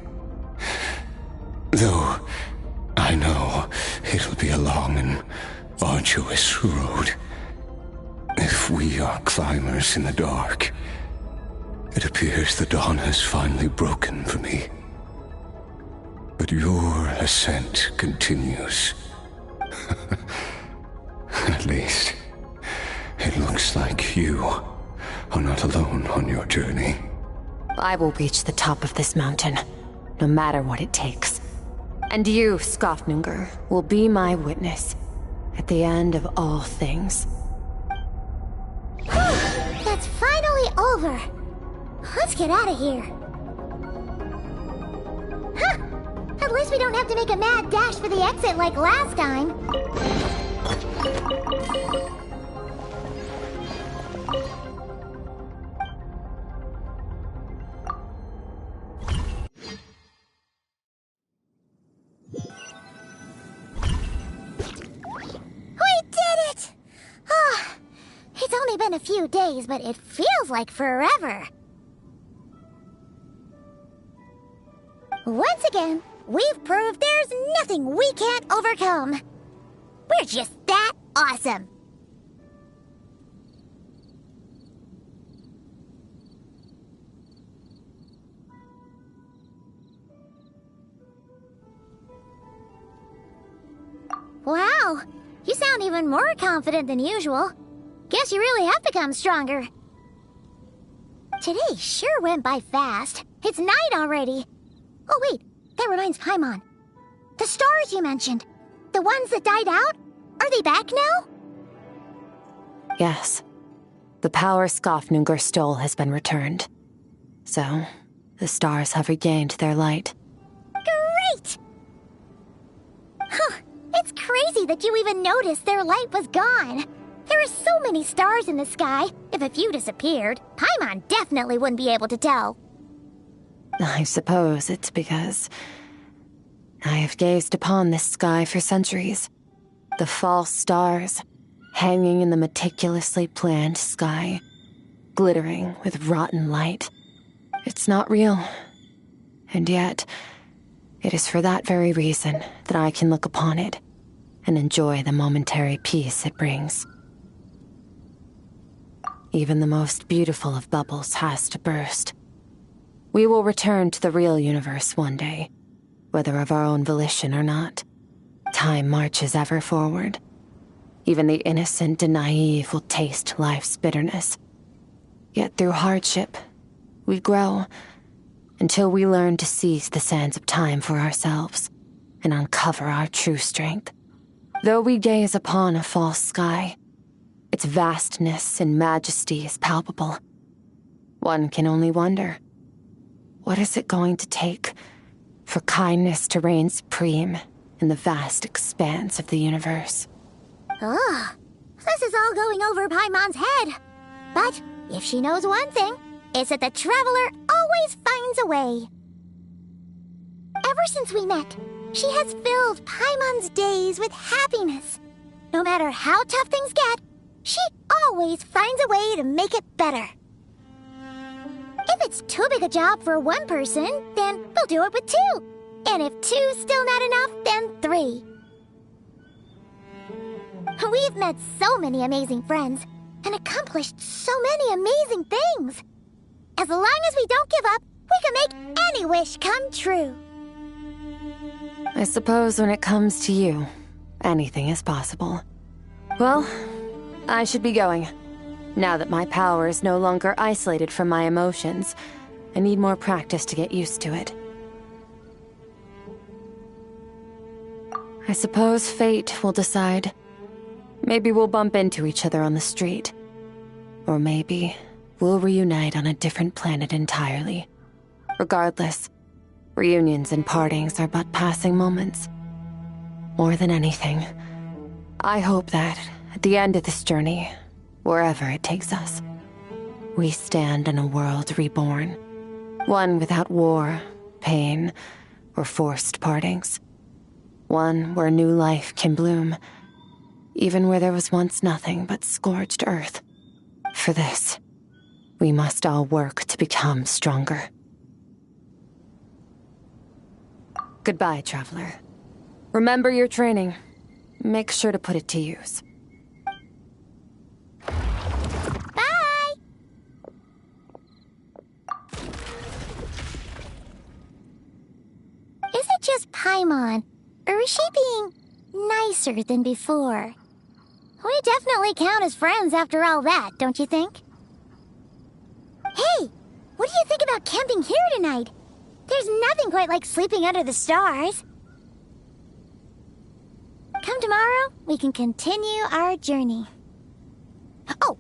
Though I know it'll be a long and arduous road. If we are climbers in the dark, it appears the dawn has finally broken for me. But your ascent continues. At least, it looks like you are not alone on your journey. I will reach the top of this mountain, no matter what it takes. And you, Skofnunger, will be my witness at the end of all things. That's finally over. Let's get out of here. Huh! At least we don't have to make a mad dash for the exit like last time. It's only been a few days, but it feels like forever. Once again, we've proved there's nothing we can't overcome. We're just that awesome. Wow, you sound even more confident than usual. Guess you really have become stronger. Today sure went by fast. It's night already. Oh wait, that reminds Paimon. The stars you mentioned, the ones that died out, are they back now? Yes. The power Skafnungur stole has been returned. So, the stars have regained their light. Great! Huh, it's crazy that you even noticed their light was gone. There are so many stars in the sky. If a few disappeared, Paimon definitely wouldn't be able to tell. I suppose it's because I have gazed upon this sky for centuries. The false stars, hanging in the meticulously planned sky, glittering with rotten light. It's not real. And yet, it is for that very reason that I can look upon it and enjoy the momentary peace it brings. Even the most beautiful of bubbles has to burst. We will return to the real universe one day, whether of our own volition or not. Time marches ever forward. Even the innocent and naive will taste life's bitterness. Yet through hardship, we grow until we learn to seize the sands of time for ourselves and uncover our true strength. Though we gaze upon a false sky, its vastness and majesty is palpable. One can only wonder, what is it going to take for kindness to reign supreme in the vast expanse of the universe? Ugh, this is all going over Paimon's head. But if she knows one thing, it's that the Traveler always finds a way. Ever since we met, she has filled Paimon's days with happiness. No matter how tough things get, she always finds a way to make it better. If it's too big a job for one person, then we'll do it with two. And if two's still not enough, then three. We've met so many amazing friends and accomplished so many amazing things. As long as we don't give up, we can make any wish come true. I suppose when it comes to you, anything is possible. Well, I should be going. Now that my power is no longer isolated from my emotions, I need more practice to get used to it. I suppose fate will decide. Maybe we'll bump into each other on the street. Or maybe we'll reunite on a different planet entirely. Regardless, reunions and partings are but passing moments. More than anything, I hope that at the end of this journey, wherever it takes us, we stand in a world reborn. One without war, pain, or forced partings. One where new life can bloom, even where there was once nothing but scorched earth. For this, we must all work to become stronger. Goodbye, Traveler. Remember your training. Make sure to put it to use. Bye! Is it just Paimon, or is she being nicer than before? We definitely count as friends after all that, don't you think? Hey, what do you think about camping here tonight? There's nothing quite like sleeping under the stars. Come tomorrow, we can continue our journey. Oh,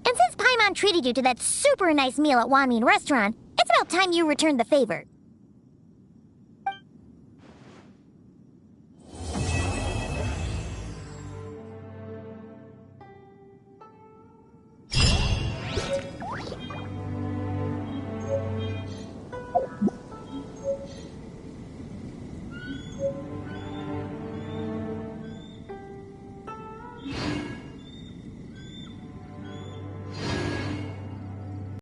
and since Paimon treated you to that super nice meal at Wanmin Restaurant, it's about time you returned the favor.